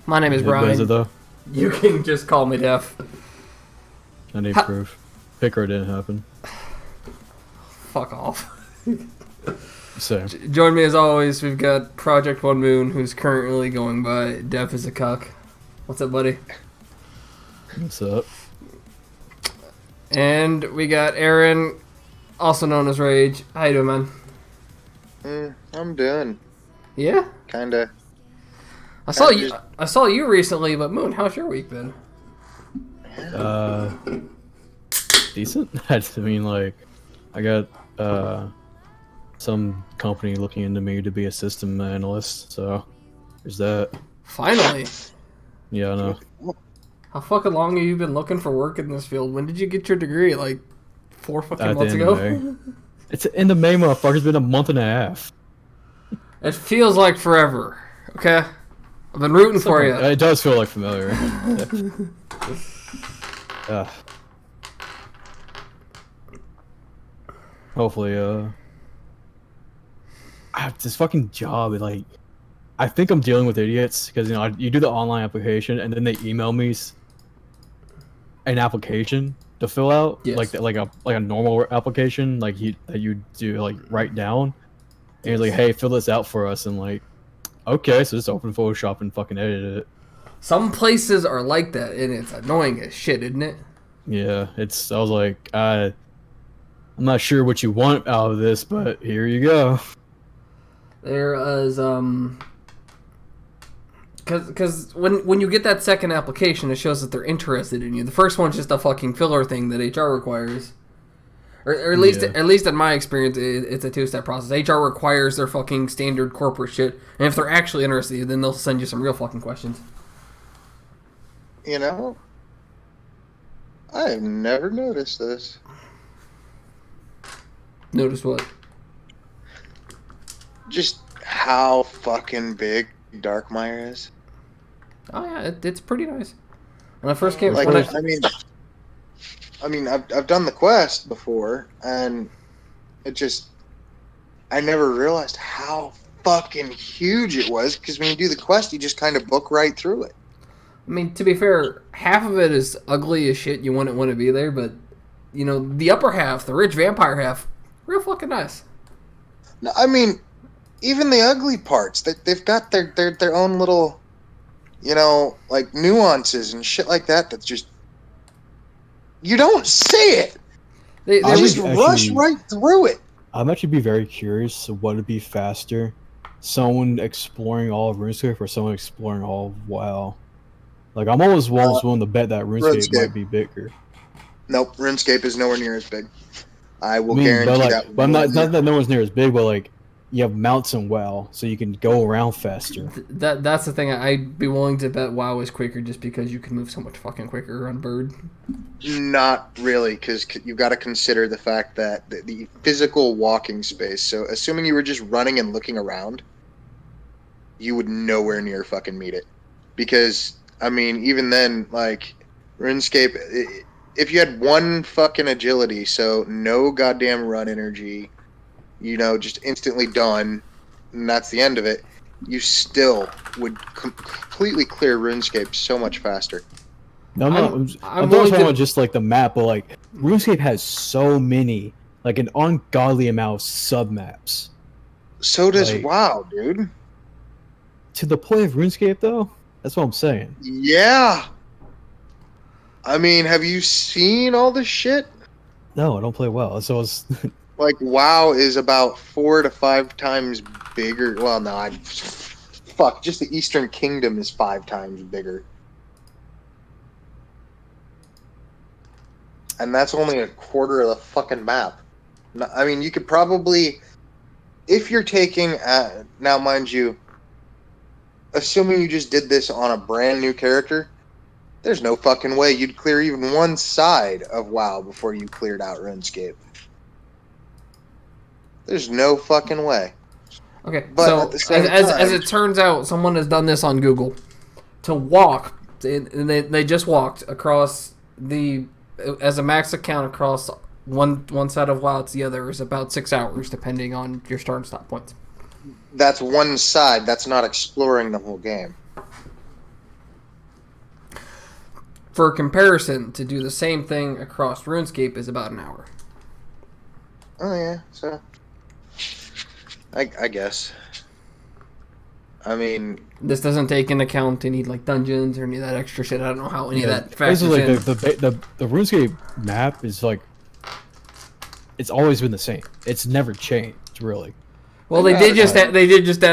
My name is Brian. Though. You can just call me Def. I need proof. Picker didn't happen. Fuck off. So Join me as always. We've got Project One Moon, who's currently going by Def is a cuck. What's up, buddy? what's up? And we got Aaron, also known as Rage. How you doing, man? I'm doing. Yeah. Kinda. I saw you recently, but Moon, how's your week been? Decent. I mean, like, I got some company looking into me to be a system analyst, so there's that. Finally. Yeah, I know. How fucking long have you been looking for work in this field? When did you get your degree? Like 4 fucking At the months end ago? of May. It's the end of May, motherfucker. It's been a month and a half. It feels like forever. Okay? I've been rooting for you. It does feel like familiar. Hopefully, this fucking job, like, I think I'm dealing with idiots because you do the online application and then they email me an application to fill out, Yes. like a normal application, like that you do like write down, and you're like, hey, fill this out for us, and like, okay, so just open Photoshop and fucking edit it. Some places are like that, and it's annoying as shit, isn't it? Yeah, I was like, I'm not sure what you want out of this, but here you go. There is because when you get that second application, it shows that they're interested in you. The first one's just a fucking filler thing that HR requires, or at least in my experience, it's a 2-step process. HR requires their fucking standard corporate shit, and if they're actually interested, then they'll send you some real fucking questions. You know, I've never noticed this. Notice what? Just how fucking big Darkmire is. Oh yeah, it's pretty nice. When I first came, Like, when I mean, I've done the quest before, and I never realized how fucking huge it was. Because when you do the quest, you just kind of book right through it. I mean, to be fair, half of it is ugly as shit. You wouldn't want to be there, but the upper half, the rich vampire half, real fucking nice. No, I mean, even the ugly parts, they've got their own little, like nuances and shit like that. That's just you don't see it. They just rush right through it. I'm actually be very curious what would be faster, someone exploring all of RuneScape or someone exploring all of WoW. Like, I'm almost willing to bet that RuneScape might be bigger. Nope, RuneScape is nowhere near as big. I will guarantee that. But not that no one's near as big, but like, you have mounts in WoW, so you can go around faster. That's the thing. I'd be willing to bet WoW is quicker just because you can move so much fucking quicker on Bird. Not really, because you've got to consider the fact that the physical walking space. So, assuming you were just running and looking around, you would nowhere near fucking meet it. Because, I mean, even then, like, RuneScape, if you had one fucking agility, so no goddamn run energy, just instantly done, and that's the end of it, you still would completely clear RuneScape so much faster. No, I'm not talking about just like the map, but like RuneScape has so many, like an ungodly amount of sub-maps. So does WoW, dude. To the point of RuneScape, though, that's what I'm saying. Yeah. I mean, have you seen all this shit? No, I don't play WoW, so it's... Like, WoW is about 4 to 5 times bigger. Well, no, fuck, just the Eastern Kingdom is 5 times bigger. And that's only a quarter of the fucking map. I mean, you could probably... If you're taking... now, mind you, assuming you just did this on a brand new character, there's no fucking way you'd clear even one side of WoW before you cleared out RuneScape. There's no fucking way. Okay, But so as it turns out, someone has done this on Google. To walk, and they just walked across as a max account across one side of WoW to the other is about 6 hours, depending on your start and stop points. That's one side. That's not exploring the whole game. for comparison, to do the same thing across RuneScape is about an hour. Oh yeah, so I guess. I mean, This doesn't take into account any like dungeons or any of that extra shit. I don't know how any of that factors basically, in. the RuneScape map is like, it's always been the same. It's never changed, really. Well, they did just add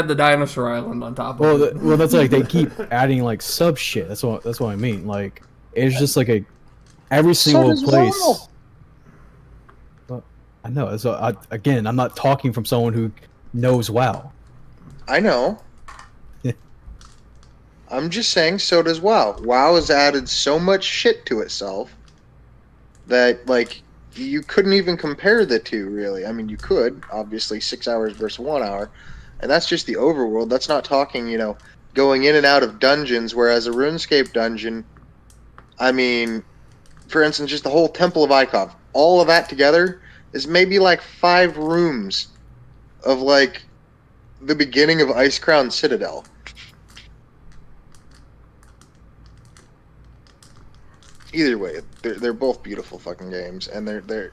the dinosaur island on top of it. Well, that's like they keep adding like sub shit. That's what I mean. Like, it's just like every single place. Well, I know. So again, I'm not talking from someone who knows WoW. I know. I'm just saying, so does WoW. WoW has added so much shit to itself that, like, you couldn't even compare the two, really. I mean, you could, obviously, 6 hours versus 1 hour, and that's just the overworld. That's not talking, going in and out of dungeons, whereas a RuneScape dungeon, I mean, for instance, just the whole Temple of Ikov, all of that together is maybe like 5 rooms of, like, the beginning of Icecrown Citadel. Either way, they're both beautiful fucking games, and they're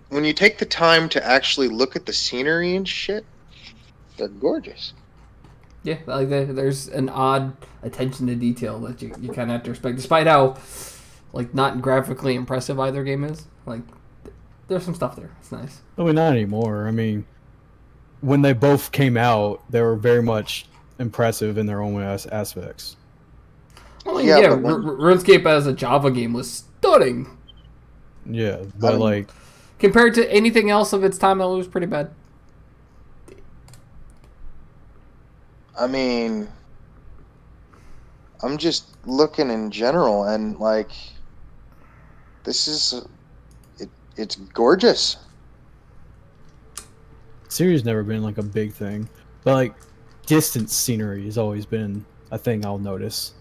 when you take the time to actually look at the scenery and shit, they're gorgeous. Yeah, like there's an odd attention to detail that you kind of have to respect, despite how like not graphically impressive either game is. Like there's some stuff there. It's nice. I mean, not anymore. I mean, when they both came out, they were very much impressive in their own aspects. Well, yeah, RuneScape as a Java game was stunning. Yeah, but like compared to anything else of its time, it was pretty bad. I mean, I'm just looking in general, and like, this is it's gorgeous. Series never been like a big thing, but like distance scenery has always been a thing I'll notice.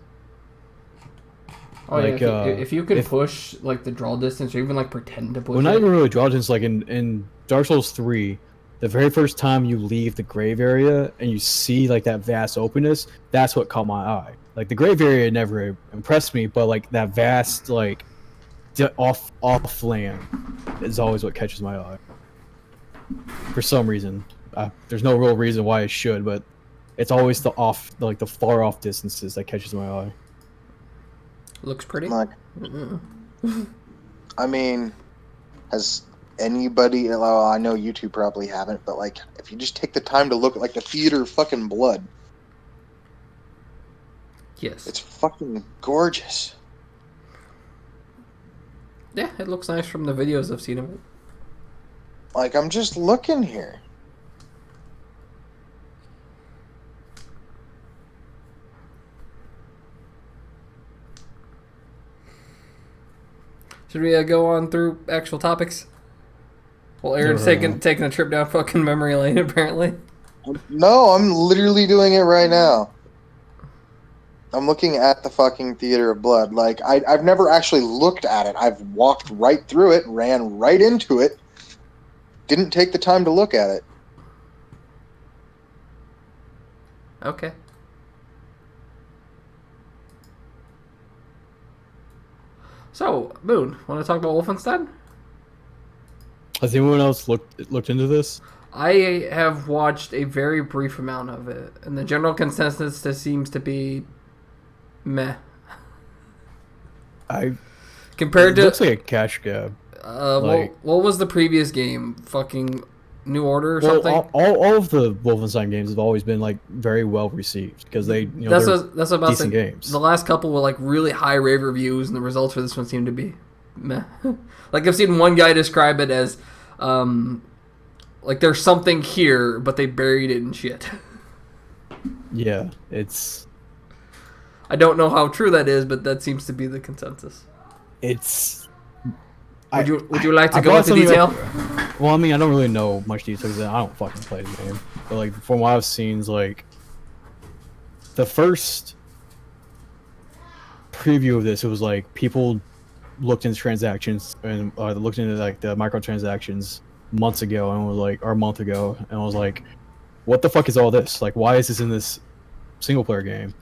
Oh like, yeah, if you could push like the draw distance, or even like pretend to push. Well, not even really draw distance. Like in Dark Souls 3, the very first time you leave the grave area and you see like that vast openness, that's what caught my eye. Like the grave area never impressed me, but like that vast like off land is always what catches my eye. For some reason, there's no real reason why it should, but it's always the far off distances that catches my eye. Looks pretty. Like, I mean, has anybody? Well, I know you two probably haven't, but like, if you just take the time to look at like the Theater of fucking Blood, yes, it's fucking gorgeous. Yeah, it looks nice from the videos I've seen of it. Like, I'm just looking here. Should we go on through actual topics? Well, Aaron's taking a trip down fucking memory lane, apparently. No, I'm literally doing it right now. I'm looking at the fucking Theater of Blood. Like, I've never actually looked at it. I've walked right through it, ran right into it, didn't take the time to look at it. Okay. So, Moon, want to talk about Wolfenstein? Has anyone else looked into this? I have watched a very brief amount of it, and the general consensus seems to be meh. Compared to looks like a cash grab. What was the previous game? Fucking New Order or something? All of the Wolfenstein games have always been like very well received because they're decent games. The last couple were like really high rave reviews, and the results for this one seem to be meh. Like I've seen one guy describe it as like there's something here, but they buried it in shit. Yeah, it's. I don't know how true that is, but that seems to be the consensus. It's. Would you like to go into detail? Well, I mean, I don't really know much detail because I don't fucking play the game. But like from what I've seen, is like the first preview of this, it was like people looked into transactions and looked into like the microtransactions months ago and was like, or a month ago, and was like, what the fuck is all this? Like, why is this in this single player game?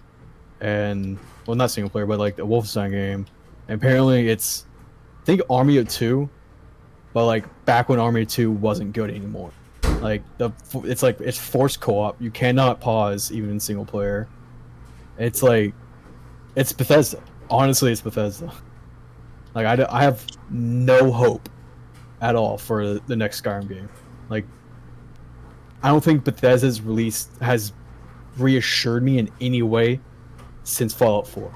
and well, not single player, but like a Wolfenstein game. And apparently, it's I think Army of Two, but like back when Army of Two wasn't good anymore. Like it's forced co-op. You cannot pause even in single player. It's like it's Bethesda. Honestly, it's Bethesda. Like I have no hope at all for the next Skyrim game. Like I don't think Bethesda's release has reassured me in any way since Fallout 4.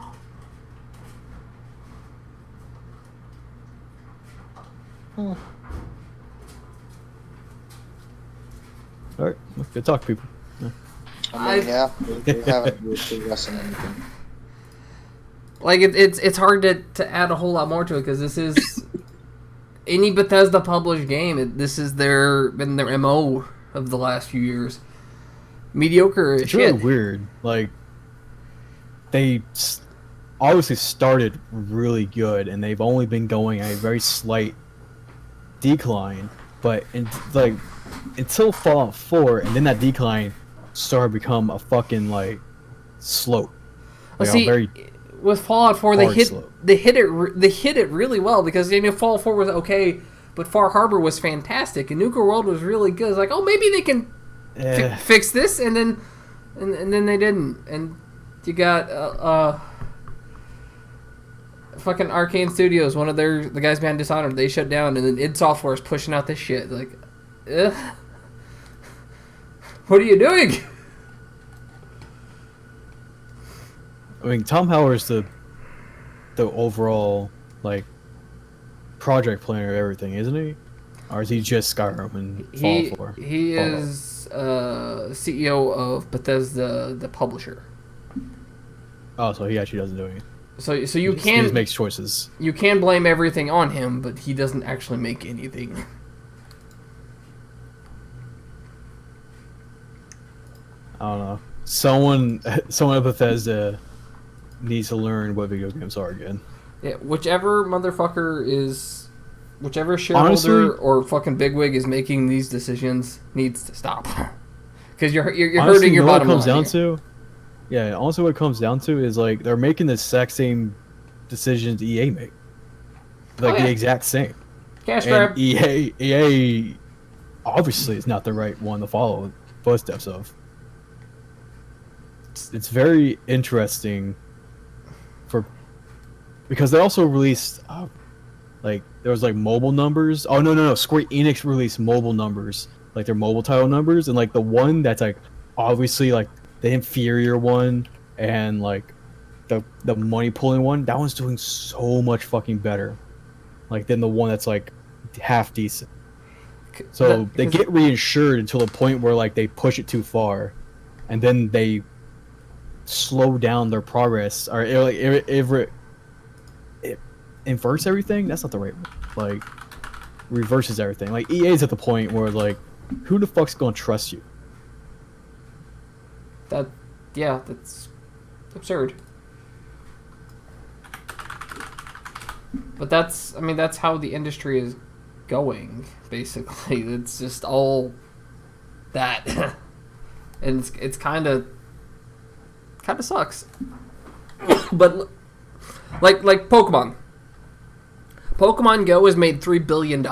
All right, good talk, people. I mean, yeah, we haven't really progressed in anything. Like it's hard to add a whole lot more to it because this is any Bethesda published game. This is been their MO of the last few years. Mediocre as It's shit. really weird. Like they obviously started really good, and they've only been going at a very slight decline. But until Fallout 4, and then that decline started to become a fucking like slope. Well, Like, see, a very with Fallout 4, they hard hit slope. they hit it really well because Fallout 4 was okay, but Far Harbor was fantastic, and Nuka World was really good. It's like, oh, maybe they can fix this, and then they didn't. And you got fucking Arcane Studios, one of the guys behind Dishonored, they shut down, and then id Software is pushing out this shit. Like, what are you doing? I mean, Tom Howard's the overall like project planner of everything, isn't he? Or is he just Skyrim and Fallout 4? He is CEO of Bethesda, the publisher. Oh, so he actually doesn't do anything. So you He can just makes choices. you can blame everything on him, but he doesn't actually make anything. I don't know. Someone at Bethesda needs to learn what video games are again. Yeah, whichever shareholder Honestly- or fucking bigwig is making these decisions needs to stop. Because you're Honestly, hurting your you know what bottom it comes line. down to? Yeah, honestly, what it comes down to is like they're making the exact same decisions EA make, like Oh, yeah. the exact same. Cash And grab. EA obviously is not the right one to follow footsteps of. It's very interesting because they also released like there was like mobile numbers. Oh no, Square Enix released mobile numbers, like their mobile title numbers, and like the one that's like obviously like the inferior one and like the money pulling one, that one's doing so much fucking better like than the one that's like half decent. So they get reinsured until the point where like they push it too far, and then they slow down their progress, or it inverts everything. That's not the right word. Like reverses everything. Like EA's at the point where like, who the fuck's gonna trust you? That's absurd. But that's how the industry is going, basically. It's just all that. And it's kind of sucks. But like Pokemon. Pokemon Go has made $3 billion.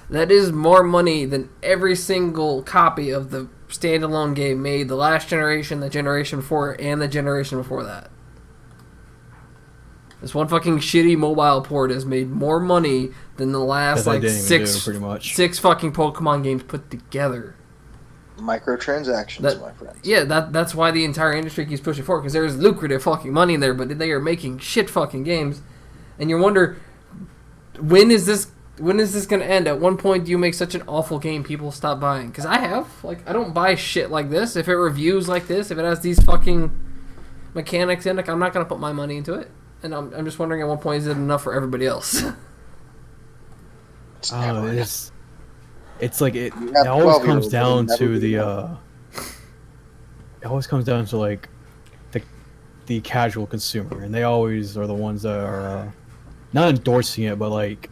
That is more money than every single copy of the standalone game made the last generation, the generation before, and the generation before that. This one fucking shitty mobile port has made more money than the last like pretty much. six fucking Pokemon games put together. Microtransactions, my friends. Yeah, that's why the entire industry keeps pushing forward, because there's lucrative fucking money in there, but they are making shit fucking games, and you wonder when is this going to end? At one point, do you make such an awful game people stop buying? Because I don't buy shit like this. If it reviews like this, if it has these fucking mechanics in it, I'm not going to put my money into it. And I'm just wondering at what point is it enough for everybody else? It's never enough. It's like it You have always 12-year-olds, comes down it'll to never be the enough. it always comes down to like the casual consumer, and they always are the ones that are not endorsing it, but like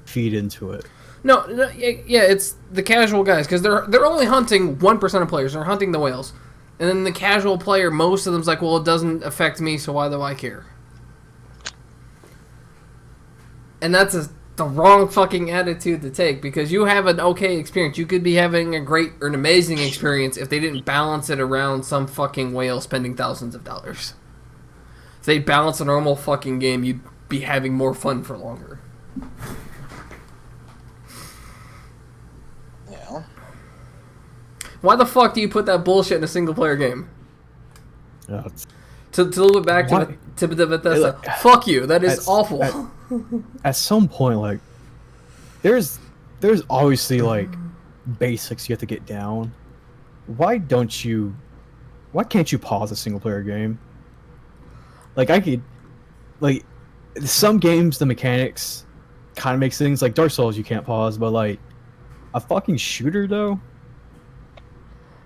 feed into it. No, yeah, it's the casual guys, because they're only hunting 1% of players. They're hunting the whales. And then the casual player, most of them's like, well, it doesn't affect me, so why do I care? And that's the wrong fucking attitude to take, because you have an okay experience. You could be having a great or an amazing experience if they didn't balance it around some fucking whale spending thousands of dollars. If they balance a normal fucking game, you'd be having more fun for longer. Yeah. Why the fuck do you put that bullshit in a single player game? Yeah, it's- To loop it back to the Bethesda. Fuck you. That is awful. At some point, like, there's obviously like basics you have to get down. Why can't you pause a single player game? Like, some games, the mechanics kind of makes things like Dark Souls you can't pause, but like a fucking shooter though.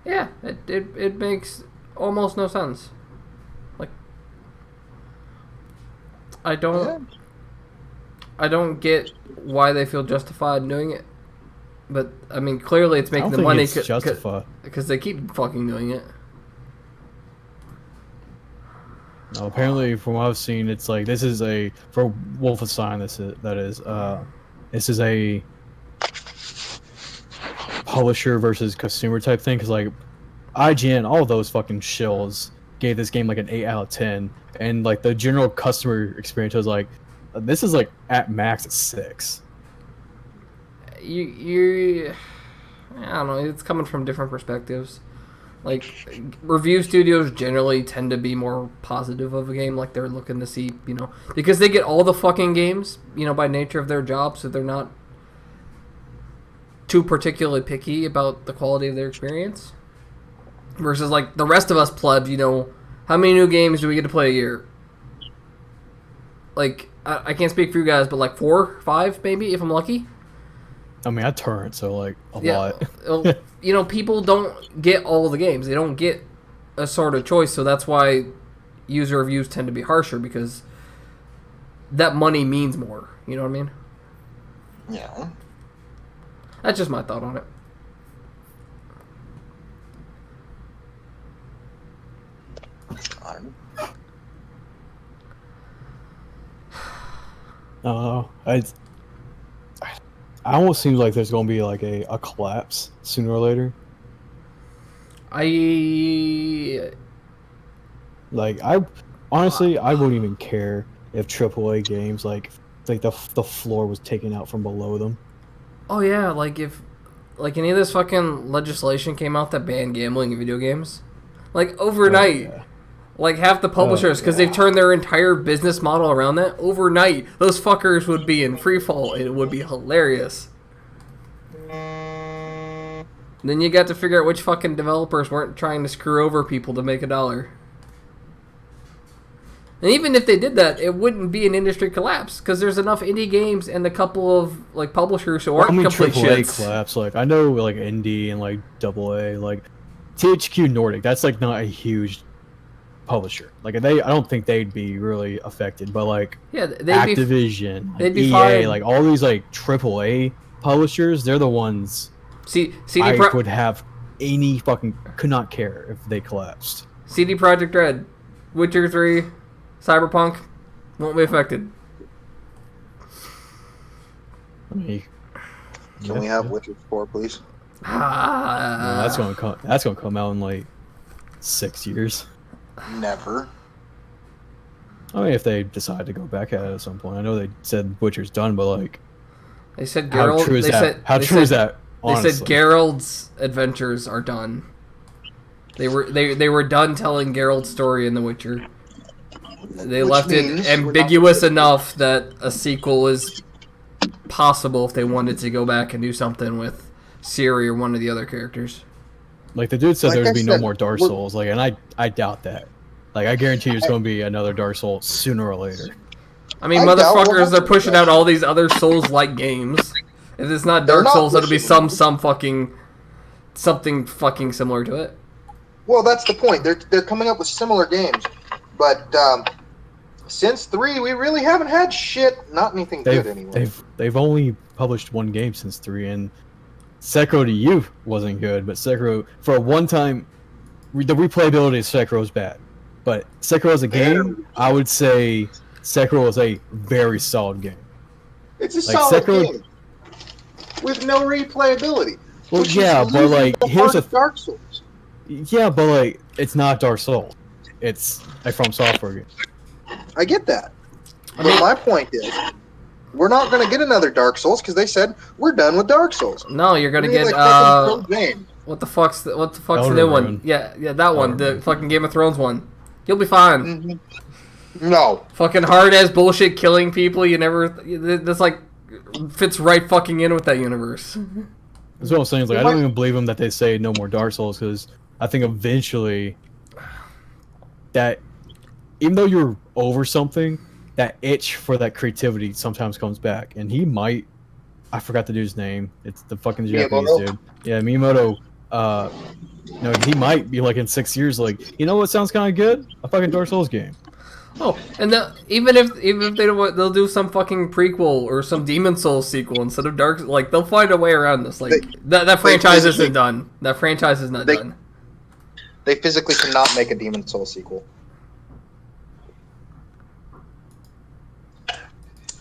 Yeah, it makes almost no sense. Like, I don't get why they feel justified in doing it, but I mean, clearly it's making the money because they keep fucking doing it. No, apparently, from what I've seen, it's like this is for Wolfenstein. This is a publisher versus consumer type thing, because like IGN, all of those fucking shills gave this game like an 8 out of 10, and like the general customer experience was like, this is like at max a 6. I don't know. It's coming from different perspectives. Like, review studios generally tend to be more positive of a game, like they're looking to see, because they get all the fucking games, by nature of their job, so they're not too particularly picky about the quality of their experience. Versus, like, the rest of us plebs, how many new games do we get to play a year? Like, I can't speak for you guys, but like 4, 5 maybe, if I'm lucky. I mean, I torrent, so like a lot. Well, people don't get all the games. They don't get a sort of choice, so that's why user reviews tend to be harsher, because that money means more. You know what I mean? Yeah. That's just my thought on it. It almost seems like there's going to be like a collapse sooner or later. I honestly wouldn't even care if AAA games like the floor was taken out from below them. Oh yeah, like if any of this fucking legislation came out that banned gambling in video games, like overnight. Yeah. Like half the publishers, because they've turned their entire business model around that. Overnight, those fuckers would be in free fall, and it would be hilarious. Then you got to figure out which fucking developers weren't trying to screw over people to make $1. And even if they did that, it wouldn't be an industry collapse, because there's enough indie games and a couple of like publishers who aren't complete AAA shits. collapse. Like I know, like indie and like AA, like THQ Nordic. That's like not a huge publisher. Like I don't think they'd be really affected, but like Activision, they'd be EA, fine. like all these like AAA publishers, they're the ones I would have could not care if they collapsed. CD Projekt Red, Witcher 3, Cyberpunk won't be affected. Can we have Witcher 4, please? No, that's gonna come out in like 6 years. Never. I mean, if they decide to go back at it at some point. I know they said Witcher's done, but like, they said Geralt. How true is that? Honestly? They said Geralt's adventures are done. They were done telling Geralt's story in The Witcher. They left it ambiguous enough that a sequel is possible if they wanted to go back and do something with Ciri or one of the other characters. Like the dude said, there'd be no more Dark Souls. Like, and I doubt that. Like, I guarantee there's going to be another Dark Souls sooner or later. I mean, motherfuckers, they're pushing out all these other Souls-like games. If it's not Dark Souls, it'll be something fucking similar to it. Well, that's the point. They're coming up with similar games, but since 3, we really haven't had shit. Not anything good anyway. They've only published one game since 3, and Sekiro to you wasn't good, but Sekiro for a one-time the replayability of Sekiro is bad, but Sekiro as a game, I would say Sekiro is a very solid game. It's a Like, solid Sekiro- game with no replayability. Well, which is yeah, but losing like the here's heart of Dark Souls. yeah, but like it's not Dark Souls. It's a From Software game. I get that. But my point is, we're not going to get another Dark Souls because they said we're done with Dark Souls. No, you're gonna We get need, like, fucking pro game. what the fuck's the Elden new one? Ring. Yeah, that one, Elden the Ring. fucking Game of Thrones one. You'll be fine. Mhm. No. Fucking hard ass bullshit killing people. You never. That's like fits right fucking in with that universe. That's what I'm saying. Is like I don't even believe them that they say no more Dark Souls because I think eventually that even though you're over something, that itch for that creativity sometimes comes back, and he might. I forgot the dude's name. It's the fucking Japanese Miyamoto? dude. Yeah, Miyamoto. No, he might be like in 6 years. Like, you know what sounds kind of good? A fucking Dark Souls game. Oh, and even if they don't, they'll do some fucking prequel or some Demon Souls sequel instead of Dark. Like they'll find a way around this. Like that franchise physically- isn't done. That franchise is not done. They physically cannot make a Demon Souls sequel.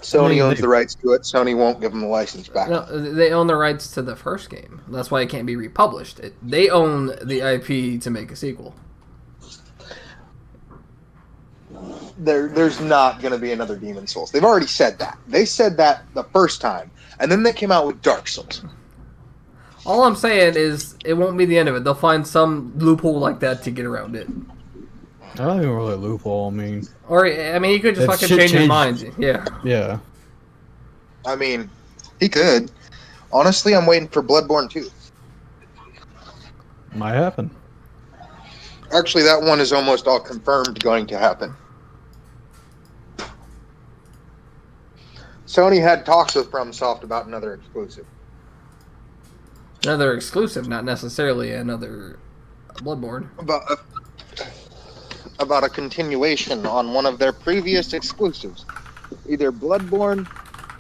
Sony owns the rights to it. Sony won't give them the license back. No, they own the rights to the first game. That's why it can't be republished. They own the IP to make a sequel. There's not going to be another Demon Souls. They've already said that. They said that the first time, and then they came out with Dark Souls. All I'm saying is it won't be the end of it. They'll find some loophole like that to get around it. I don't even really loophole. I mean, Or I mean, he could just That fucking shit change his changed. mind. Yeah. yeah. I mean, he could. Honestly, I'm waiting for Bloodborne 2. Might happen. Actually, that one is almost all confirmed going to happen. Sony had talks with FromSoft about another exclusive. Another exclusive, not necessarily another Bloodborne. About a continuation on one of their previous exclusives. Either Bloodborne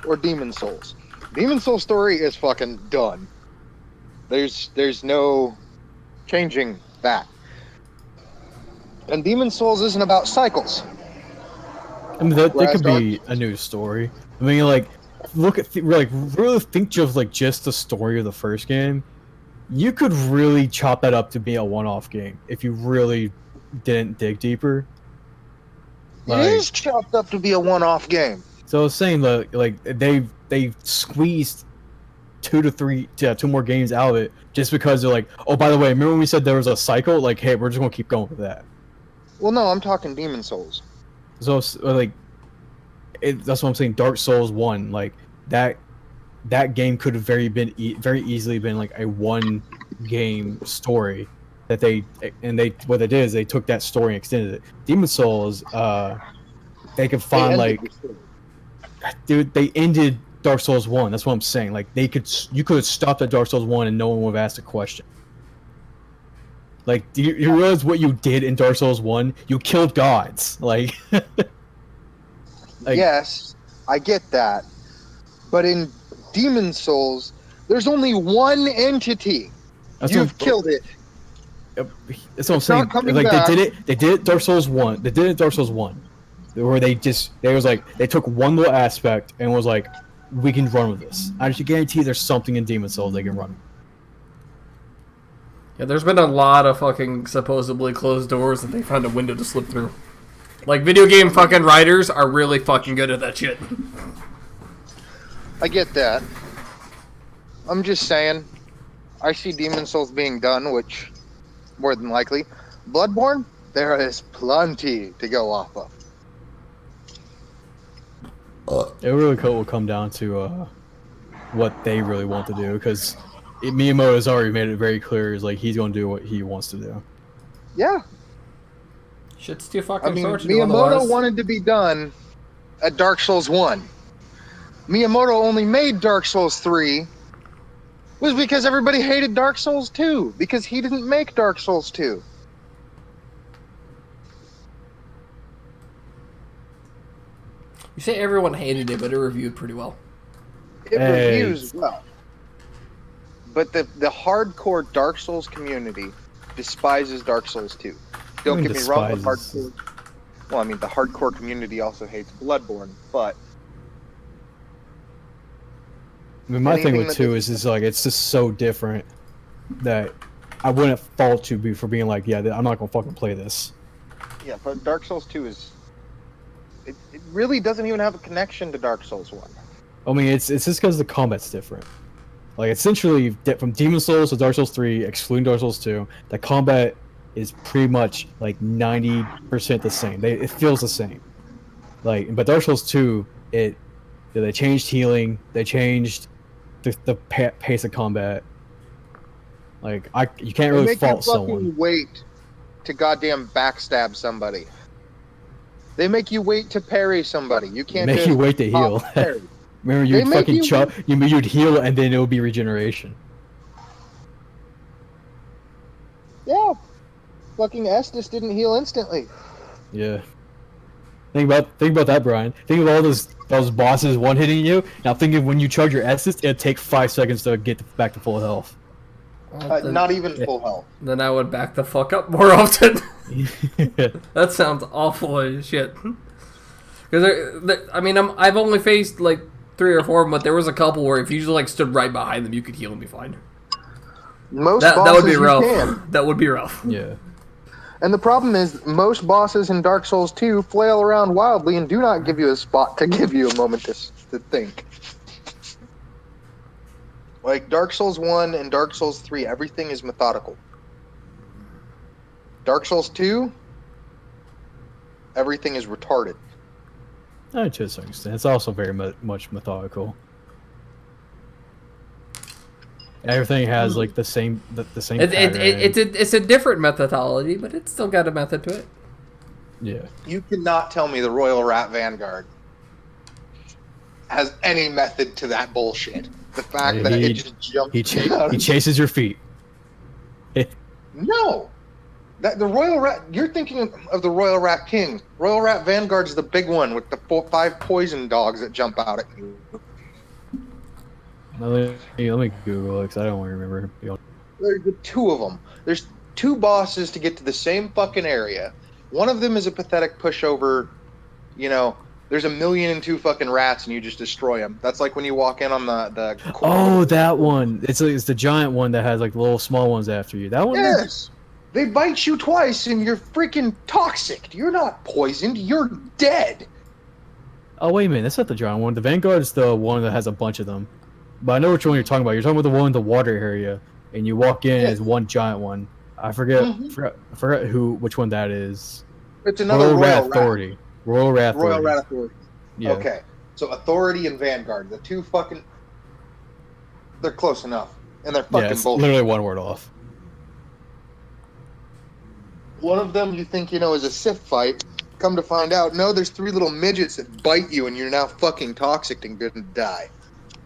or Demon Souls. Demon Souls story is fucking done. There's no changing that. And Demon Souls isn't about cycles. I mean, that Whereas could be a new story. I mean, like, look at like really think of like just the story of the first game. You could really chop that up to be a one-off game if you really didn't dig deeper. It is chopped up to be a one-off game. So I was saying that like they squeezed 2 more games out of it just because they're like, oh, by the way, remember when we said there was a cycle? Like, hey, we're just gonna keep going with that. Well, no, I'm talking Demon Souls. So like, that's what I'm saying. Dark Souls 1, like that game could have very easily been like a one game story that what they did is they took that story and extended it. Demon Souls, they could find dude, they ended Dark Souls 1. That's what I'm saying. Like you could have stopped at Dark Souls 1 and no one would have asked a question. Like, do you realize what you did in Dark Souls 1? You killed gods. Like, yes, I get that. But in Demon Souls, there's only one entity. You've killed it. That's what I'm saying. Like back. they did it Dark Souls 1. They did it Dark Souls 1. Where they took one little aspect and was like, we can run with this. I just guarantee there's something in Demon Souls they can run with. Yeah, there's been a lot of fucking supposedly closed doors that they found a window to slip through. Like, video game fucking writers are really fucking good at that shit. I get that. I'm just saying, I see Demon Souls being done, which, more than likely. Bloodborne, there is plenty to go off of. It really will come down to what they really want to do, because Miyamoto has already made it very clear is like he's going to do what he wants to do. Yeah. Shit's too fucking I mean, short to do Miyamoto otherwise. wanted to be done at Dark Souls 1. Miyamoto only made Dark Souls 3 was because everybody hated Dark Souls 2, because he didn't make Dark Souls 2. You say everyone hated it, but it reviewed pretty well. It Hey. reviews well. But the hardcore Dark Souls community despises Dark Souls 2. Don't get me wrong, the hardcore. Well, I mean, the hardcore community also hates Bloodborne, but I mean, my thing anything with 2 is like it's just so different that I wouldn't fault you for being like, yeah, I'm not gonna fucking play this. yeah, but Dark Souls 2 is. It really doesn't even have a connection to Dark Souls 1. I mean, it's just because the combat's different. Like, essentially, from Demon Souls to Dark Souls 3, excluding Dark Souls 2, the combat is pretty much like 90% the same. It feels the same. Like, but Dark Souls 2, they changed healing, they changed the pace of combat. Like, you can't really fault someone. Wait to goddamn backstab somebody. They make you wait to parry somebody. You can't make you wait to heal. Remember, you'd fucking you'd heal and then it would be regeneration. Yeah. Fucking Estus didn't heal instantly. Yeah. Think about that, Brian. Think of all those bosses one-hitting you. Now think of when you charge your Estus, it'll take 5 seconds to get back to full health. Not even full health. Then I would back the fuck up more often. That sounds awful as shit. Because I mean, I've only faced like 3 or 4 of them, but there was a couple where if you just like stood right behind them, you could heal and be fine. That would be rough. That would be rough. Yeah. And the problem is, most bosses in Dark Souls 2 flail around wildly and do not give you a spot to give you a moment to think. Like, Dark Souls 1 and Dark Souls 3, everything is methodical. Dark Souls 2, everything is retarded. To a certain extent. It's also very much methodical. Everything has like the same pattern. It's a different methodology, but it's still got a method to it. Yeah. You cannot tell me the Royal Rat Vanguard has any method to that bullshit. The fact that it just jumps. He chases your feet. No. The Royal Rat. You're thinking of the Royal Rat King. Royal Rat Vanguard's the big one with the 5 poison dogs that jump out at you. Let me Google it because I don't remember. There's 2 of them. There's 2 bosses to get to the same fucking area. One of them is a pathetic pushover. You know, there's 1,000,002 fucking rats and you just destroy them. That's like when you walk in on the Oh, that one. It's the giant one that has like little small ones after you. That one. Yes. They bite you twice and you're freaking toxic. You're not poisoned. You're dead. Oh wait a minute, that's not the giant one. The Vanguard is the one that has a bunch of them. But I know which one you're talking about. You're talking about the one in the water area, and you walk in as one giant one. I forget which one that is. It's another Royal Rat Authority. Royal Rat Authority. Royal Rat Authority. Yeah. Okay, so Authority and Vanguard, the 2 fucking, they're close enough, and they're fucking it's bullshit. Literally one word off. One of them you think is a Sith fight. Come to find out, no, there's 3 little midgets that bite you, and you're now fucking toxic and gonna die.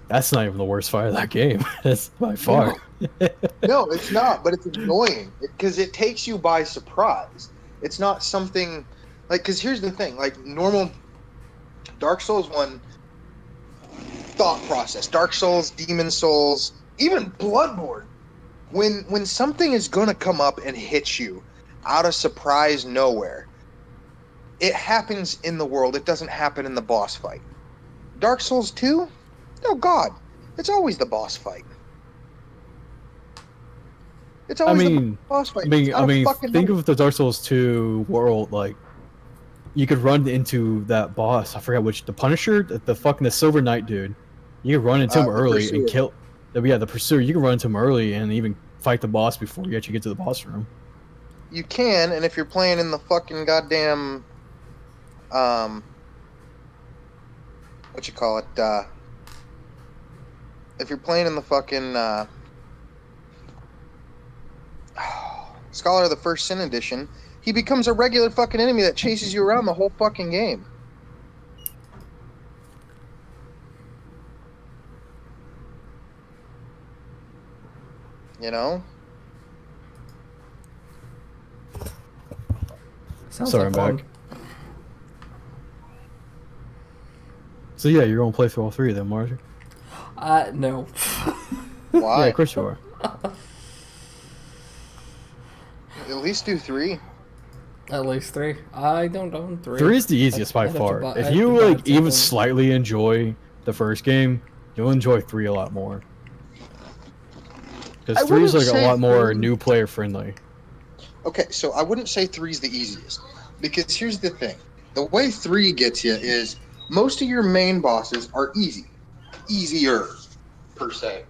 That's not even the worst fight of that game. That's by far. No, it's not, but it's annoying because it takes you by surprise. It's not something like, because here's the thing, like normal Dark Souls 1 thought process, Dark Souls, Demon Souls, even Bloodborne, when something is going to come up and hit you out of surprise nowhere, it happens in the world. It doesn't happen in the boss fight. Dark Souls 2? Oh God, it's always the boss fight. It's always the boss fight. I mean, think of the Dark Souls 2 world. Like, you could run into that boss. I forgot which. The Punisher, the Silver Knight dude. You could run into him early and kill. Yeah, the Pursuer. You can run into him early and even fight the boss before you actually get to the boss room. You can, and if you're playing in the fucking goddamn, what you call it? If you're playing in the fucking Scholar of the First Sin edition, he becomes a regular fucking enemy that chases you around the whole fucking game. You know? Sorry, I'm back. So yeah, you're gonna play through all 3 of them, Marjorie? No. Why? Yeah, of course you are. At least do 3. At least 3. I don't own 3. 3 is the easiest by I'd have to far. buy- I'd If have you to buy like it even separately. slightly enjoy the first game, you'll enjoy 3 a lot more. I Because 3 is wouldn't like a say lot more 3. new player friendly. Okay, so I wouldn't say 3's the easiest. Because here's the thing. The way 3 gets you is most of your main bosses are easy. Easier, per se.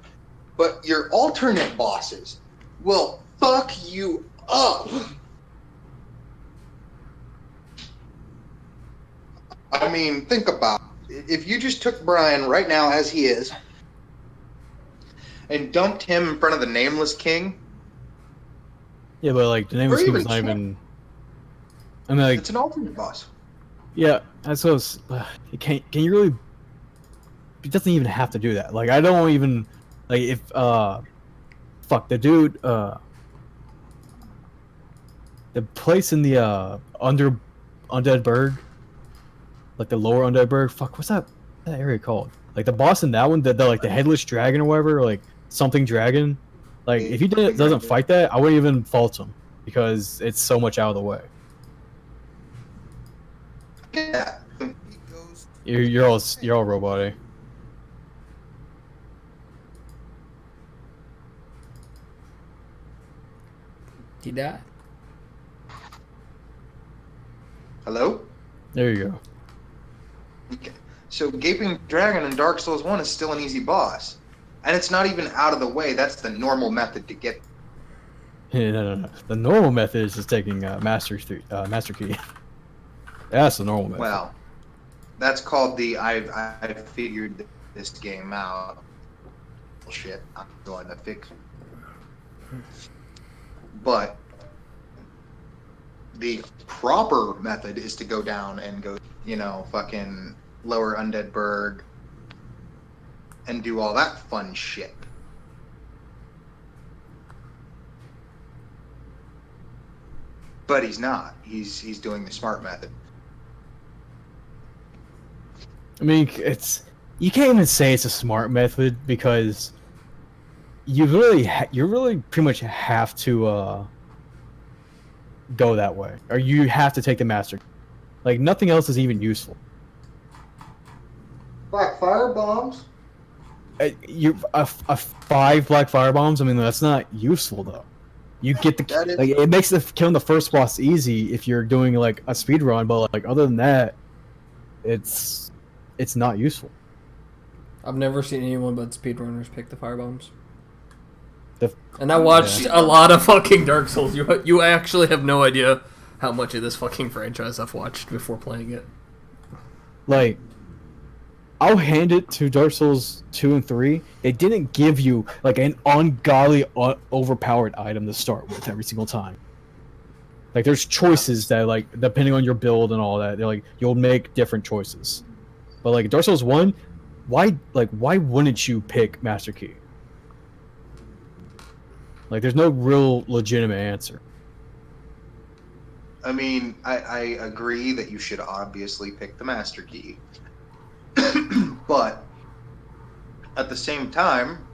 But your alternate bosses will fuck you up. I mean, think about it. If you just took Brian right now as he is and dumped him in front of the Nameless King, Yeah, but like the name of Or this game even is not Champ. even. I mean, like, it's an alternate boss. yeah, that's what it's, you can't. Can you really? It doesn't even have to do that. Like, I don't even like if fuck the dude the place in the under Undead Berg, like the lower Undead Berg. Fuck, what's that area called? Like the boss in that one, the like the headless dragon or whatever, or like something dragon. Like if he doesn't fight that, I wouldn't even fault him because it's so much out of the way. Yeah. You're all robot-y. He died. Hello? There you go. Okay. So Gaping Dragon in Dark Souls 1 is still an easy boss. And it's not even out of the way. That's the normal method to get. No. The normal method is just taking master key. That's the normal method. Well, that's called the I figured this game out. Bullshit. I'm going to fix it. But the proper method is to go down and go, fucking lower Undead Berg and do all that fun shit. But he's not. He's doing the smart method. I mean, you can't even say it's a smart method because you really pretty much have to go that way, or you have to take the master. Like nothing else is even useful. Black fire bombs. You a 5 black fire bombs. I mean, that's not useful though. You get That is- like it makes killing the first boss easy if you're doing like a speed run, but like other than that, it's not useful. I've never seen anyone but speedrunners pick the firebombs. The- And I watched a lot of fucking Dark Souls. You actually have no idea how much of this fucking franchise I've watched before playing it. Like, I'll hand it to Dark Souls 2 and 3. It didn't give you like an ungodly, overpowered item to start with every single time. Like, there's choices that, like, depending on your build and all that, they're like you'll make different choices. But like Dark Souls 1, why wouldn't you pick Master Key? Like, there's no real legitimate answer. I mean, I agree that you should obviously pick the Master Key. But at the same time,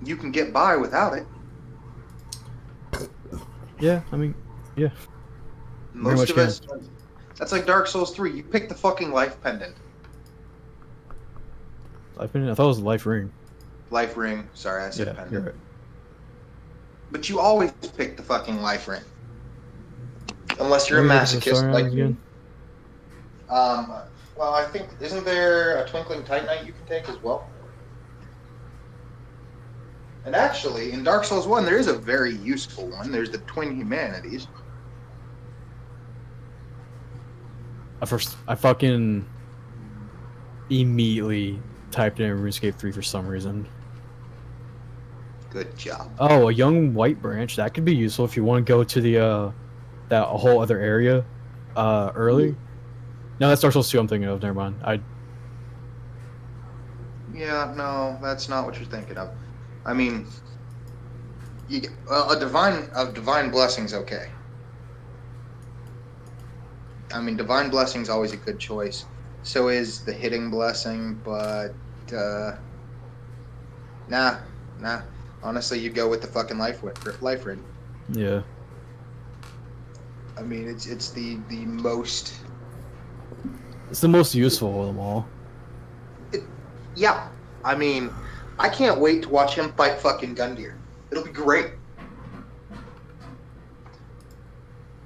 you can get by without it. Yeah, I mean, yeah. Most much of us. That's like Dark Souls 3. You pick the fucking life pendant. I thought it was a life ring. Life ring. Sorry, I said Yeah, pendant. you're right. But you always pick the fucking life ring. Unless you're a What was the masochist story like again? me. Well, I think, isn't there a Twinkling Titanite you can take as well? And actually, in Dark Souls 1, there is a very useful one. There's the Twin Humanities. I fucking immediately typed in RuneScape 3 for some reason. Good job. Oh, a young white branch. That could be useful if you want to go to the that whole other area early. No, that's Dark Souls 2 I'm thinking of. Never mind. Yeah, no, that's not what you're thinking of. I mean, a divine blessing's okay. I mean, divine blessing's always a good choice. So is the hitting blessing, but nah. Honestly, you'd go with the fucking life ring. Yeah. I mean, it's the most. It's the most useful of them all. Yeah, I mean, I can't wait to watch him fight fucking Gundyr. It'll be great.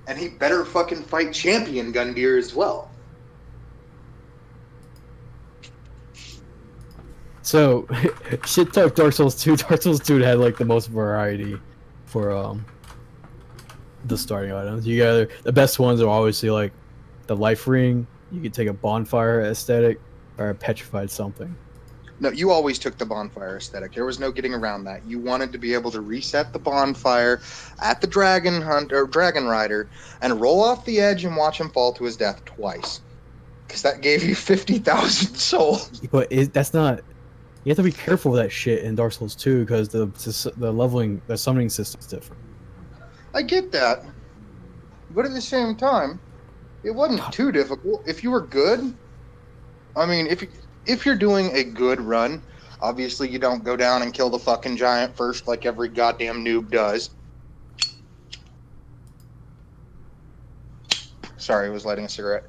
And he better fucking fight champion Gundyr as well. So, shit talk Dark Souls 2. Dark Souls 2 had like the most variety for the starting items. You got the best ones are obviously like the life ring. You could take a bonfire aesthetic or a petrified something. No, you always took the bonfire aesthetic. There was no getting around that. You wanted to be able to reset the bonfire at the dragon hunt or dragon rider and roll off the edge and watch him fall to his death twice. Because that gave you 50,000 souls. But that's not. You have to be careful with that shit in Dark Souls 2 because the leveling, the summoning system is different. I get that. But at the same time, it wasn't too difficult. If you were good, I mean, if you're doing a good run, obviously you don't go down and kill the fucking giant first like every goddamn noob does. Sorry, I was lighting a cigarette.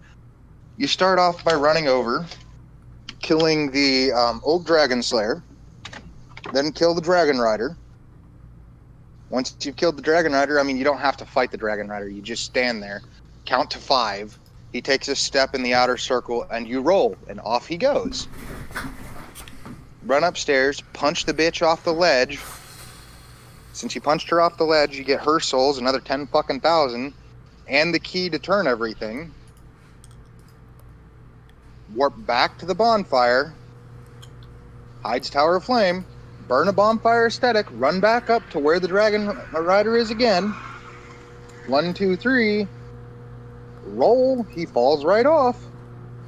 You start off by running over, killing the old dragon slayer, then kill the dragon rider. Once you've killed the dragon rider, I mean, you don't have to fight the dragon rider. You just stand there, count to 5. He takes a step in the outer circle, and you roll, and off he goes. Run upstairs, punch the bitch off the ledge. Since you punched her off the ledge, you get her souls, another 10 fucking thousand, and the key to turn everything. Warp back to the bonfire. Hides Tower of Flame. Burn a bonfire aesthetic. Run back up to where the dragon rider is again. 1, 2, 3. Roll. He falls right off.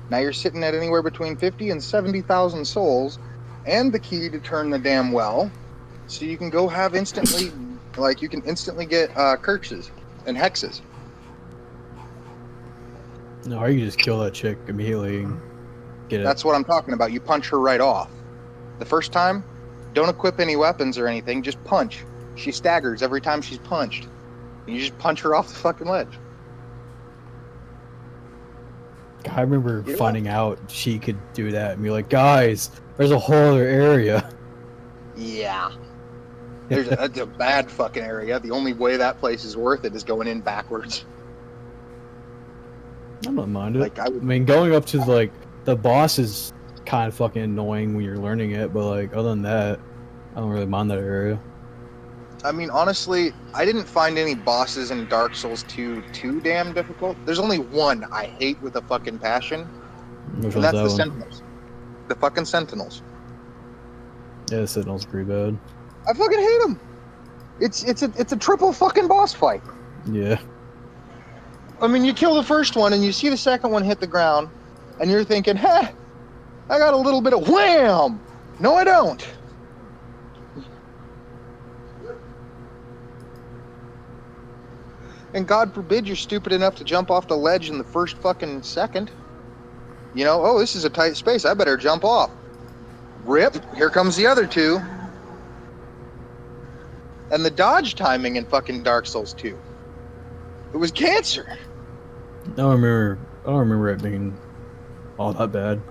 Now you're sitting at anywhere between 50 and 70,000 souls, and the key to turn the damn well, so you can go have instantly, like you can instantly get curses and hexes. No, or you just kill that chick immediately and get it. That's what I'm talking about. You punch her right off. The first time, don't equip any weapons or anything. Just punch. She staggers every time she's punched. And you just punch her off the fucking ledge. I remember finding out she could do that and be like, guys, there's a whole other area. Yeah. That's a bad fucking area. The only way that place is worth it is going in backwards. I don't mind it. Like, I mean, going up to like the boss is kind of fucking annoying when you're learning it, but like other than that, I don't really mind that area. I mean, honestly, I didn't find any bosses in Dark Souls 2 too damn difficult. There's only one I hate with a fucking passion, Which and that's that the one? Sentinels. The fucking Sentinels. Yeah, the Sentinel's pretty bad. I fucking hate them. It's a triple fucking boss fight. Yeah. I mean, you kill the first one, and you see the second one hit the ground, and you're thinking, "Heh, I got a little bit of wham." No, I don't. And God forbid you're stupid enough to jump off the ledge in the first fucking second. You know, oh, this is a tight space. I better jump off. Rip. Here comes the other two. And the dodge timing in fucking Dark Souls 2. It was cancer. I don't remember it being all that bad.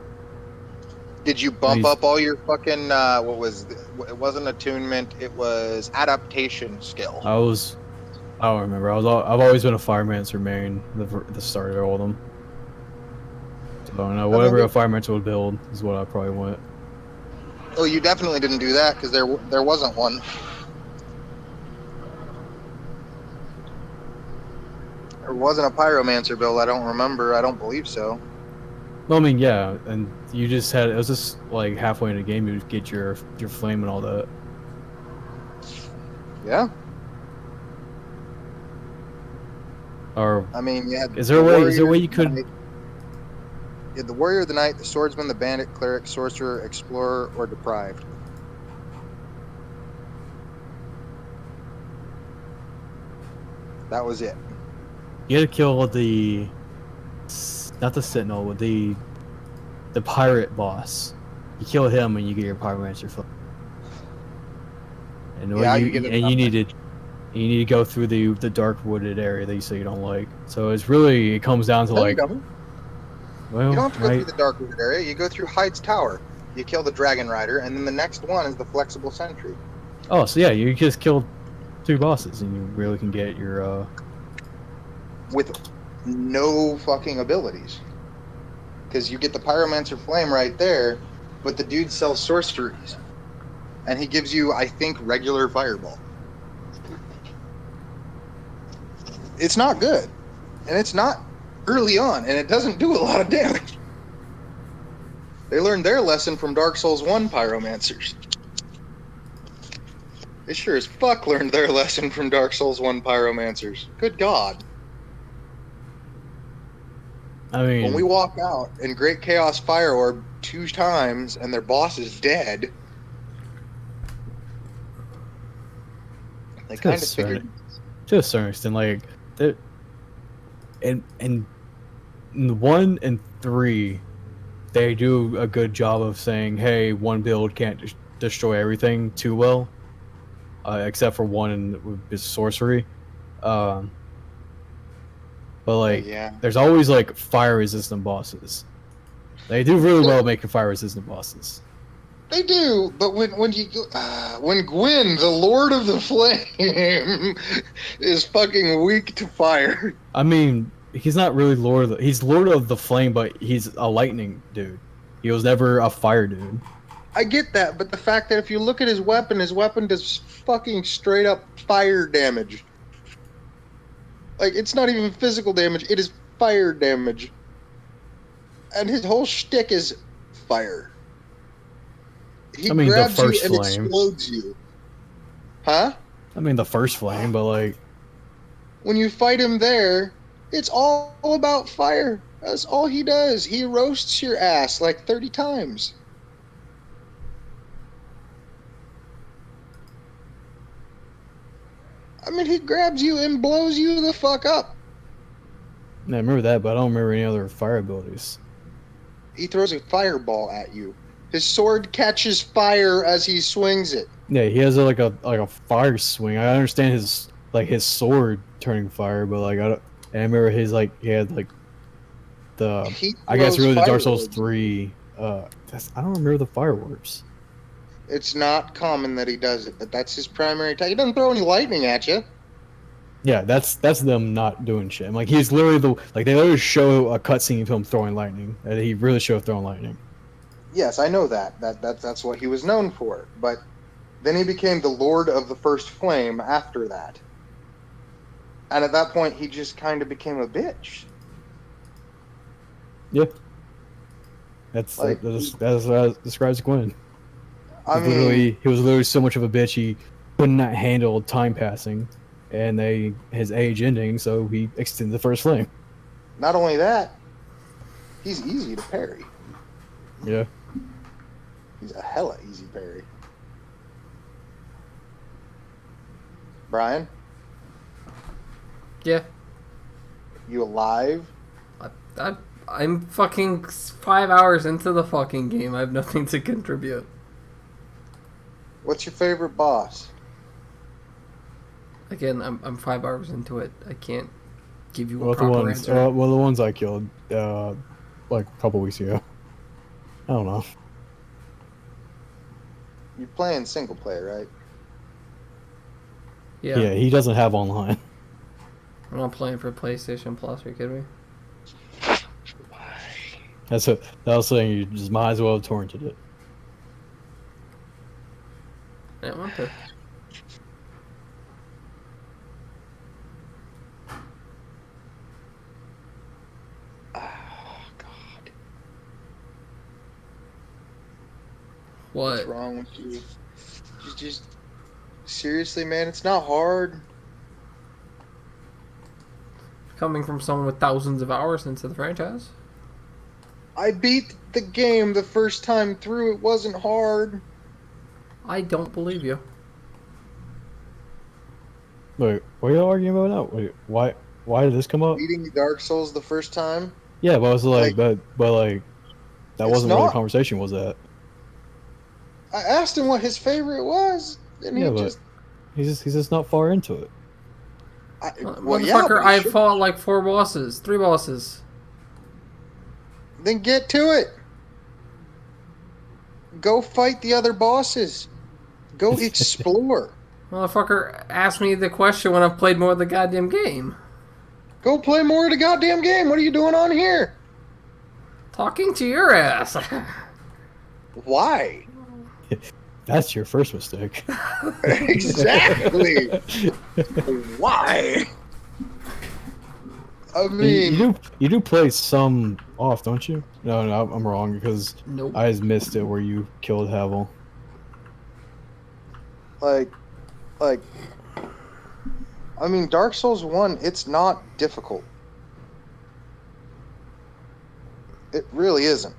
Did you bump up all your fucking, it wasn't attunement, it was adaptation skill. I don't remember. I've always been a Firemancer main, the start of all of them. So I don't know. Whatever a Firemancer would build is what I probably want. Oh, you definitely didn't do that because there wasn't one. There wasn't a Pyromancer build. I don't remember. I don't believe so. No, I mean, yeah, and you just had it was just like halfway in the game you get your flame and all that. Yeah. Or I mean, yeah. is there a way you could? You had the Warrior, the Knight, the Swordsman, the Bandit, Cleric, Sorcerer, Explorer, or Deprived. That was it. You had to kill not the Sentinel, but the pirate boss. You kill him and you get your Pyromancer flame. And Yeah, you You need to go through the dark wooded area that you say you don't like. So it comes down to No, you like, don't. well, You don't have to go right? through the dark wooded area. You go through Hyde's Tower. You kill the Dragon Rider, and then the next one is the Flexible Sentry. Oh, so yeah, you just killed 2 bosses, and you really can get your With no fucking abilities. Because you get the Pyromancer Flame right there, but the dude sells sorceries. And he gives you, I think, regular Fireball. It's not good. And it's not early on, and it doesn't do a lot of damage. They learned their lesson from Dark Souls 1 Pyromancers. They sure as fuck learned their lesson from Dark Souls 1 Pyromancers. Good God. I mean, When we walk out in Great Chaos Fire Orb 2 times and their boss is dead, they kind of figured. to a certain extent, like, in 1 and 3, they do a good job of saying, hey, one build can't destroy everything too well, except for one with his sorcery. But like, Yeah. there's always like fire resistant bosses. They do really well making fire resistant bosses. They do, but when Gwyn, the Lord of the Flame, is fucking weak to fire. I mean, he's not really he's Lord of the Flame, but he's a lightning dude. He was never a fire dude. I get that, but the fact that if you look at his weapon does fucking straight up fire damage. Like, it's not even physical damage, it is fire damage. And his whole shtick is fire. He grabs you and explodes you. Huh? I mean, the first flame, but like... When you fight him there, it's all about fire. That's all he does. He roasts your ass like 30 times. I mean, he grabs you and blows you the fuck up. Yeah, I remember that, but I don't remember any other fire abilities. He throws a fireball at you. His sword catches fire as he swings it. Yeah, he has like a fire swing. I understand his sword turning fire, but like I remember his he had like the I guess really the Dark Souls 3. I don't remember the fireworks. It's not common that he does it, but that's his primary attack. He doesn't throw any lightning at you. Yeah, that's them not doing shit. Like he's literally they literally show a cutscene of him throwing lightning. And he really showed throwing lightning. Yes, I know that. That's what he was known for. But then he became the Lord of the First Flame after that. And at that point, he just kind of became a bitch. Yeah. That's what describes Gwyn. He was literally so much of a bitch he could not handle time passing, and his age ending, so he extended the First Flame. Not only that, he's easy to parry. Yeah. He's a hella easy parry. Brian? Yeah. You alive? I'm fucking 5 hours into the fucking game. I have nothing to contribute. What's your favorite boss? Again, I'm 5 hours into it. I can't give you a the proper answer. the ones I killed like a couple weeks ago. I don't know. You're playing single player, right? Yeah. Yeah, he doesn't have online. I'm not playing for PlayStation Plus. Are you kidding me? That's what I was saying. You just might as well have torrented it. I didn't want to. Oh, God. What? What's wrong with you? Just seriously, man, it's not hard. Coming from someone with thousands of hours into the franchise? I beat the game the first time through. It wasn't hard. I don't believe you. Wait, what are you arguing about now? Wait, why did this come up? Beating Dark Souls the first time. Yeah, but I was like, Like, but like, that it's wasn't where the not. conversation was at. I asked him what his favorite was, and Yeah, he but just he's just not far into it. Well, yeah, Motherfucker, but you I should- fought like 4 bosses, 3 bosses. Then get to it. Go fight the other bosses. Go explore. Motherfucker, ask me the question when I've played more of the goddamn game. Go play more of the goddamn game. What are you doing on here? Talking to your ass. Why? That's your first mistake. Exactly. Why? I You, mean, you do play some off, don't you? No, I'm wrong because Nope. I just missed it where you killed Havel. like, I mean, Dark Souls 1, it's not difficult. It really isn't.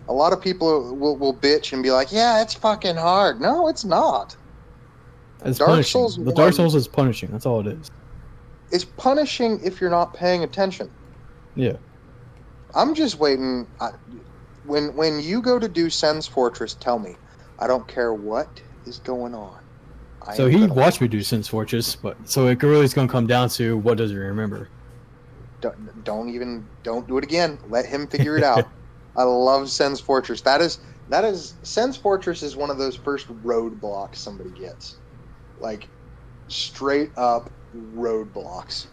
A lot of people will bitch and be like, yeah, it's fucking hard. No, it's not. It's Dark punishing. Souls The 1 Dark Souls is punishing. That's all it is. It's punishing if you're not paying attention. Yeah. I'm just waiting. When you go to do Sen's Fortress, tell me. I don't care what is going on. So he watched me do Sin's Fortress, but so it really is going to come down to what does he remember. Don't do it again. Let him figure it out. I love Sen's Fortress. That is Sen's Fortress is one of those first roadblocks somebody gets, like straight up roadblocks.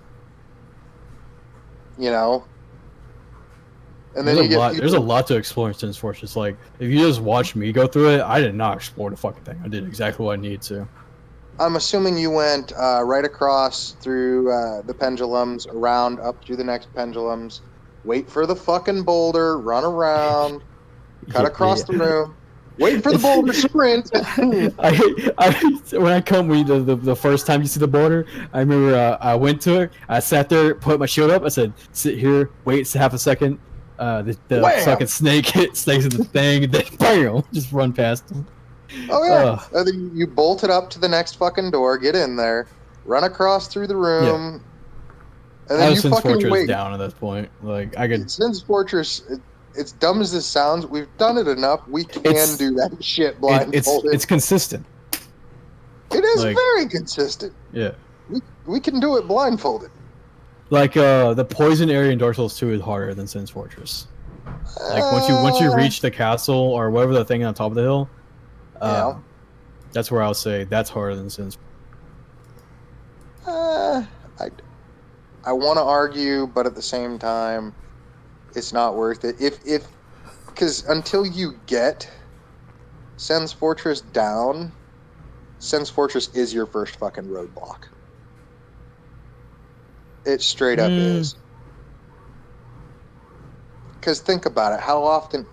You know. And then There's a lot to explore in Sin's Fortress. Like if you just watch me go through it, I did not explore the fucking thing. I did exactly what I needed to. I'm assuming you went right across through the pendulums, around up through the next pendulums, wait for the fucking boulder, run around, cut across the room, wait for the boulder, sprint. The first time you see the boulder, I remember I went to it. I sat there, put my shield up. I said, "Sit here, wait half a second." The fucking snake snakes in the thing, and then bam, just run past him. Oh yeah, and then you bolt it up to the next fucking door, get in there, run across through the room, and then you Sin's fucking Fortress wait. down at this point. Like I could. Sin's Fortress, it's dumb as this sounds, we've done it enough. We can do that shit blindfolded. It's consistent. It is very consistent. Yeah. We can do it blindfolded. Like the poison area in Dark Souls 2 is harder than Sin's Fortress. Like once you reach the castle or whatever the thing on top of the hill, that's where I'll say that's harder than Sin's. I want to argue, but at the same time, it's not worth it. Because until you get Sin's Fortress down, Sin's Fortress is your first fucking roadblock. It straight up is. Because think about it. How often...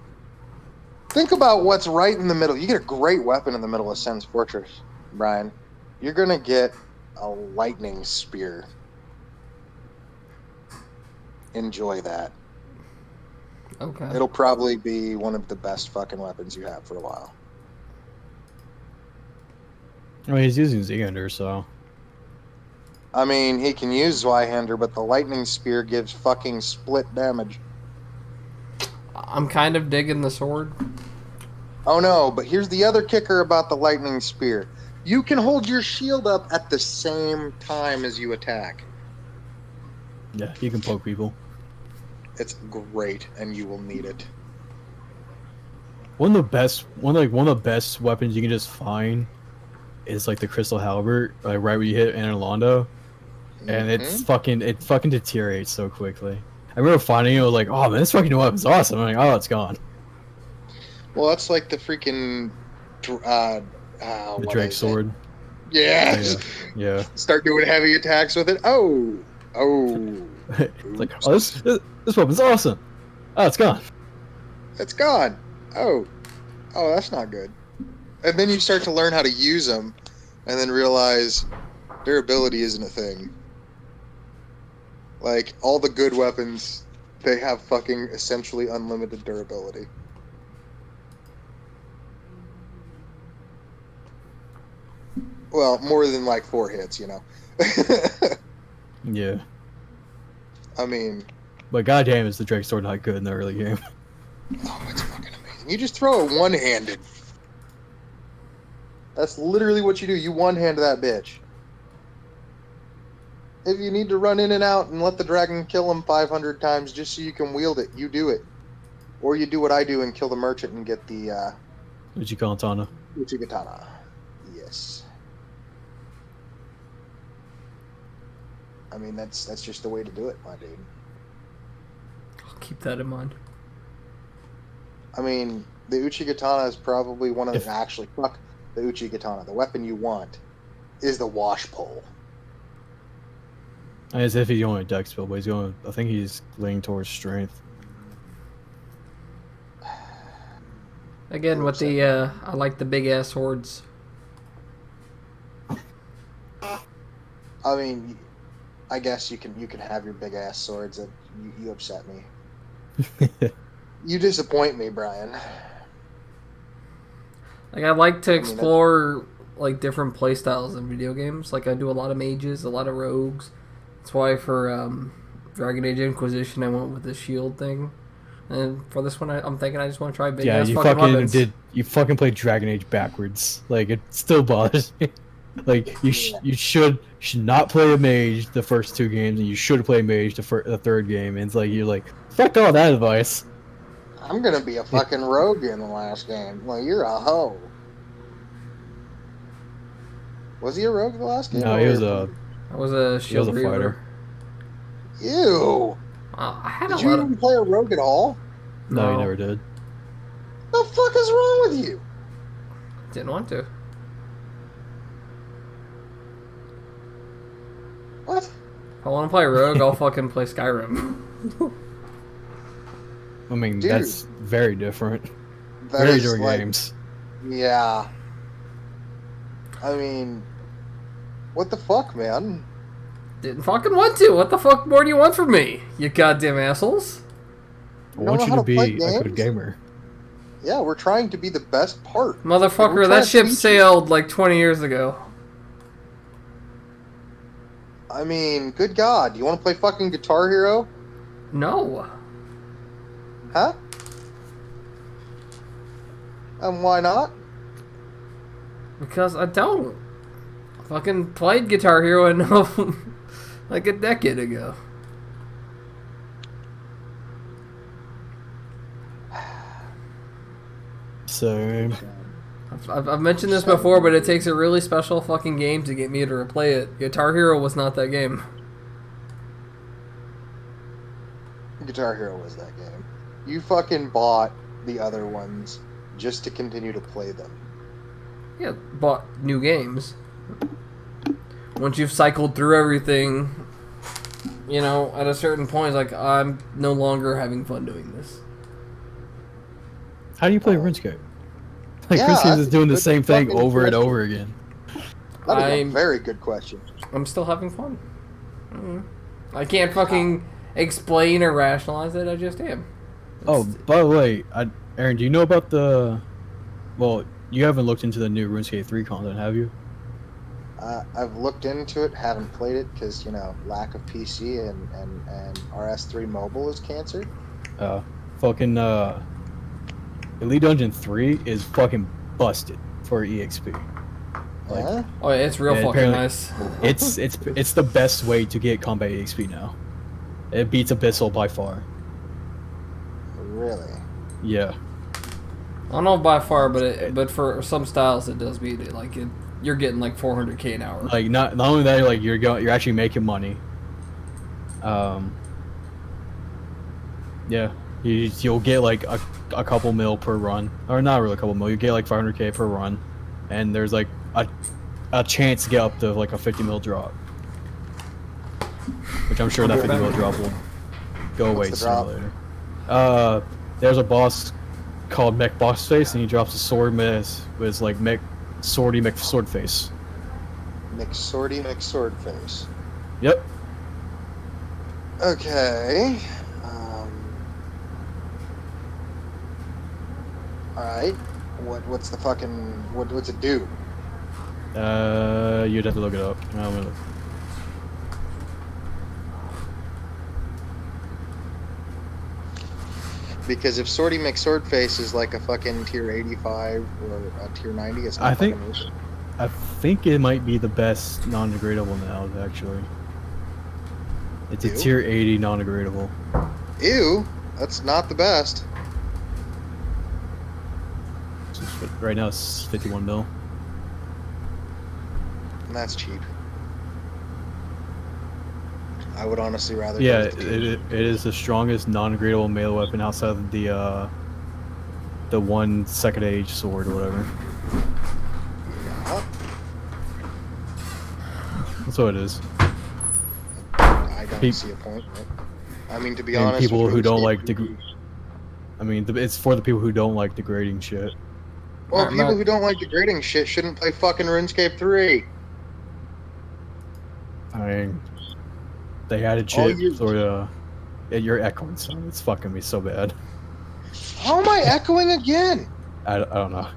Think about what's right in the middle. You get a great weapon in the middle of Sin's Fortress, Brian. You're going to get a lightning spear. Enjoy that. Okay. It'll probably be one of the best fucking weapons you have for a while. I mean, he's using Zeander, so... I mean, he can use Zweihander, but the lightning spear gives fucking split damage. I'm kind of digging the sword. Oh no, but here's the other kicker about the lightning spear. You can hold your shield up at the same time as you attack. Yeah, you can poke people. It's great, and you will need it. One of the best weapons you can just find is like the Crystal Halberd, like right when you hit Analondo. And it fucking deteriorates so quickly. I remember finding it, I was like, oh man, this fucking weapon's awesome. I'm like, oh, it's gone. Well, that's like the freaking The Drake sword. Yeah. Yeah. Start doing heavy attacks with it. Oh. Like, oh, this weapon's awesome. Oh, it's gone. It's gone. Oh, that's not good. And then you start to learn how to use them, and then realize durability isn't a thing. Like, all the good weapons, they have fucking essentially unlimited durability. Well, more than like 4 hits, you know. Yeah. I mean... But goddamn, is the Drake sword not good in the early game? Oh, it's fucking amazing. You just throw it one-handed. That's literally what you do. You one-hand that bitch. If you need to run in and out and let the dragon kill him 500 times just so you can wield it, you do it. Or you do what I do and kill the merchant and get the Uchigatana. Uchigatana. Yes. I mean, that's just the way to do it, my dude. I'll keep that in mind. I mean, the Uchigatana is probably one of the... Actually, fuck the Uchigatana. The weapon you want is the wash pole. As if he's going to dex build, but he's going. I think he's leaning towards strength. Again, with the I like the big ass swords. I mean, I guess you can have your big ass swords. That you upset me. You disappoint me, Brian. Like, I like to explore like different playstyles in video games. Like, I do a lot of mages, a lot of rogues. That's why for Dragon Age Inquisition I went with the shield thing. And for this one I'm thinking I just want to try big ass fucking weapons. You fucking played Dragon Age backwards. Like, it still bothers me. Like, you should not play a mage the first 2 games, and you should play mage the 3rd game. And it's like, you're like, fuck all that advice. I'm gonna be a fucking rogue in the last game. Well, you're a hoe. Was he a rogue the last game? No, he was a... I was a shield fighter. Ew. I had Did you even play a rogue at all? No, he never did. The fuck is wrong with you? Didn't want to. What? If I want to play rogue, I'll fucking play Skyrim. I mean, Dude, that's very different. That Very is different like, games. Yeah. I mean, what the fuck, man? Didn't fucking want to. What the fuck more do you want from me, you goddamn assholes? I want you to be a good gamer. Yeah, we're trying to be the best part. Motherfucker, that ship sailed like 20 years ago. I mean, good God. You want to play fucking Guitar Hero? No. Huh? And why not? Because I don't. I fucking played Guitar Hero enough like a decade ago. So... I've mentioned this before, but it takes a really special fucking game to get me to replay it. Guitar Hero was not that game. Guitar Hero was that game. You fucking bought the other ones just to continue to play them. Yeah, bought new games. Once you've cycled through everything, you know, at a certain point, it's like, I'm no longer having fun doing this. How do you play RuneScape? Like, Yeah, RuneScape is doing the good same thing fucking over and question. over again. That is a very good question. I'm still having fun. I can't fucking explain or rationalize it, I just am. Oh, by the way, Aaron, do you know about the... Well, you haven't looked into the new RuneScape 3 content, have you? I've looked into it, haven't played it because, you know, lack of PC and RS3 mobile is cancer. Fucking, Elite Dungeon 3 is fucking busted for EXP. Like, Yeah? Oh, yeah, it's real Yeah, fucking apparently- nice. it's the best way to get combat EXP now. It beats Abyssal by far. Really? Yeah. I don't know by far, but for some styles it does beat it. Like, you're getting like 400k an hour. Like, not only that, like, you're actually making money. Yeah. You'll get like a couple mil per run, or not really a couple mil. You get like 500k per run, and there's like a chance to get up to like a 50 mil drop, which I'm sure that 50 mil drop will go away What's the sooner or drop? later. There's a boss called Mech Boss Face, and he drops a sword with like Mech Swordy Mech Sword Face. McSwordy McSwordface. Yep. Okay. Alright. What's the fucking... What's it do? You'd have to look it up. I'm gonna look. Because if Swordy McSwordface is like a fucking tier 85 or a tier 90, it's not I think it might be the best non-degradable now, actually. It's a Ew. tier 80 non-degradable. Ew, that's not the best. Right now it's 51 mil. And that's cheap. I would honestly rather. Yeah, go with the it is the strongest non-degradable melee weapon outside of the one second age sword or whatever. Yeah, That's what it is. I don't Pe- see a point. Right? I mean, to be And honest, people with who don't RuneScape- like I mean, it's for the people who don't like degrading shit. Well, I'm people not- who don't like degrading shit shouldn't play fucking RuneScape 3. I mean, they added Oh, shit you- for you're echoing, son. It's fucking me so bad. How am I echoing again? I don't know.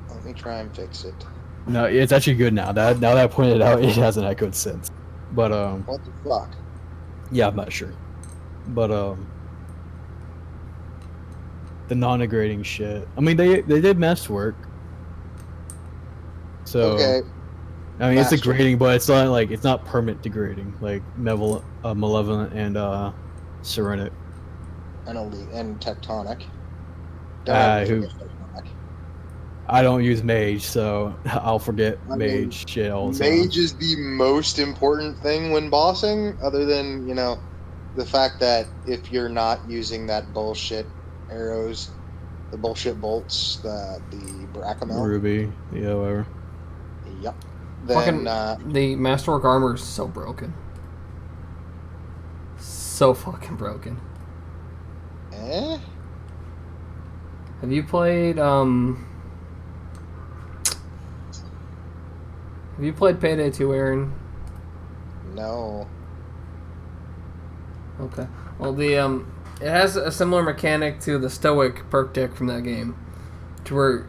Let me try and fix it. No, it's actually good now. Now that I pointed it out, it hasn't echoed since. But What the fuck? yeah, I'm not sure. But the non-degrading shit. I mean, they did masterwork. So Okay, I mean, it's Master. degrading, but it's not permanent degrading like Malevolent and Serenic. and Elite and Tectonic. Ah, ever who- forget Tectonic. I don't use Mage, so I'll forget I mean, Mage shit all the time. Mage is the most important thing when bossing, other than, the fact that if you're not using that bullshit arrows, the bullshit bolts, the Bracamel, Ruby, yeah, whatever. yep. Fucking Then, the Masterwork armor is so broken. So fucking broken. Have you played Payday 2, Aaron? no. Okay. Well, it has a similar mechanic to the Stoic perk deck from that game, to where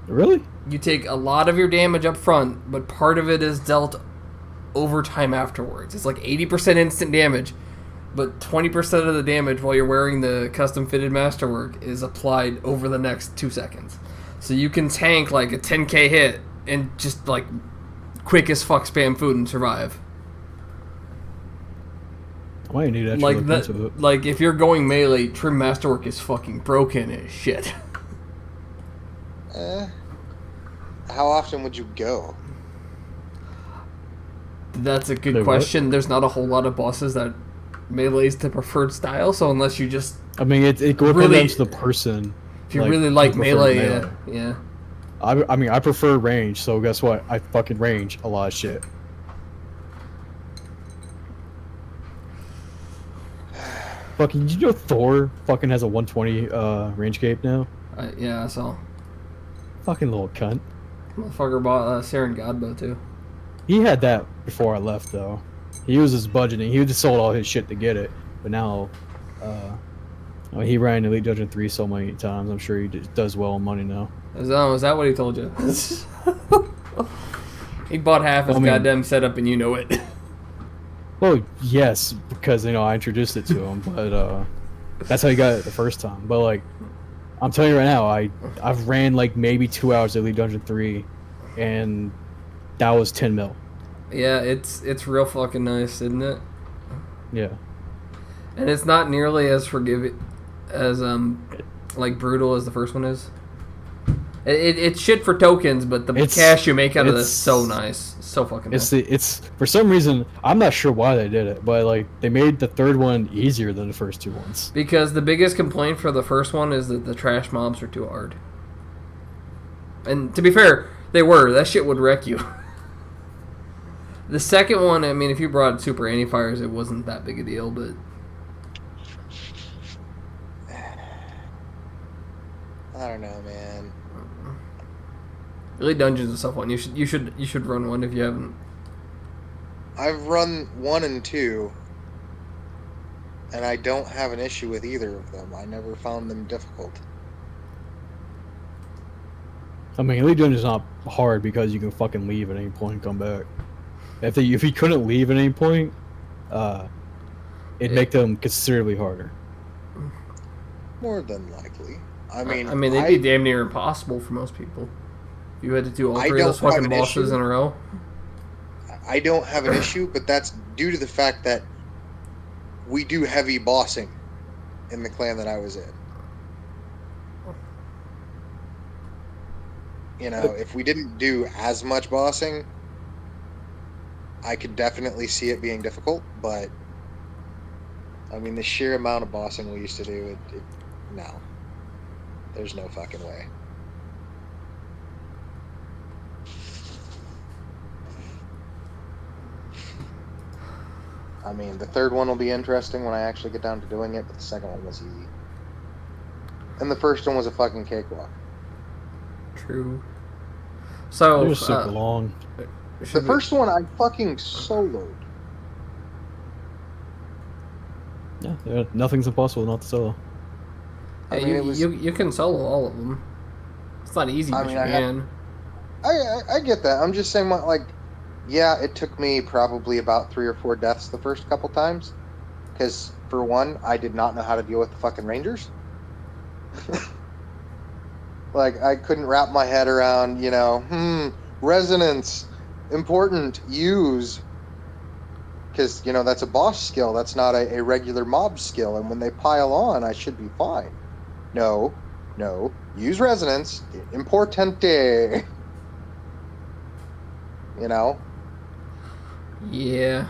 Really? you take a lot of your damage up front, but part of it is dealt over time afterwards. It's like 80% instant damage, but 20% of the damage while you're wearing the custom fitted Masterwork is applied over the next 2 seconds. So you can tank like a 10k hit and just like quick as fuck spam food and survive. I might need to actually Like look that, into it. like if you're going melee, Trim Masterwork is fucking broken as shit. How often would you go? That's a good Wait, what? question. There's not a whole lot of bosses that melee's the preferred style, so unless you just I mean, it would Really- come down to the person. if you really like who prefer melee, yeah. I mean, I prefer range, so guess what? I fucking range a lot of shit. Fucking, did you know Thor fucking has a 120 range cape now? Yeah, I saw. Fucking little cunt. Motherfucker bought Saren Godbow too. He had that before I left, though. He was his budgeting. He just sold all his shit to get it. But now, he ran Elite Dungeon 3 so many times. I'm sure he does well on money now. Is that what he told you? He bought half his I mean- goddamn setup, and you know it. Well, yes, because I introduced it to him, but that's how he got it the first time. But like, I'm telling you right now, I've ran like maybe 2 hours of Elite Dungeon 3, and that was 10 mil. Yeah, it's real fucking nice, isn't it? Yeah. And it's not nearly as forgiving as like brutal as the first one is. It's shit for tokens, but the It's- cash you make out of this it's- is so nice, so fucking nice. It's for some reason I'm not sure why they did it, but like they made the third one easier than the first two ones. Because the biggest complaint for the first one is that the trash mobs are too hard. And to be fair, they were. That shit would wreck you. The second one, I mean, if you brought super anti-fires, it wasn't that big a deal, but I don't know, man. Elite Dungeons is a tough one. You should run one if you haven't. I've run 1 and 2, and I don't have an issue with either of them. I never found them difficult. I mean, Elite Dungeon is not hard because you can fucking leave at any point and come back. If he couldn't leave at any point, it'd make them considerably harder. More than likely. I mean, they'd be damn near impossible for most people. If you had to do all I three of those don't have fucking an bosses issue. in a row. I don't have an issue, but that's due to the fact that we do heavy bossing in the clan that I was in. You know, if we didn't do as much bossing, I could definitely see it being difficult, but I mean, the sheer amount of bossing we used to do, no. There's no fucking way. I mean, the third one will be interesting when I actually get down to doing it, but the second one was easy. And the first one was a fucking cakewalk. True. So, It was super long. The first one I fucking soloed. Yeah, nothing's impossible not to solo. Yeah, I mean, you can solo all of them. It's not easy, but you can. I get that. I'm just saying, like, yeah, it took me probably about 3 or 4 deaths the first couple times. Because, for one, I did not know how to deal with the fucking rangers. Like, I couldn't wrap my head around, resonance, important, use. Because, that's a boss skill. That's not a regular mob skill. And when they pile on, I should be fine. No. Use resonance. Importante. Yeah.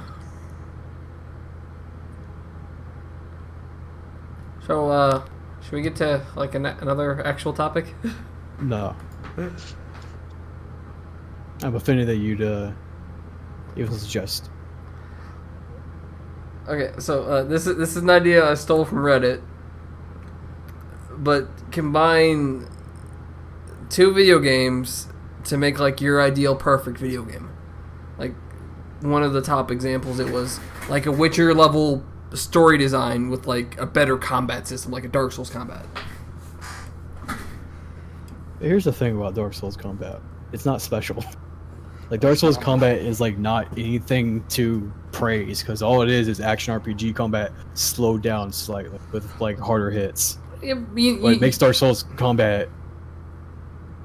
So, should we get to, like, another actual topic? No. I'm offended that you'd even suggest. Okay, so this is an idea I stole from Reddit, but combine 2 video games to make like your ideal perfect video game. Like one of the top examples, it was like a Witcher level story design with like a better combat system, like a Dark Souls combat. Here's the thing about Dark Souls combat. It's not special. Like, Dark Souls combat is, like, not anything to praise, because all it is action RPG combat slowed down slightly with, like, harder hits. What makes Dark Souls combat...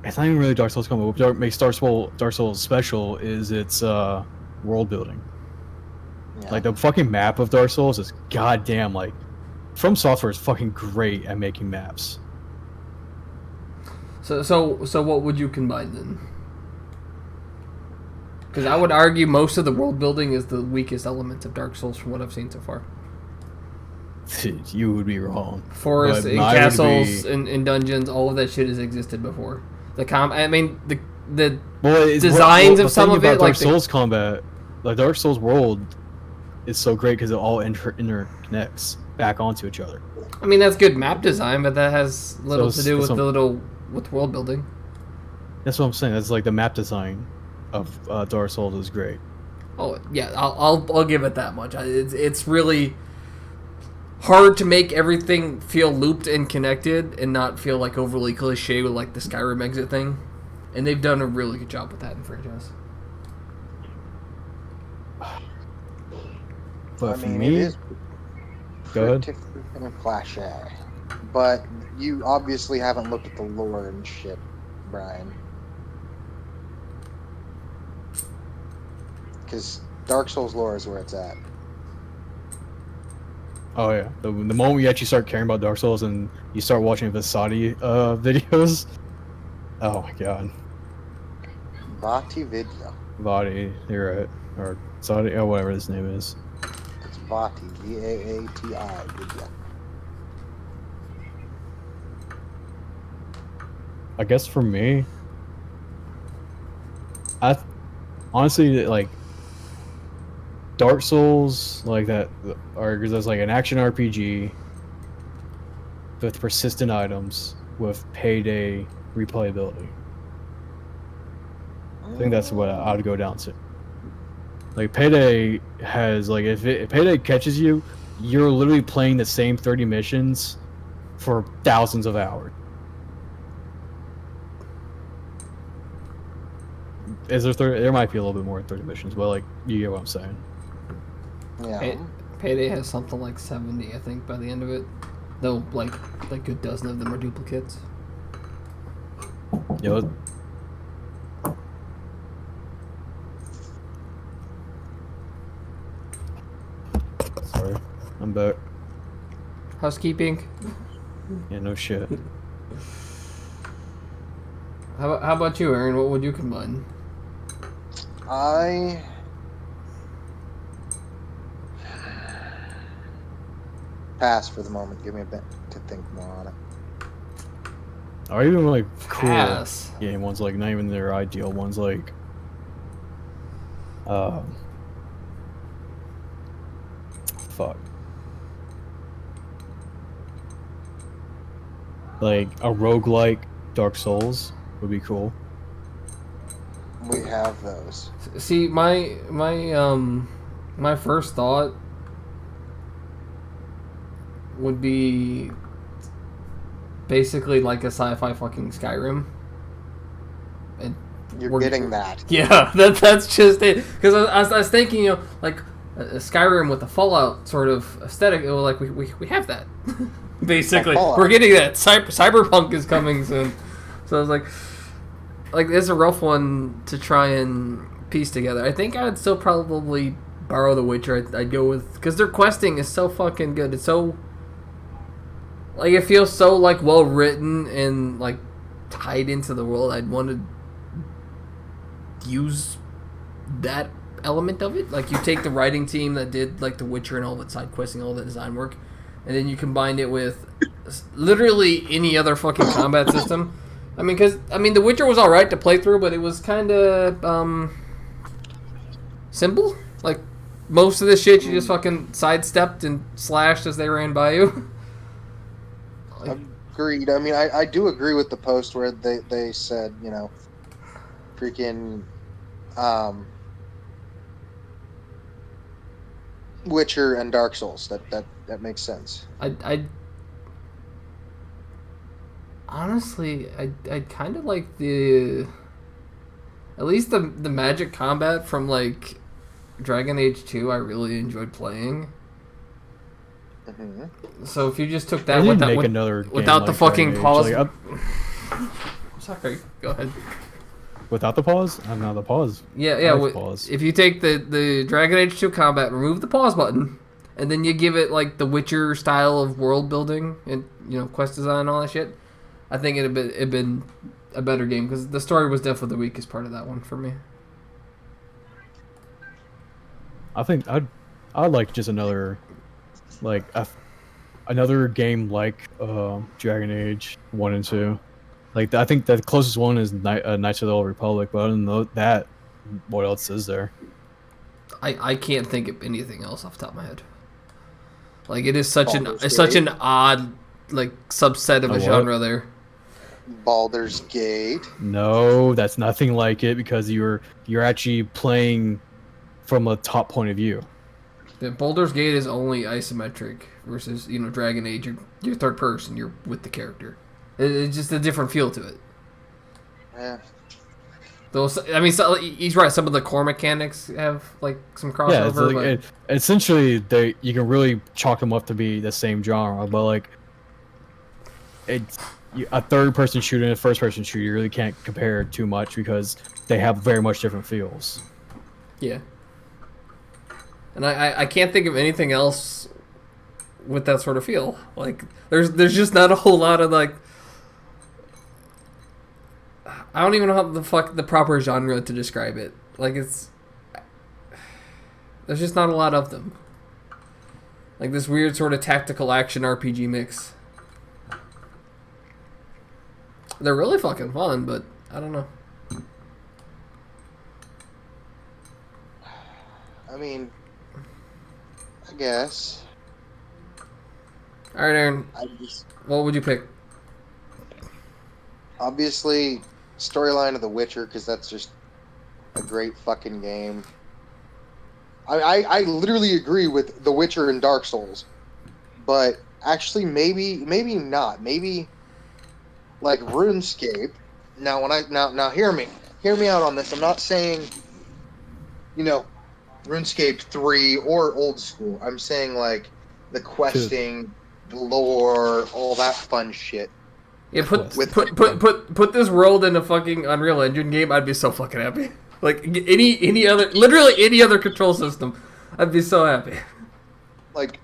It's not even really Dark Souls combat. What makes Dark Souls special is its world building. Yeah. Like, the fucking map of Dark Souls is goddamn, like... From Software is fucking great at making maps. So what would you combine, then? Because I would argue most of the world building is the weakest element of Dark Souls from what I've seen so far. You would be wrong. Forests and castles and dungeons, all of that shit has existed before. The designs of some of it, like Dark Souls combat, like Dark Souls world, is so great because it all interconnects back onto each other. I mean, that's good map design, but that has little to do with world building. That's what I'm saying. That's like the map design of Dark Souls is great. Oh yeah, I'll give it that much. It's really hard to make everything feel looped and connected and not feel like overly cliche with like the Skyrim exit thing, and they've done a really good job with that in franchise. But for me, it is go ahead. Cliche, but you obviously haven't looked at the lore and shit, Brian. Because Dark Souls lore is where it's at. Oh yeah, the moment you actually start caring about Dark Souls and you start watching Vasati videos, oh my god. Vati Vidya. Vati, you're right, or Sati, or whatever his name is. It's Vati, V-A-A-T-I, Vidya. I guess for me, I honestly like Dark Souls, like that, because that's like an action RPG with persistent items with payday replayability. I think that's what I would go down to. Like Payday has like if Payday catches you, you're literally playing the same 30 missions for thousands of hours. Is there 30? There might be a little bit more than 30 missions, but like you get what I'm saying. Yeah. Payday has something like 70, I think, by the end of it. Though, like a good dozen of them are duplicates. Yeah. I'm back. Housekeeping. Yeah, no shit. How about you, Aaron? What would you combine? I pass for the moment. Give me a bit to think more on it. Or even like cool Pass. game ones, like not even their ideal ones, like fuck. Like a roguelike Dark Souls would be cool. We have those. See, my first thought would be basically like a sci-fi fucking Skyrim. And You're getting that. Yeah, that's just it. Because I was thinking, you know, like a Skyrim with a Fallout sort of aesthetic. It was like we have that. Basically, we're getting that. Cyberpunk is coming soon. So I was like it's a rough one to try and piece together. I think I'd still probably borrow The Witcher. I'd go with, because their questing is so fucking good. It's so, like, it feels so like well written and like tied into the world. I'd want to use that element of it. Like, you take the writing team that did like The Witcher and all that side questing, all that design work, and then you combine it with literally any other fucking combat system. I mean, The Witcher was alright to play through, but it was kind of simple. Like, most of the shit you just fucking sidestepped and slashed as they ran by you. Agreed. I mean, I do agree with the post where they said, you know, freaking Witcher and Dark Souls. That makes sense. I honestly, I'd kind of like at least the magic combat from like Dragon Age 2. I really enjoyed playing. Mm-hmm. So if you just took that without the fucking pause. Like, Sorry, go ahead. without the pause? I'm not the pause. Yeah. Pause. If you take the Dragon Age 2 combat, remove the pause button, and then you give it like the Witcher style of world building and, you know, quest design and all that shit, I think it'd been a better game, because the story was definitely the weakest part of that one for me. I think I'd like just another, like another game like Dragon Age 1 and 2. Like, I think the closest one is Knights of the Old Republic, but other than that, what else is there? I can't think of anything else off the top of my head. Like, it is such an odd like subset of a genre there. Baldur's Gate. No, that's nothing like it, because you're actually playing from a top point of view. Yeah, Baldur's Gate is only isometric versus, you know, Dragon Age. You're third person. You're with the character. It's just a different feel to it. Yeah. Those, I mean, he's right. Some of the core mechanics have like some crossover. Yeah, essentially, you can really chalk them up to be the same genre, but like a third-person shooter and a first-person shooter, you really can't compare too much because they have very much different feels. Yeah. And I can't think of anything else with that sort of feel. Like, there's just not a whole lot of, like, I don't even know how the proper genre to describe it. Like, there's just not a lot of them. Like, this weird sort of tactical action RPG mix. They're really fucking fun, but I don't know. I mean, I guess. All right, Aaron. What would you pick? Obviously, storyline of The Witcher, because that's just a great fucking game. I literally agree with The Witcher and Dark Souls, but actually maybe not. Maybe like RuneScape. Now now hear me out on this. I'm not saying, you know, RuneScape 3 or old school. I'm saying like the questing, the lore, all that fun shit. Yeah, put this world in a fucking Unreal Engine game. I'd be so fucking happy. Like literally any other control system, I'd be so happy. Like,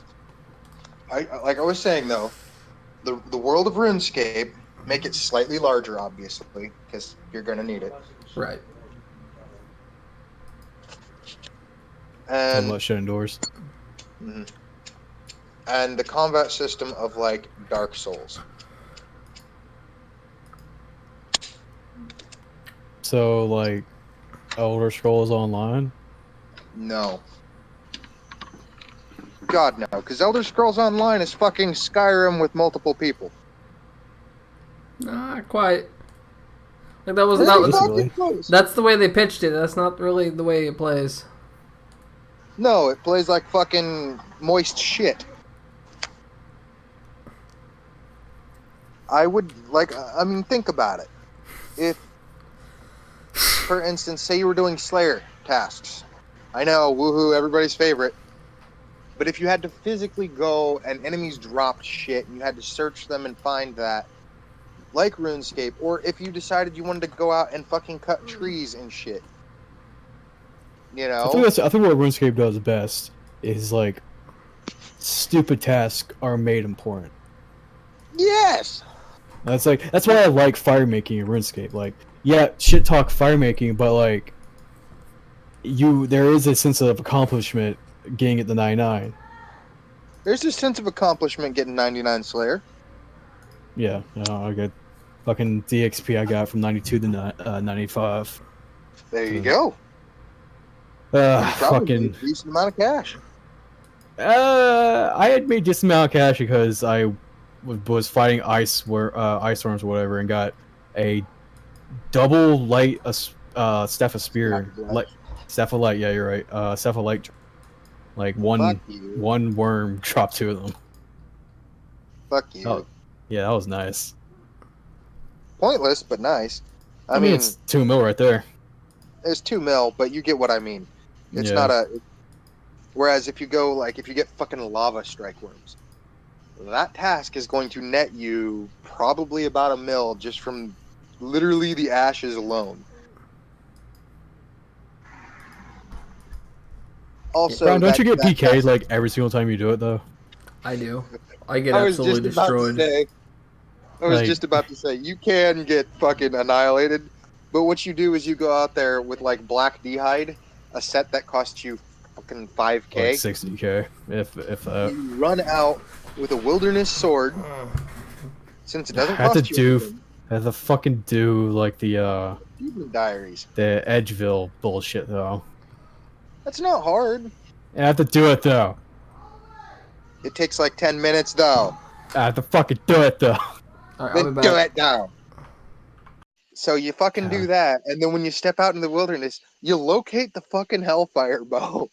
like I was saying though, the world of RuneScape, make it slightly larger, obviously, because you're gonna need it. Right. So And much shit indoors. mhm. And the combat system of like Dark Souls. So like Elder Scrolls Online. No. God no, because Elder Scrolls Online is fucking Skyrim with multiple people. Not quite. Like that was Pretty that. fucking Basically. close. That's the way they pitched it. That's not really the way it plays. No, it plays like fucking moist shit. I would like. I mean, think about it. If, for instance, say you were doing Slayer tasks. I know, woohoo, everybody's favorite. But if you had to physically go and enemies dropped shit and you had to search them and find that, like RuneScape, or if you decided you wanted to go out and fucking cut trees and shit, you know? I think what RuneScape does best is like stupid tasks are made important. Yes! That's why I like fire making in RuneScape. Like, yeah, shit talk fire making, but like there is a sense of accomplishment getting at the 99. There's a sense of accomplishment getting 99 Slayer. Yeah, I get fucking DXP I got from 92 to 95. There you So, go. You probably made fucking. a decent amount of cash. I had made decent amount of cash because I was fighting ice worms or whatever, and got a double light staff of spear, light staff of light. Yeah, you're right. Staff of light. Like Fuck you. one worm dropped two of them. Fuck you. Oh, yeah, that was nice. Pointless, but nice. I mean, it's 2 mil right there. It's 2 mil, but you get what I mean. It's Yeah. not a. Whereas if you go, like, if you get fucking lava strike worms, that task is going to net you probably about a mil just from literally the ashes alone. Also, Brown, don't you get that PK'd task, like every single time you do it though? I do. I get I was absolutely just about to destroyed. say. I was Like- just about to say you can get fucking annihilated, but what you do is you go out there with like black d'hide, a set that costs you fucking 5k. Like 60k, if that. You run out with a wilderness sword, since it doesn't I have to cost you do. anything. I have to fucking do like the Demon Diaries. Edgeville bullshit though. That's not hard. I have to do it though. It takes like 10 minutes though. I have to fucking do it though. All right, I'll Then be do back. it now. So you fucking do God. that, and then when you step out in the wilderness, you locate the fucking Hellfire bow.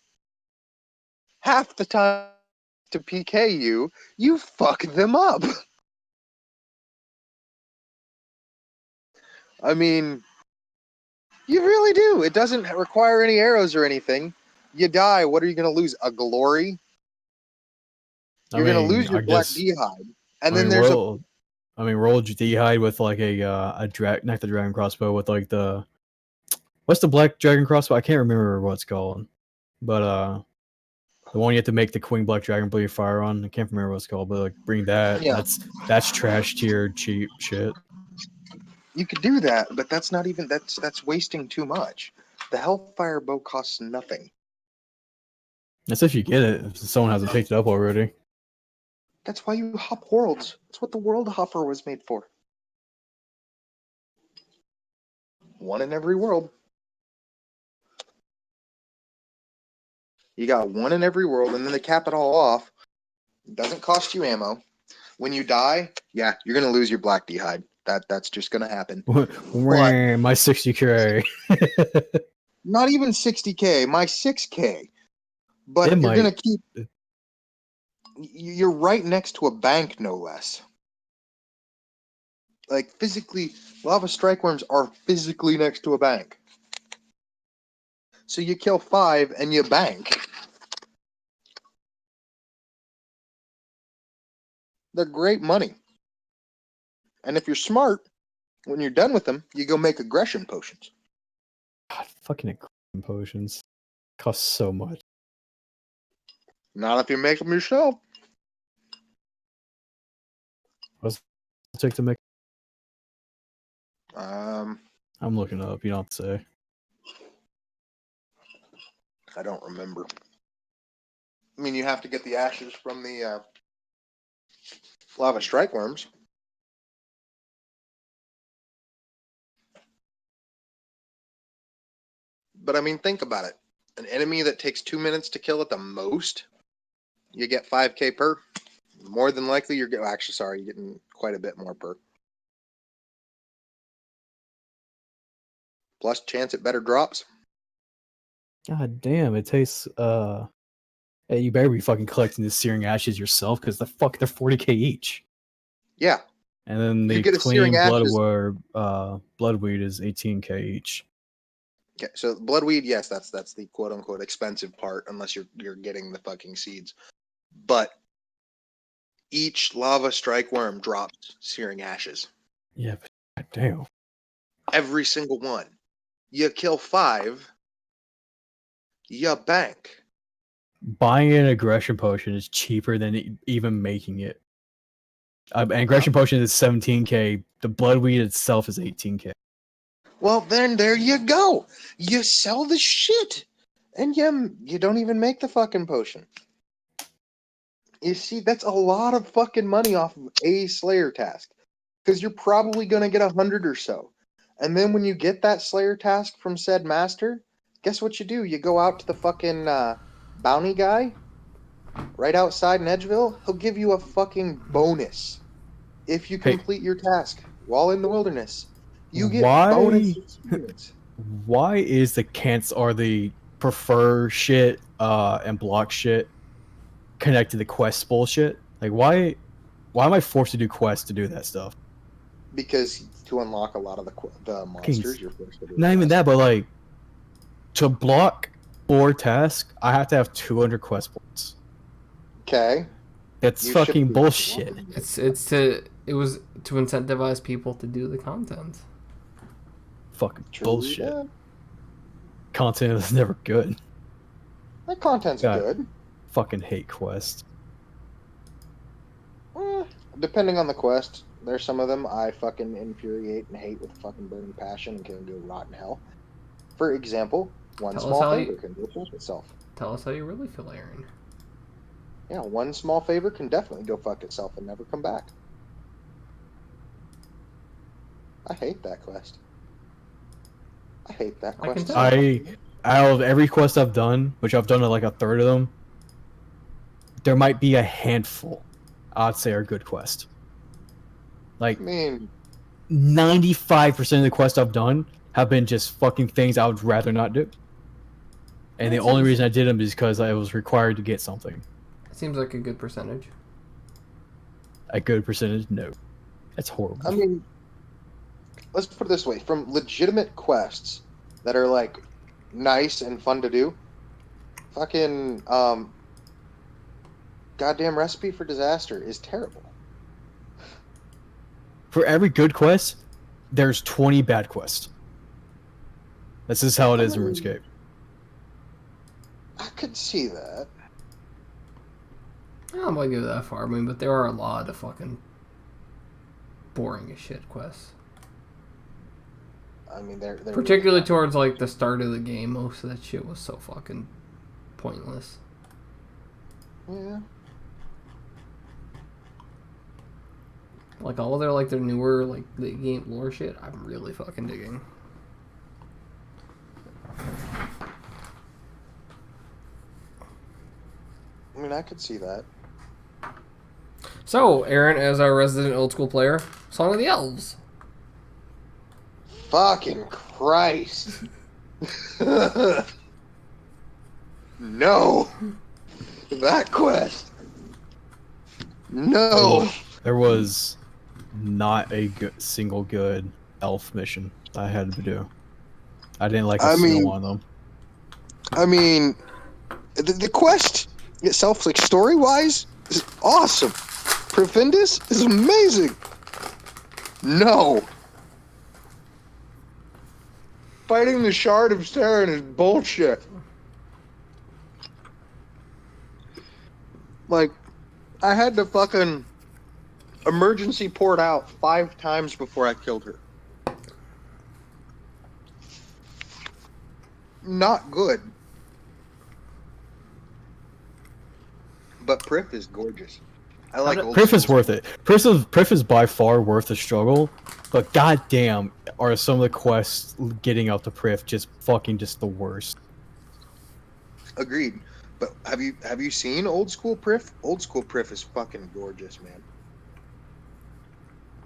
Half the time to PK you fuck them up. I mean, you really do. It doesn't require any arrows or anything. You die, what are you going to lose? A glory? You're going to lose I your black guess. d'hide. And I then mean, there's roll d'hide with like not the dragon crossbow with like the. What's the black dragon crossbow? I can't remember what it's called, but the one you have to make the queen black dragon blade fire on. I can't remember what it's called, but like bring that. Yeah. That's trash tier cheap shit. you could do that, but that's not even that's wasting too much. The Hellfire bow costs nothing. That's if you get it. If someone hasn't picked it up already. That's why you hop worlds. That's what the world hopper was made for. One in every world. You got one in every world, and then they cap it all off. It doesn't cost you ammo. When you die, yeah, you're gonna lose your black d'hide. That's just gonna happen. My 60k. Not even 60k, my 6k. But It you're gonna might. keep. You're right next to a bank, no less. Like physically, lava strike worms are physically next to a bank. So you kill 5 and you bank. They're great money. And if you're smart, when you're done with them, you go make aggression potions. God, fucking aggression potions cost so much. Not if you make them yourself. What's it take to make? Um, I'm looking it up. You don't have to say. I don't remember. I mean, you have to get the ashes from the lava strike worms. But I mean, think about it. An enemy that takes 2 minutes to kill at the most, you get 5k per. More than likely, you're getting. Actually, sorry, you're getting quite a bit more per. Plus, chance at better drops. God damn! It tastes. Hey, you better be fucking collecting the searing ashes yourself, because they're 40k each. Yeah. And then You the get a searing clean ashes. bloodweed is 18k each. Okay, so bloodweed, yes, that's the quote unquote expensive part, unless you're getting the fucking seeds. But each lava strike worm drops searing ashes. Yeah, but god damn. Every single one. You kill 5, you bank. Buying an aggression potion is cheaper than even making it. An aggression potion is 17k. The bloodweed itself is 18k. Well, then there you go. You sell the shit, and you don't even make the fucking potion. You see, that's a lot of fucking money off of a Slayer task, because you're probably gonna get 100 or so, and then when you get that Slayer task from said master, guess what you do? You go out to the fucking bounty guy right outside in Edgeville. He'll give you a fucking bonus if you Hey. complete your task while in the wilderness. You get Why? bonus experience. Why is the cants are the prefer shit and block shit connected to quest bullshit? Like why am I forced to do quests to do that stuff? Because to unlock a lot of the monsters, you're forced to do. Not even that, but like to block 4 tasks, I have to have 200 quest points. Okay. That's You fucking should- bullshit. It was to incentivize people to do the content. Fucking True bullshit. that. Content is never good. That content's God. good. Fucking hate quests. Depending on the quest, there's some of them I fucking infuriate and hate with a fucking burning passion and can go rot in hell. For example, one Tell us small how favor you- can go fuck itself. Tell us how you really feel, Aaron. Yeah, one small favor can definitely go fuck itself and never come back. I hate that quest. I hate that I can quest. tell. Out of every quest I've done, which I've done like a third of them, there might be a handful I'd say are good quests. Like I mean, 95% of the quests I've done have been just fucking things I would rather not do. And the only reason I did them is because I was required to get something. Seems like a good percentage. A good percentage? No. That's horrible. I mean, let's put it this way: from legitimate quests that are like nice and fun to do, fucking goddamn recipe for disaster is terrible. For every good quest, there's 20 bad quests. This is how it is in RuneScape. I could see that. I don't want to go that far, I mean, but there are a lot of fucking boring as shit quests. I mean, they're Particularly towards like the start of the game, most of that shit was so fucking pointless. Yeah. Like all of their newer like the game lore shit, I'm really fucking digging. I mean, I could see that. So, Aaron, as our resident old school player, Song of the Elves. Fucking Christ. No. That quest. No. There was not a single good elf mission I had to do. I didn't like a single one of them. I mean, the quest itself, like story-wise, is awesome. Profundus is amazing. No. Fighting the Shard of Saren is bullshit. Like, I had to fucking Emergency poured out 5 times before I killed her. Not good. But Prif is gorgeous. I like old Prif is school. worth it. Prif is by far worth the struggle, but goddamn, are some of the quests getting out to Prif just the worst. Agreed. But have you seen old school Prif? Old school Prif is fucking gorgeous, man.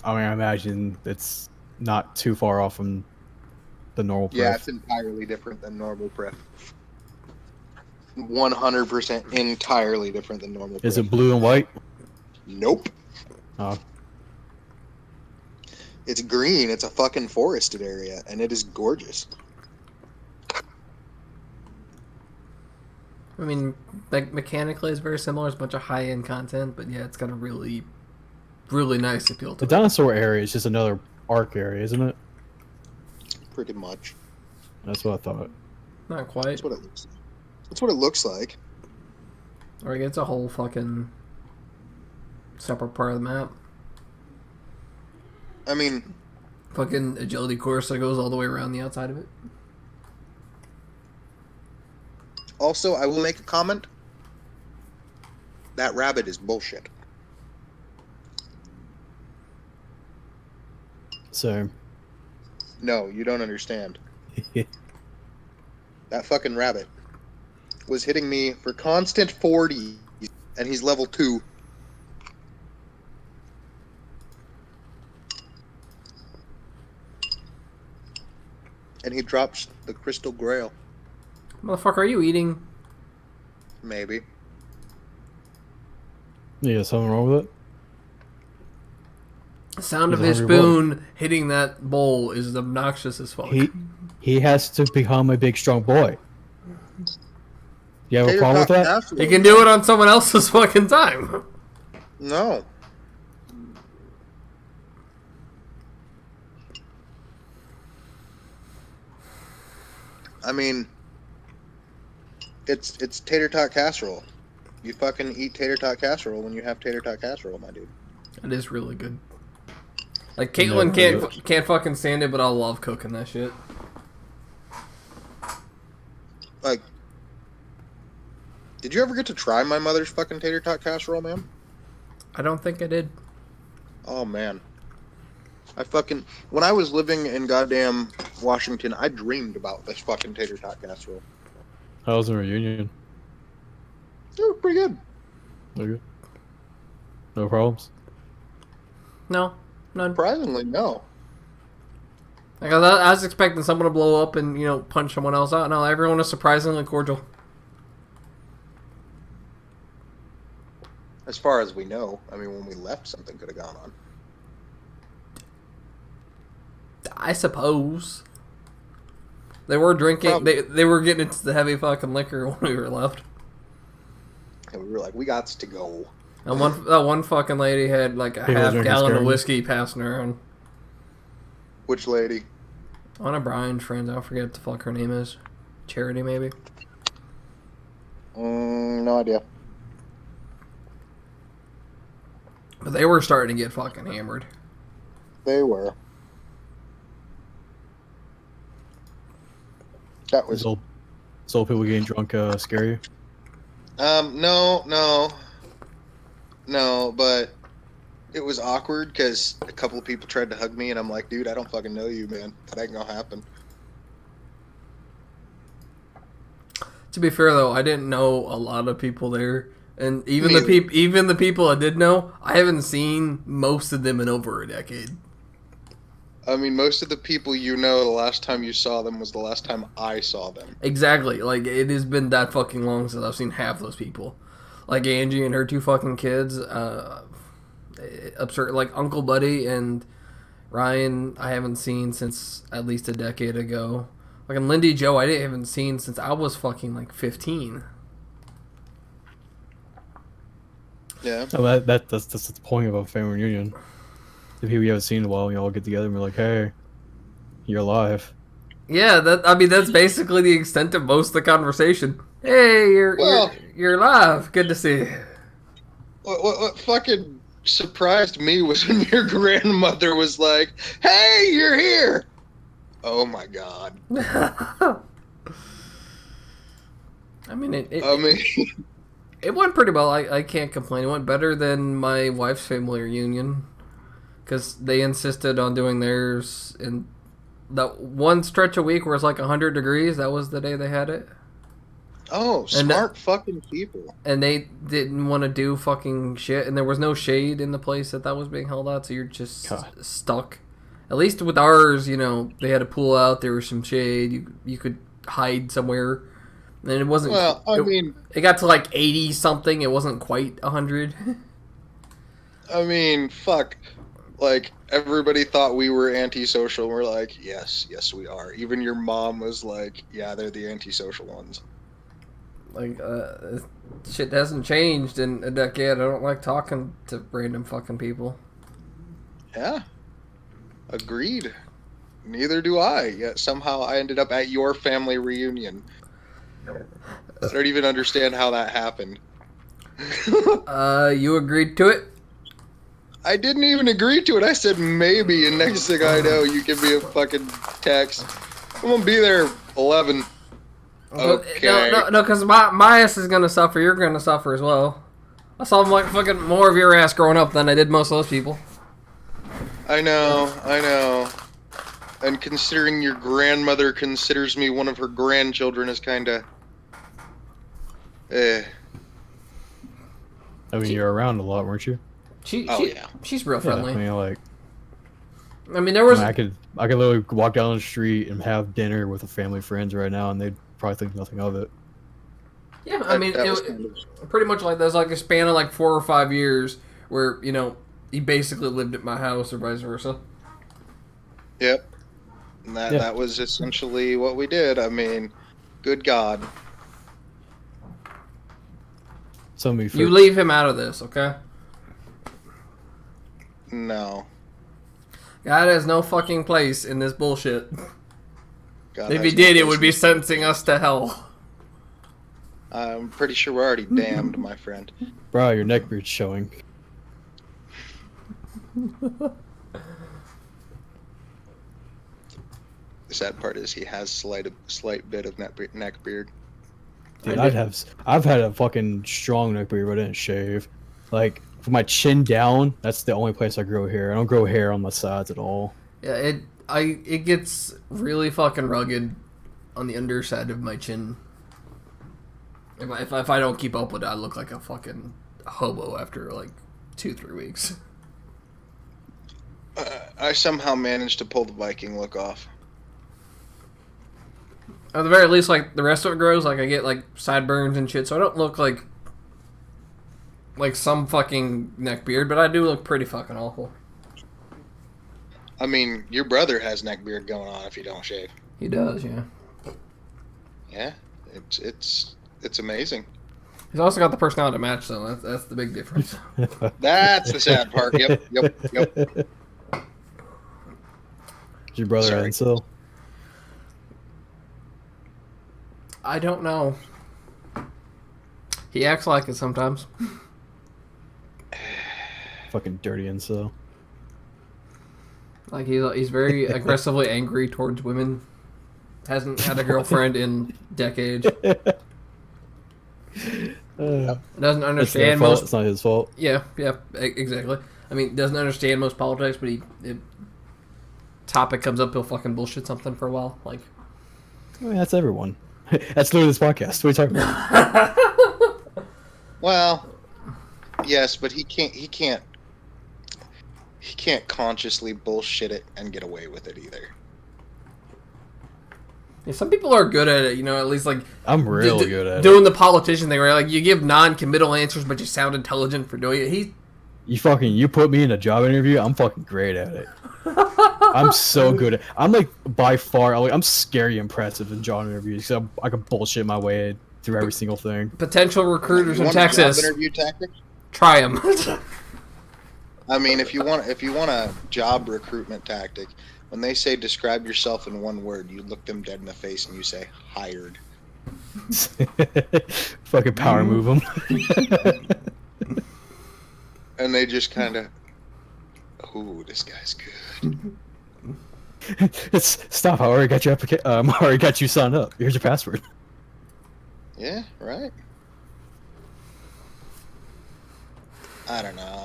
I mean, I imagine it's not too far off from the normal Prif. Yeah, it's entirely different than normal Prif. 100% entirely different than normal Prif. Is it blue and white? Nope. Oh. It's green. It's a fucking forested area, and it is gorgeous. I mean, like mechanically, it's very similar. It's a bunch of high-end content, but yeah, it's got a really, really nice appeal to The it. dinosaur area is just another arc area, isn't it? Pretty much. That's what I thought. Not quite. That's what it looks like. That's what it looks like. Or it's a whole fucking separate part of the map. I mean, Fucking agility course that goes all the way around the outside of it. also, I will make a comment. That rabbit is bullshit. So, No, you don't understand. That fucking rabbit was hitting me for constant 40, and he's level 2. And he drops the crystal grail. Motherfucker, are you eating? Maybe. yeah, something wrong with it? The sound of He's his a hungry spoon hitting that bowl is obnoxious as fuck. He has to become a big, strong boy. You have a problem with that? He can do it on someone else's fucking time. No. I mean, it's tater tot casserole. You fucking eat tater tot casserole when you have tater tot casserole, my dude. It is really good. Like No, Caitlin no. can't fucking stand it, but I love cooking that shit. Like, did you ever get to try my mother's fucking tater tot casserole, man? I don't think I did. Oh man, when I was living in goddamn Washington, I dreamed about this fucking tater tot casserole. How was the reunion? It was pretty good. Okay. No problems? No, none. Surprisingly, no. Like I was expecting someone to blow up and punch someone else out. No, everyone was surprisingly cordial. As far as we know, I mean, when we left, something could have gone on. I suppose they were drinking. Probably. They were getting into the heavy fucking liquor when we were left. And we were like, we got to go. And one fucking lady had like a People half drinking gallon of scary. whiskey passing around. Which lady? One of Brian's friends, I forget what the fuck her name is. Charity, maybe? No idea. But they were starting to get fucking hammered. They were. That was. So people getting drunk scare you? No, but it was awkward because a couple of people tried to hug me, and I'm like, dude, I don't fucking know you, man. That ain't gonna happen. To be fair though, I didn't know a lot of people there, and even Me the people I did know, I haven't seen most of them in over a decade. I mean, most of the people you know, the last time you saw them was the last time I saw them. Exactly. Like, it has been that fucking long since I've seen half those people. Like, Angie and her 2 fucking kids. Absurd. Like, Uncle Buddy and Ryan, I haven't seen since at least a decade ago. Like, and Lindy Joe, I haven't seen since I was fucking, like, 15. Yeah. Oh, that's the point of a family reunion. The people you haven't seen in a while, you all get together and be like, hey, you're alive. Yeah, that's basically the extent of most of the conversation. Hey, you're alive. Good to see you. What fucking surprised me was when your grandmother was like, "Hey, you're here." Oh my god. I mean, I it went pretty well. I can't complain. It went better than my wife's family reunion because they insisted on doing theirs in that one stretch a week where it's like 100 degrees. That was the day they had it. oh, smart fucking people. And they didn't want to do fucking shit, and there was no shade in the place that was being held out, so you're just God. stuck. At least with ours, you know, they had a pool out, there was some shade, you could hide somewhere, and it wasn't... Well, it got to like 80 something, it wasn't quite 100. fuck. Like, everybody thought we were antisocial. We're like, yes, we are. Even your mom was like, yeah, they're the antisocial ones. Like, shit hasn't changed in a decade. I don't like talking to random fucking people. Yeah. Agreed. Neither do I. Yet somehow I ended up at your family reunion. I don't even understand how that happened. You agreed to it? I didn't even agree to it. I said maybe, and next thing I know, you give me a fucking text. I'm gonna be there 11. Okay. No, because my ass is gonna suffer. You're gonna suffer as well. I saw like fucking more of your ass growing up than I did most of those people. I know. And considering your grandmother considers me one of her grandchildren is kinda... I mean, you're around a lot, weren't you? Yeah. She's real friendly. Yeah, I mean, like... I mean, there was... I could literally walk down the street and have dinner with a family friends right now, and they'd probably think nothing of it. Yeah, I mean, pretty much like there's like a span of like 4 or 5 years where, you know, he basically lived at my house or vice versa. Yep. And that was essentially what we did. I mean, good God. You leave him out of this, okay? No. God has no fucking place in this bullshit. God if he did, it would be sentencing us to hell. I'm pretty sure we're already damned, my friend. Bro, your neckbeard's showing. The sad part is he has slight bit of neck beard. Dude, I've had a fucking strong neckbeard, but I didn't shave. Like, from my chin down, that's the only place I grow hair. I don't grow hair on my sides at all. Yeah, it gets really fucking rugged on the underside of my chin. If I don't keep up with it, I look like a fucking hobo after like 2-3 weeks. I somehow managed to pull the Viking look off. At the very least, like the rest of it grows. Like I get like sideburns and shit, so I don't look like some fucking neck beard, but I do look pretty fucking awful. I mean, your brother has neck beard going on if you don't shave. He does, yeah. Yeah, it's amazing. He's also got the personality to match, though. That's the big difference. That's the sad part. Yep. Is your brother incel? I don't know. He acts like it sometimes. Fucking dirty incel. Like he's very aggressively angry towards women. Hasn't had a girlfriend in decades. Doesn't understand most. It's not his fault. Yeah, exactly. I mean, doesn't understand most politics, but topic comes up, he'll fucking bullshit something for a while. Like, I mean, that's everyone. That's literally this podcast. What are you talking about? Well, yes, but he can't consciously bullshit it and get away with it either. Yeah, some people are good at it, you know. At least like I'm really good at doing the politician thing, right? Like you give non-committal answers, but you sound intelligent for doing it. You put me in a job interview, I'm fucking great at it. I'm so good at it. I'm like by far, like I'm scary impressive in job interviews because I can bullshit my way through every single thing. Potential recruiters in Texas. Job interview tactic? Try them. I mean, if you want a job recruitment tactic, when they say describe yourself in one word, you look them dead in the face and you say hired. Fucking power move them. and they just kind of, "Ooh, this guy's good." Stop! I already got you I already got you signed up. Here's your password. Yeah, right. I don't know.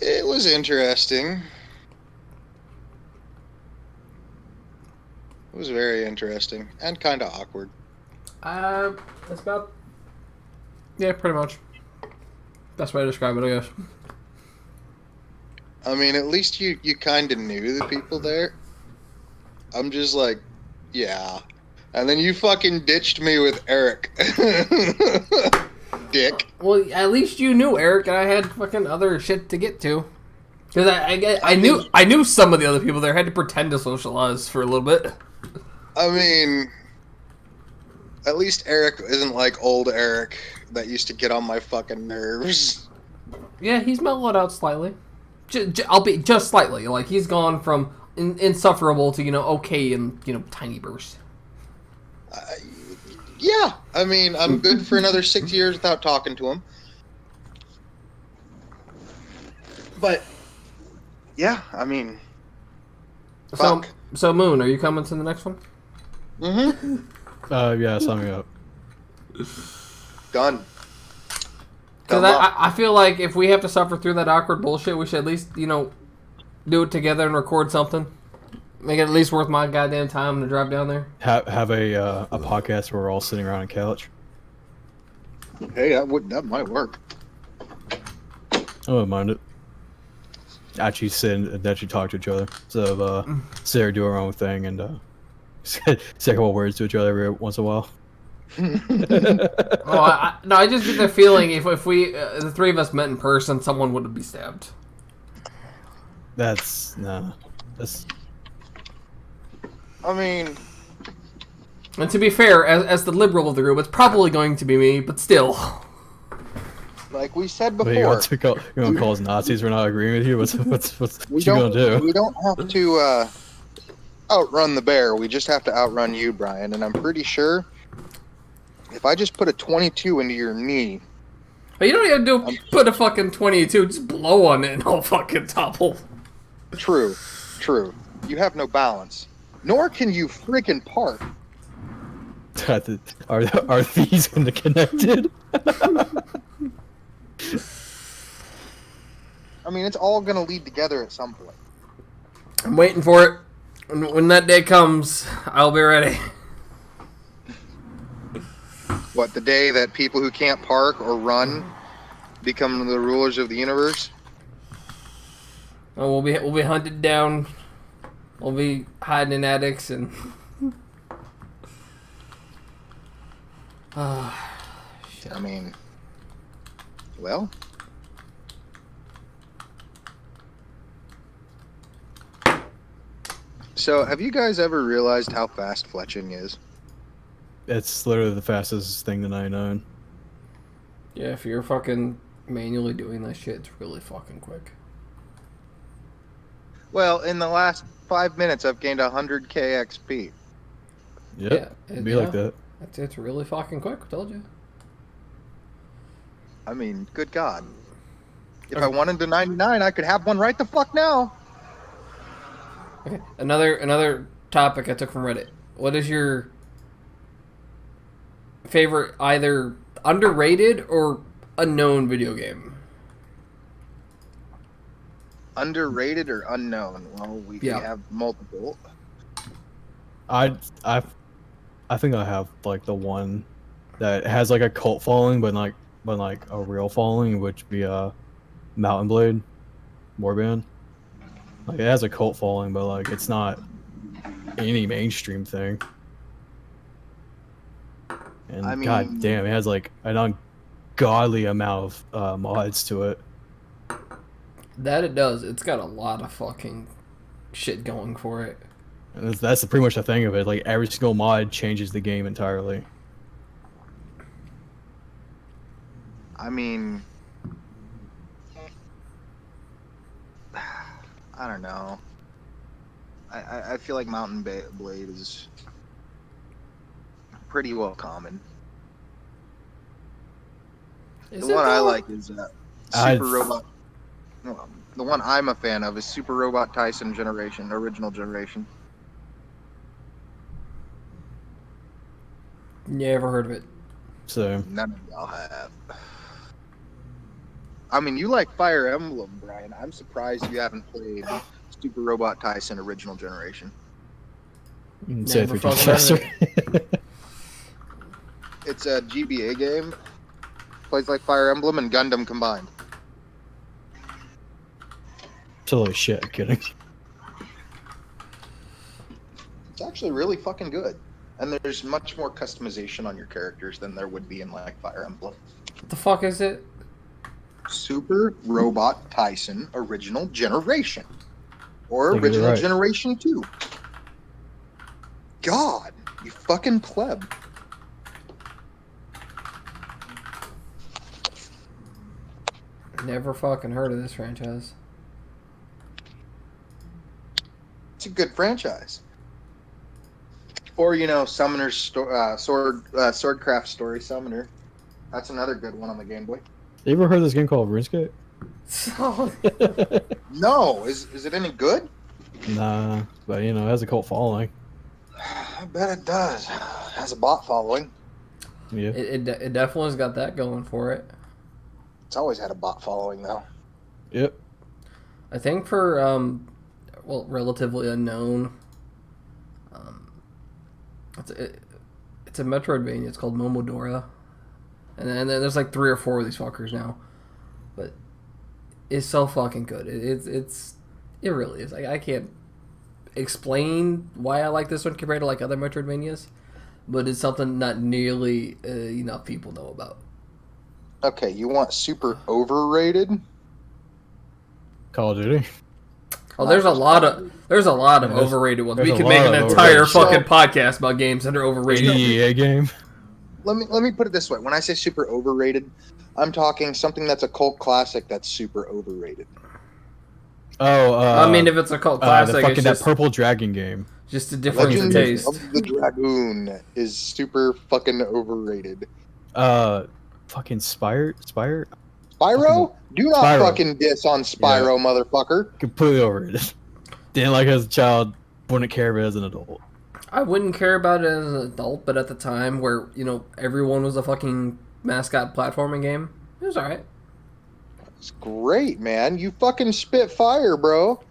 It was interesting. It was very interesting and kind of awkward. That's about. Yeah, pretty much. Best way to describe it, I guess. I mean, at least you kind of knew the people there. I'm just like, yeah. And then you fucking ditched me with Eric. Dick. Well, at least you knew Eric, and I had fucking other shit to get to. Because I knew some of the other people there. I had to pretend to socialize for a little bit. I mean, at least Eric isn't like old Eric that used to get on my fucking nerves. Yeah, he's mellowed out slightly. Albeit just slightly. Like, he's gone from insufferable to, okay in, tiny bursts. Yeah, I mean, I'm good for another 6 years without talking to him. But, yeah, I mean, fuck. So Moon, are you coming to the next one? Mm-hmm. Yeah, sign me up. Done. Because I feel like if we have to suffer through that awkward bullshit, we should at least, do it together and record something. Make it at least worth my goddamn time to drive down there. Have a podcast where we're all sitting around a couch. Hey, that might work. I wouldn't mind it. Actually talk to each other. So sit there, do our own thing, and say a couple words to each other every once in a while. I just get the feeling if we the three of us met in person, someone would be stabbed. That's. I mean, and to be fair, as the liberal of the group, it's probably going to be me, but still. Like we said before, you gonna call us Nazis for not agreeing with you? What you gonna do? We don't have to outrun the bear. We just have to outrun you, Brian. And I'm pretty sure if I just put a 22 into your knee. But you don't even put a fucking 22, just blow on it and I'll fucking topple. True. You have no balance. Nor can you freaking park. Are these interconnected? I mean, it's all gonna lead together at some point. I'm waiting for it. When that day comes, I'll be ready. What, the day that people who can't park or run become the rulers of the universe? Oh, we'll be hunted down. We'll be hiding in attics and. Shit. I mean, well. So, have you guys ever realized how fast fletching is? It's literally the fastest thing that I know. Yeah, if you're fucking manually doing that shit, it's really fucking quick. Well, in the last 5 minutes, I've gained 100k XP. Yep, Yeah, it'd be like that. It's really fucking quick, I told you. I mean, good God. If Okay. I wanted to 99, I could have one right the fuck now. Okay, another topic I took from Reddit. What is your favorite either underrated or unknown video game? Underrated or unknown? Well, we have multiple. I think I have like the one that has like a cult following, but like a real following, which be Mountain Blade Warband. Like it has a cult following, but like it's not any mainstream thing. And I mean, god damn, it has like an ungodly amount of mods to it. That it does. It's got a lot of fucking shit going for it. And that's pretty much the thing of it. Like every single mod changes the game entirely. I mean, I don't know. I feel like Mountain Blade is pretty well common. Is The it one I though? like is I- Super Robot. Well, the one I'm a fan of is Super Robot Tyson Generation, original generation. Yeah, ever heard of it? So None of y'all have. I mean, you like Fire Emblem, Brian. I'm surprised you haven't played Super Robot Tyson original generation. you can say it Never through fucking heard of Chester. It's a GBA game. Plays like Fire Emblem and Gundam combined. Totally shit. I'm kidding. It's actually really fucking good. And there's much more customization on your characters than there would be in like Fire Emblem. What the fuck is it? Super Robot Tyson Original Generation. Or Think you're Original right. Generation 2. God, you fucking pleb. Never fucking heard of this franchise. It's a good franchise. Or, you know, Summoner's Swordcraft Story Summoner. That's another good one on the Game Boy. You ever heard of this game called RuneScape? So, No, is it any good? Nah, but you know, it has a cult following. I bet it does. It has a bot following. Yeah. it definitely has got that going for it. It's always had a bot following, though. Yep. I think for relatively unknown. It's a Metroidvania. It's called Momodora, and then there's like 3 or 4 of these fuckers now, but it's so fucking good. It really is. Like I can't explain why I like this one compared to like other Metroidvanias, but it's something not nearly enough people know about. Okay, you want super overrated? Call of Duty. Oh, there's a lot of overrated ones. there's We a can lot make an of entire overrated. fucking podcast about games that are overrated. EA game. Let me put it this way. When I say super overrated, I'm talking something that's a cult classic that's super overrated. Oh, I mean, if it's a cult classic, the it's that just, Purple Dragon game. just a difference in Legend taste. of the Dragoon is super fucking overrated. Fucking Spire. Spyro? Do not Spyro. fucking diss on Spyro, motherfucker. Completely overrated. Didn't like it as a child. Wouldn't care of it as an adult. I wouldn't care about it as an adult, but at the time where, everyone was a fucking mascot platforming game, it was alright. It's great, man. You fucking spit fire, bro.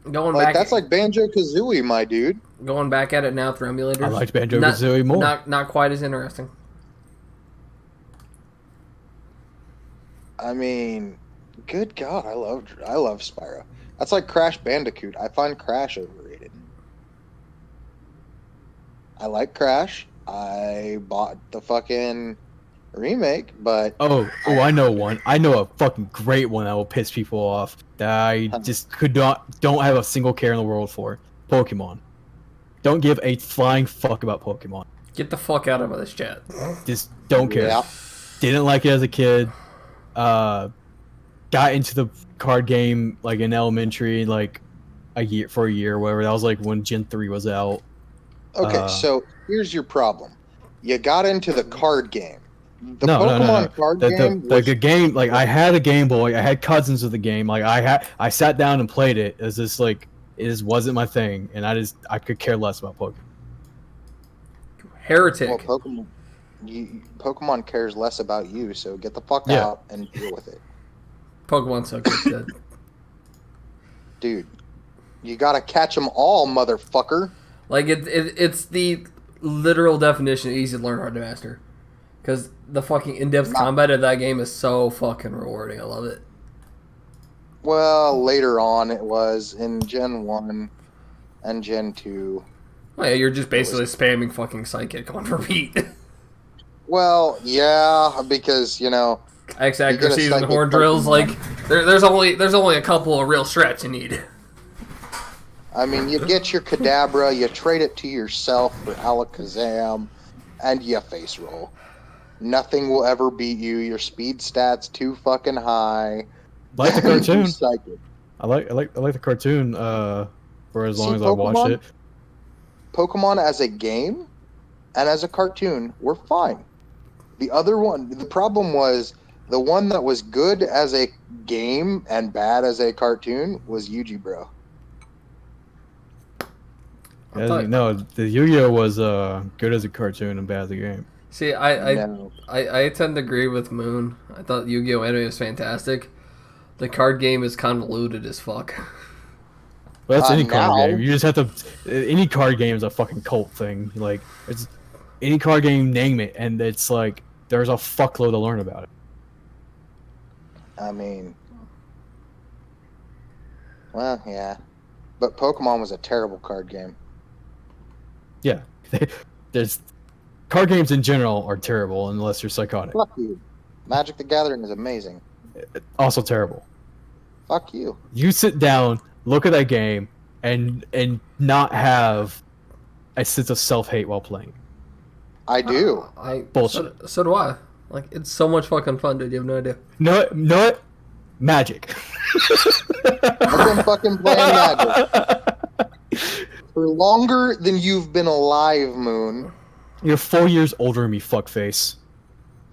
Going Like back, that's like Banjo-Kazooie, my dude. going back at it now through emulators. I liked Banjo-Kazooie more. Not quite as interesting. I mean, good God, I love Spyro. That's like Crash Bandicoot. I find Crash overrated. I like Crash. I bought the fucking remake, but I know one. I know a fucking great one that will piss people off that I just don't have a single care in the world for. Pokemon. Don't give a flying fuck about Pokemon. Get the fuck out of this chat. Just don't care. yeah. Didn't like it as a kid. Got into the card game like in elementary, like a year or whatever. That was like when Gen 3 was out. Okay, so here's your problem. You got into the card game. The No. Pokemon card game was The game, like I had a Game Boy. I had cousins with the game. Like I sat down and played it. It's just like it just wasn't my thing, and I could care less about Pokemon. Heretic. well, Pokemon cares less about you, so get the fuck Yeah. out and deal with it. Pokemon so good. Dude, you gotta catch them all, motherfucker. Like it's the literal definition of easy to learn, hard to master. Because the fucking in-depth combat of that game is so fucking rewarding. I love it. Well, later on it was in Gen 1 and Gen 2. Oh yeah, you're just basically spamming fucking Psychic on repeat. Well, yeah, because, X You get a accuracies and Psychic horn drills, Pokemon. like there's only a couple of real strats you need. I mean, you get your Kadabra, you trade it to yourself for Alakazam, and you face roll. Nothing will ever beat you. Your speed stats too fucking high. Like the cartoon. Psychic. I like the cartoon. For as long See, as I watched Pokemon? it. Pokemon as a game and as a cartoon were fine. The other one, the problem was the one that was good as a game and bad as a cartoon was Yuji Bro. No, the Yu-Gi-Oh was good as a cartoon and bad as a game. See, I tend to agree with Moon. I thought Yu-Gi-Oh! Anime was fantastic. The card game is convoluted as fuck. Well, that's any card now- game. You just have to. Any card game is a fucking cult thing. Like, it's any card game, name it, and it's like there's a fuckload to learn about it. I mean, well, yeah, but Pokemon was a terrible card game. Yeah, there's card games in general are terrible unless you're psychotic. Fuck you. Magic the Gathering is amazing. Also terrible. Fuck you. You sit down, look at that game, and not have a sense of self-hate while playing. I do. Bullshit. So do I. Like, it's so much fucking fun, dude. You have no idea. No, Magic. I've been fucking playing Magic for longer than you've been alive, Moon. You're 4 years older than me, fuckface.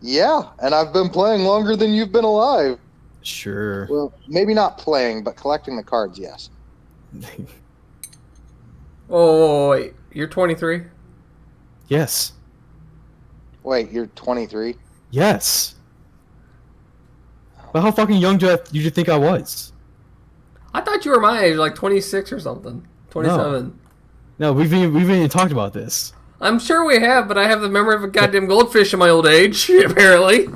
Yeah, and I've been playing longer than you've been alive. Sure. Well, maybe not playing, but collecting the cards, yes. Oh, wait. You're 23? Yes. Wait, you're 23? Yes. But how fucking young do you think I was? I thought you were my age, like 26 or something. 27. No, we've even talked about this. I'm sure we have, but I have the memory of a goddamn goldfish in my old age, apparently.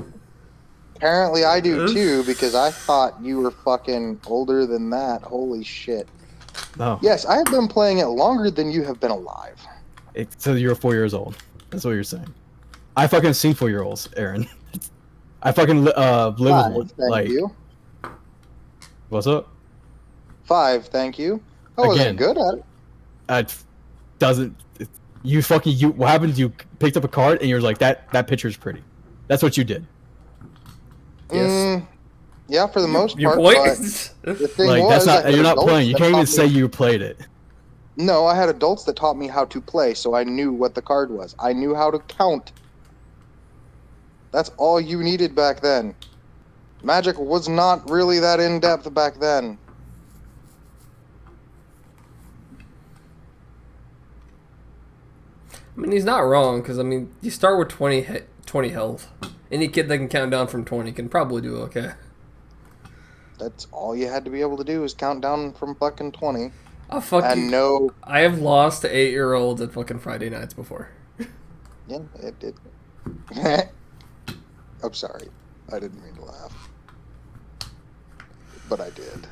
Apparently I do too, because I thought you were fucking older than that. Holy shit. No. Yes, I have been playing it longer than you have been alive. So you're 4 years old. That's what you're saying. I fucking seen 4-year-olds, Aaron. I fucking live with one. Thank Like, you. what's up? 5, thank you. I wasn't Again. good at it. Doesn't you fucking you? What happened? You picked up a card and you're like that picture's pretty. That's what you did. Yes. Yeah, for the most Your part. point? But the thing Like was, that's I not. had You're not adults playing. You that can't even taught say me- you played it. No, I had adults that taught me how to play, so I knew what the card was. I knew how to count. That's all you needed back then. Magic was not really that in-depth back then. I mean, he's not wrong, because, I mean, you start with 20 health. Any kid that can count down from 20 can probably do okay. That's all you had to be able to do is count down from fucking 20. Oh, fuck And you. no... I have lost to 8-year-olds at fucking Friday nights before. Yeah, it... I'm sorry. I didn't mean to laugh. But I did.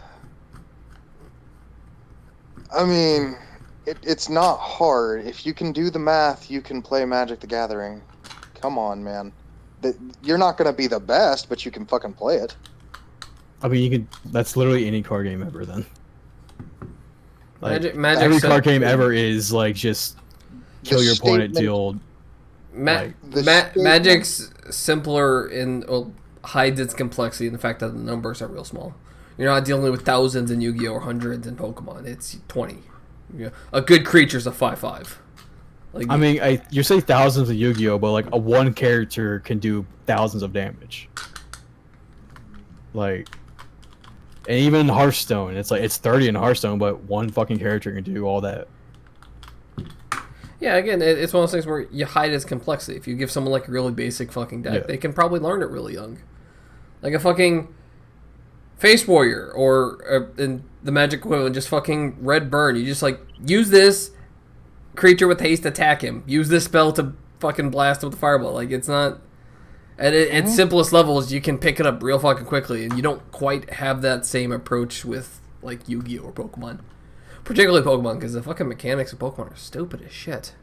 I mean, it's not hard. If you can do the math, you can play Magic the Gathering. Come on, man. You're not going to be the best, but you can fucking play it. I mean, you can. That's literally any card game ever. Then. Like, Magic every said- card game ever is like just kill The your opponent, statement- deal. The statement- Magic's simpler and hides its complexity in the fact that the numbers are real small. You're not dealing with thousands in Yu-Gi-Oh! Or hundreds in Pokemon. It's 20. You know, a good creature's a 5/5. Like, I mean, you say thousands of Yu-Gi-Oh, but like a one character can do thousands of damage. Like, and even in Hearthstone, it's like it's 30 in Hearthstone, but one fucking character can do all that. yeah, again, it's one of those things where you hide its complexity. If you give someone like a really basic fucking deck, Yeah. they can probably learn it really young. Like a fucking Face Warrior or in the Magic equivalent, just fucking Red Burn. You just like use this creature with haste, attack him. Use this spell to fucking blast him with a fireball. Like it's not at its simplest levels, you can pick it up real fucking quickly, and you don't quite have that same approach with like Yu-Gi-Oh or Pokemon, particularly Pokemon, because the fucking mechanics of Pokemon are stupid as shit.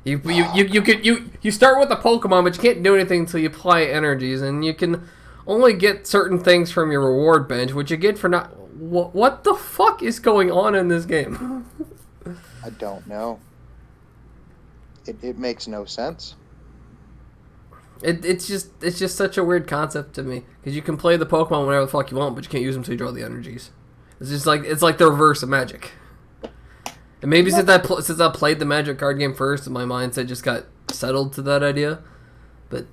You start with a Pokemon, but you can't do anything until you apply energies, and you can only get certain things from your reward bench, which you get for not. What the fuck is going on in this game? I don't know. It makes no sense. It's just such a weird concept to me, because you can play the Pokemon whenever the fuck you want, but you can't use them until you draw the energies. It's like the reverse of Magic. And maybe since I played the Magic card game first, my mindset just got settled to that idea. But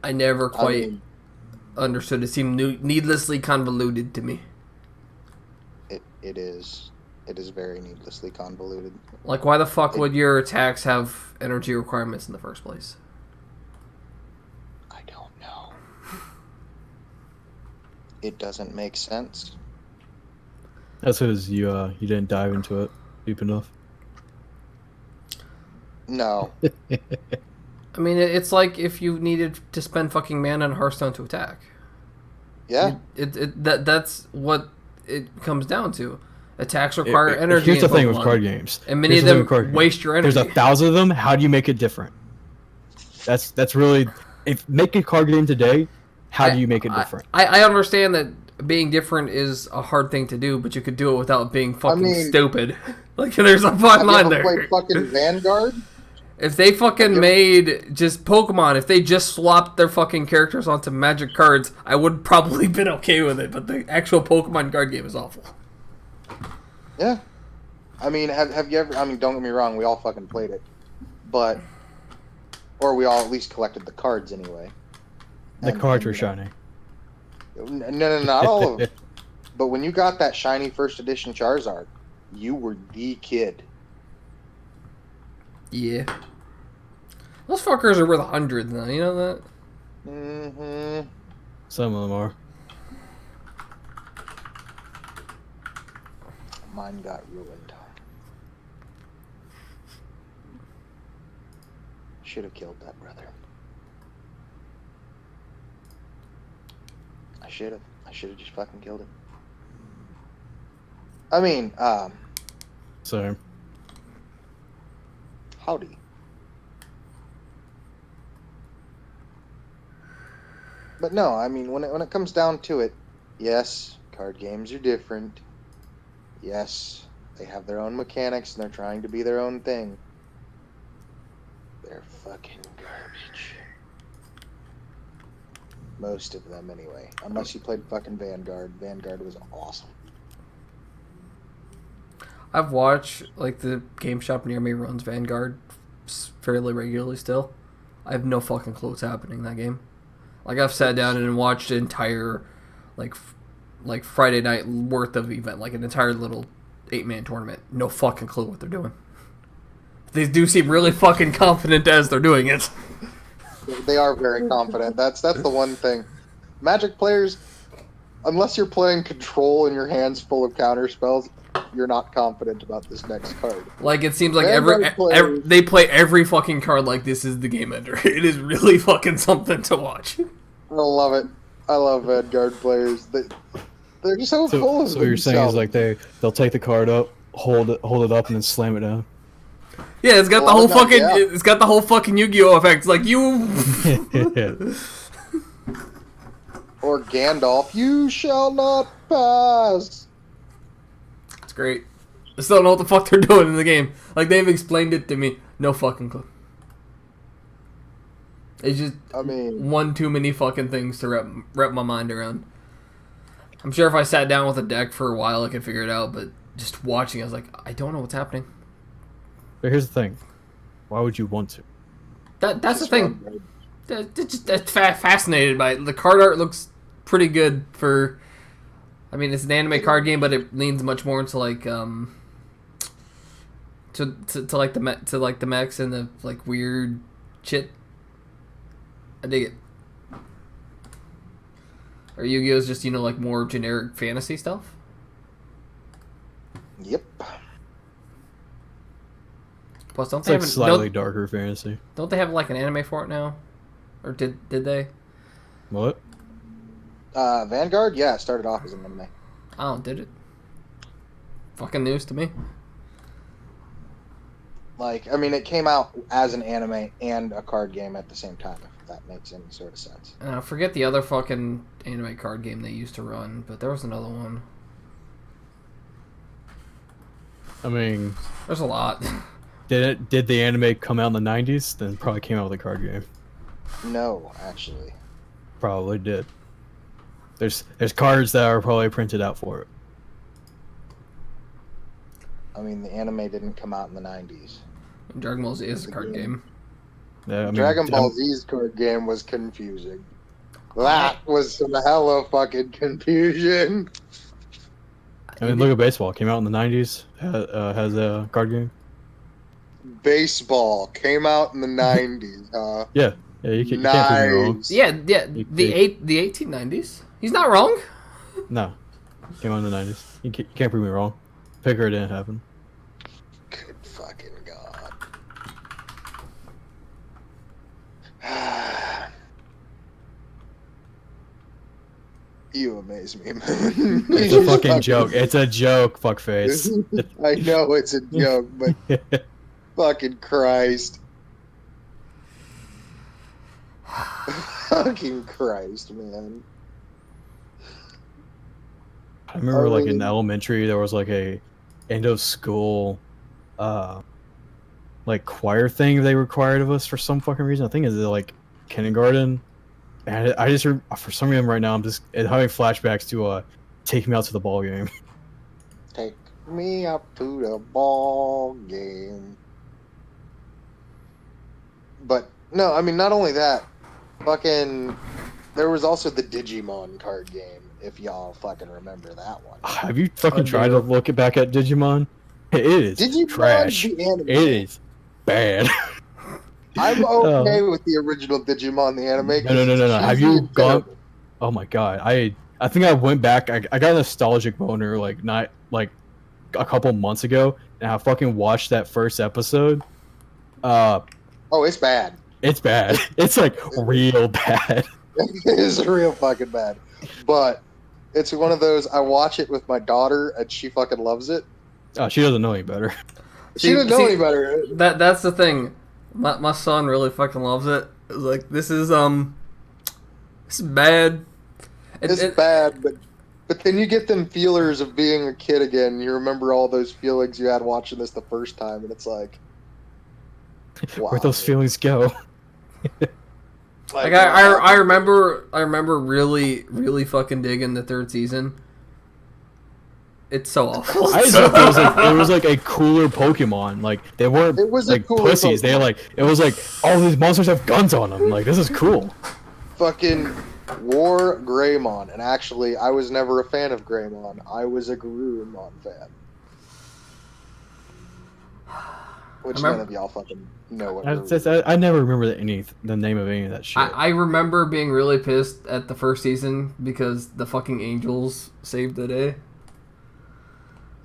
I never I quite mean, understood. It seemed needlessly convoluted to me. it is. It is very needlessly convoluted. Like, why the fuck It- would your attacks have energy requirements in the first place? I don't know. It doesn't make sense. That's because you didn't dive into it deep enough. No. I mean, it's like if you needed to spend fucking mana on Hearthstone to attack. Yeah. That's what it comes down to. Attacks require energy. Here's the in thing with Pokemon, card games. and many Here's of the thing them with card games. waste your energy. There's 1,000 of them. How do you make it different? That's really, if make a card game today, how do you make it different? I understand that being different is a hard thing to do, but you could do it without being fucking stupid. Like, there's a fine line Have you ever there. played fucking Vanguard? If they fucking made just Pokemon, if they just swapped their fucking characters onto Magic cards, I would probably been okay with it. But the actual Pokemon card game is awful. Yeah. I mean, have you ever? I mean, don't get me wrong. We all fucking played it, but or we all at least collected the cards anyway. The cards were shiny. No, not all of them. But when you got that shiny first edition Charizard, you were the kid. Yeah. Those fuckers are worth hundreds now, you know that? Mm-hmm. Some of them are. Mine got ruined. Should have killed that brother. I should have just fucking killed him. I mean, So, howdy. But no, I mean, when it comes down to it, yes, card games are different. Yes, they have their own mechanics and they're trying to be their own thing. They're fucking garbage. Most of them, anyway. Unless you played fucking Vanguard. Vanguard was awesome. I've watched, like, the game shop near me runs Vanguard fairly regularly still. I have no fucking clue what's happening in that game. Like, I've sat down and watched an entire, like Friday night worth of event, like an entire little 8-man tournament. No fucking clue what they're doing. They do seem really fucking confident as they're doing it. They are very confident. That's the one thing. Magic players, unless you're playing Control and your hand's full of counter spells, you're not confident about this next card. Like, it seems like Vanguard players- they play every fucking card like this is the game ender. It is really fucking something to watch. I love it. I love Vanguard players. They're just so full of so what you're saying is like they'll take the card up, hold it up, and then slam it down. Yeah, it's got A the lot whole of times, fucking yeah. it's got the whole fucking Yu-Gi-Oh effect. It's like you Or Gandalf, you shall not pass. It's great. I still don't know what the fuck they're doing in the game. Like, they've explained it to me. No fucking clue. It's just I mean, one too many fucking things to wrap my mind around. I'm sure if I sat down with a deck for a while, I could figure it out. But just watching, I was like, I don't know what's happening. But here's the thing: why would you want to? That's the thing. That's fascinated by it. The card art looks pretty good for. I mean, it's an anime card game, but it leans much more into like to like the mechs and the like weird shit. I dig it. Or Yu-Gi-Oh's just, like more generic fantasy stuff? Yep. Plus, don't It's they like have slightly darker fantasy. don't they have like an anime for it now? Or did they? What? Vanguard, yeah, it started off as an anime. Oh, did it? Fucking news to me. Like, I mean, it came out as an anime and a card game at the same time, if that makes any sort of sense. Forget the other fucking anime card game they used to run, but there was another one. I mean, There's a lot. did the anime come out in the 90s? Then probably came out with a card game. No, actually. Probably did. There's cards that are probably printed out for it. I mean, the anime didn't come out in the 90s. Dragon Ball Z is a card game. Yeah, I mean, Dragon Ball Z's card game was confusing. That was some hella fucking confusion. I mean, look at baseball. Came out in the '90s. Has a card game. Baseball came out in the 90s, huh? Yeah, yeah. You can't prove me wrong. Nice. Yeah, You- the 1890s. He's not wrong. No, came out in the '90s. You can't prove me wrong. Picker didn't happen. Good fucking god. You amaze me, man. It's a fucking joke. It's a joke, fuckface. I know it's a joke, but fucking Christ. Fucking Christ, man. I remember, like, in elementary, there was like a end of school, like, choir thing they required of us for some fucking reason. I think it's like kindergarten. And I just, for some reason, right now, I'm just having flashbacks to take me out to the ball game. Take me up to the ball game. But no, I mean, not only that, fucking, there was also the Digimon card game. If y'all fucking remember that one. Have you fucking tried to look back at Digimon? It is Digimon trash. the anime. It is bad. I'm okay with the original Digimon the anime. No. Have you gone? Oh my god, I think I went back. I got a nostalgic boner not a couple months ago, and I fucking watched that first episode. Oh, it's bad. It's bad. It's like real bad. It's real fucking bad. But it's one of those, I watch it with my daughter and she fucking loves it. Oh, she doesn't know any better. She doesn't know any better. That's the thing. My son really fucking loves it. It's like, this is bad. It's bad, but then you get them feelers of being a kid again. You remember all those feelings you had watching this the first time, and it's like, wow. Where'd those feelings go? Like I remember really fucking digging the third season. It's so awful. I just thought it was like a cooler Pokemon. Like, they weren't like pussies. Pokemon. They like, it was like, all these monsters have guns on them. Like, this is cool. Fucking War Greymon, and actually, I was never a fan of Greymon. I was a Garurumon fan. Which none of y'all fucking know what. I never remember the name of any of that shit. I remember being really pissed at the first season because the fucking Angels saved the day.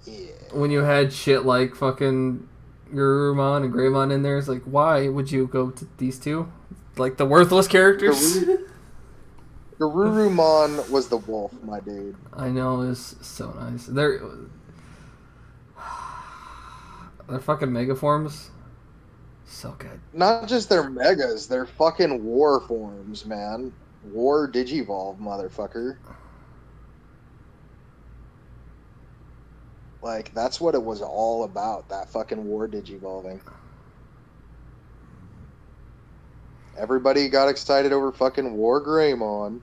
Yeah. When you had shit like fucking Garurumon and Greymon in there, it's like, why would you go to these two? Like, the worthless characters? Garurumon was the wolf, my dude. I know, it's so nice. They're fucking mega forms. So good. Not just their megas, they're fucking war forms, man. War Digivolve, motherfucker. Like, that's what it was all about, that fucking War Digivolving. Everybody got excited over fucking War Greymon.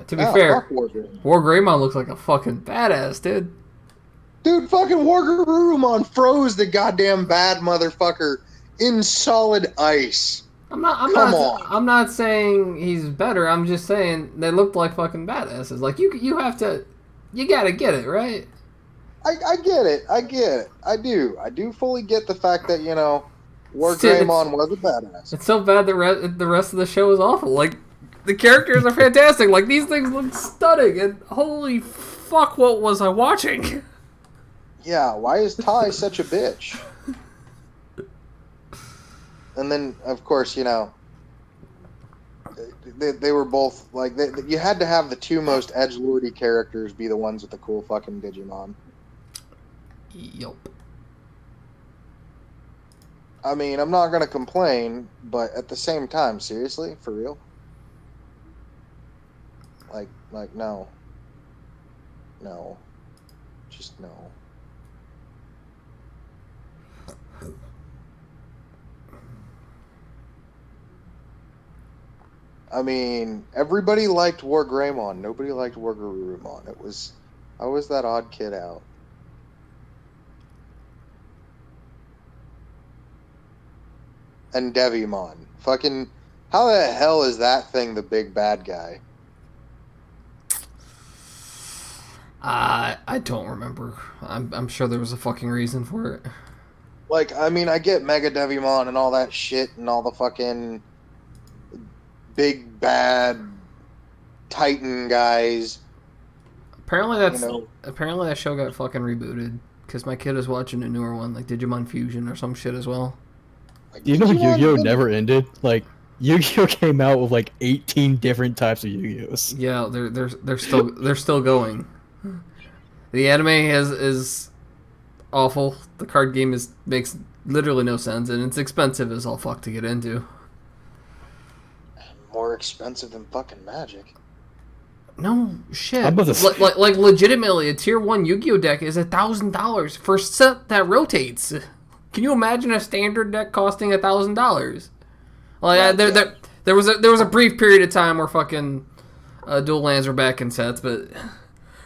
To be fair, fuck War Greymon. War Greymon looks like a fucking badass, dude. Dude, fucking War Garurumon froze the goddamn bad motherfucker in solid ice. I'm not saying he's better. I'm just saying they looked like fucking badasses. Like, you gotta get it, right? I get it. I do fully get the fact that, War Greymon was a badass. It's so bad the rest of the show is awful. Like, the characters are fantastic. Like, these things look stunning. And holy fuck, what was I watching? Yeah, why is Ty such a bitch? And then, of course, they were both, like, you had to have the two most edgelordy characters be the ones with the cool fucking Digimon. Yup. I mean, I'm not gonna complain, but at the same time, seriously? For real? Like, no. No. Just no. I mean, everybody liked War Greymon. Nobody liked War Garurumon. I was that odd kid out. and Devimon. Fucking, how the hell is that thing the big bad guy? I don't remember. I'm sure there was a fucking reason for it. Like, I mean, I get Mega Devimon and all that shit and all the fucking big bad Titan guys. Apparently apparently that show got fucking rebooted because my kid is watching a newer one, like Digimon Fusion or some shit as well. Like, You know Digimon Yu-Gi-Oh really- never ended? Like, Yu-Gi-Oh came out with like 18 different types of Yu-Gi-Ohs. Yeah, they're still going. The anime is awful. The card game makes literally no sense, and it's expensive as all fuck to get into. More expensive than fucking Magic. No shit. I'm about to say- Like legitimately, a tier 1 Yu-Gi-Oh deck is $1,000 for a set that rotates. Can you imagine a standard deck costing $1,000? Like there was a brief period of time where fucking dual lands were back in sets, but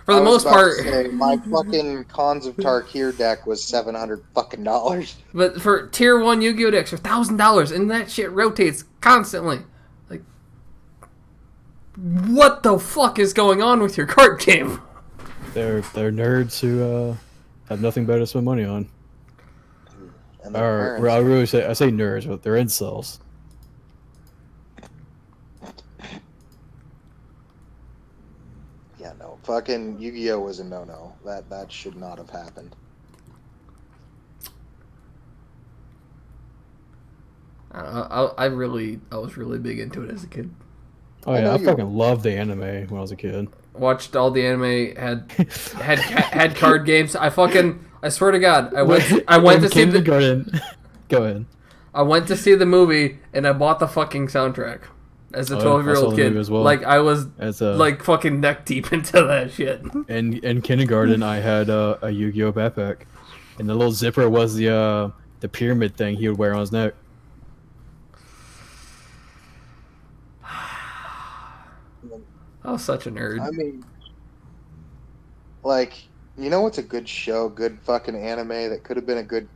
for the I was most about part, to say, my fucking Cons of Tarkir deck was $700 fucking dollars. but for tier 1 Yu-Gi-Oh decks are $1,000, and that shit rotates constantly. Like, what the fuck is going on with your card game? They're nerds who have nothing better to spend money on. And their Or parents- I say nerds, but they're incels. Yeah, no, fucking Yu-Gi-Oh was a no-no. That should not have happened. I was really big into it as a kid. Oh I know yeah, I you- fucking loved the anime when I was a kid. Watched all the anime, had card games. I swear to God, I went In to see the kindergarten. Go ahead. I went to see the movie and I bought the fucking soundtrack as a Oh, yeah, 12-year-old I saw the kid. movie as well. Like I was As a like fucking neck deep into that shit. in kindergarten, I had a Yu-Gi-Oh backpack, and the little zipper was the pyramid thing he would wear on his neck. I was such a nerd. I mean, like, you know what's a good show, good fucking anime that could have been a good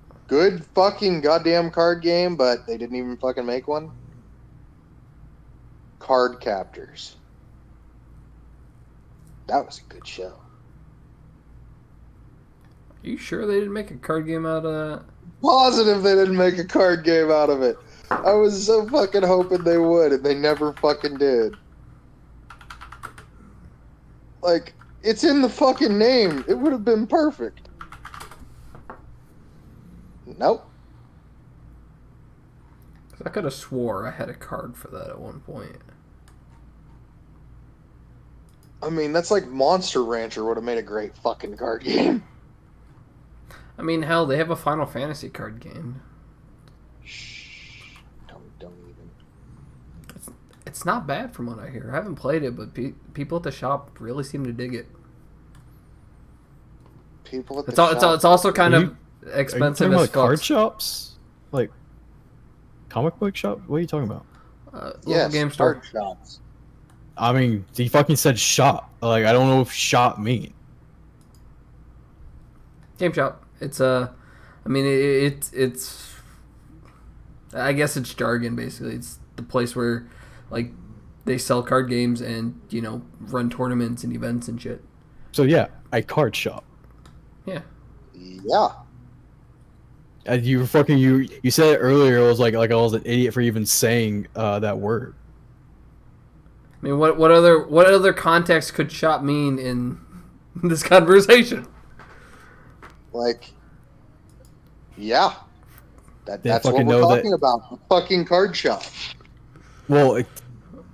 fucking goddamn card game, but they didn't even fucking make one? Card Captors. That was a good show. Are you sure they didn't make a card game out of that? Positive they didn't make a card game out of it. I was so fucking hoping they would, and they never fucking did. Like, it's in the fucking name. It would have been perfect. Nope. I could have swore I had a card for that at one point. I mean, that's like Monster Rancher would have made a great fucking card game. I mean, hell, they have a Final Fantasy card game. Shh. Don't even. It's not bad from what I hear. I haven't played it, but people at the shop really seem to dig it. People at the It's shop. also kind Are of you expensive talking as about card fuck. shops? Like comic book shop? What are you talking about? Local Yes, game store. card shops. I mean, he fucking said shop. Like, I don't know what shop mean. Game shop. It's I mean it's I guess it's jargon basically. It's the place where like they sell card games and, you know, run tournaments and events and shit. So yeah, a card shop. Yeah. Yeah. You fucking you said it earlier. It was like I was an idiot for even saying that word. I mean, what other context could shop mean in this conversation? Like, yeah. They That's what fucking we're know that- talking about. The fucking card shop. Well,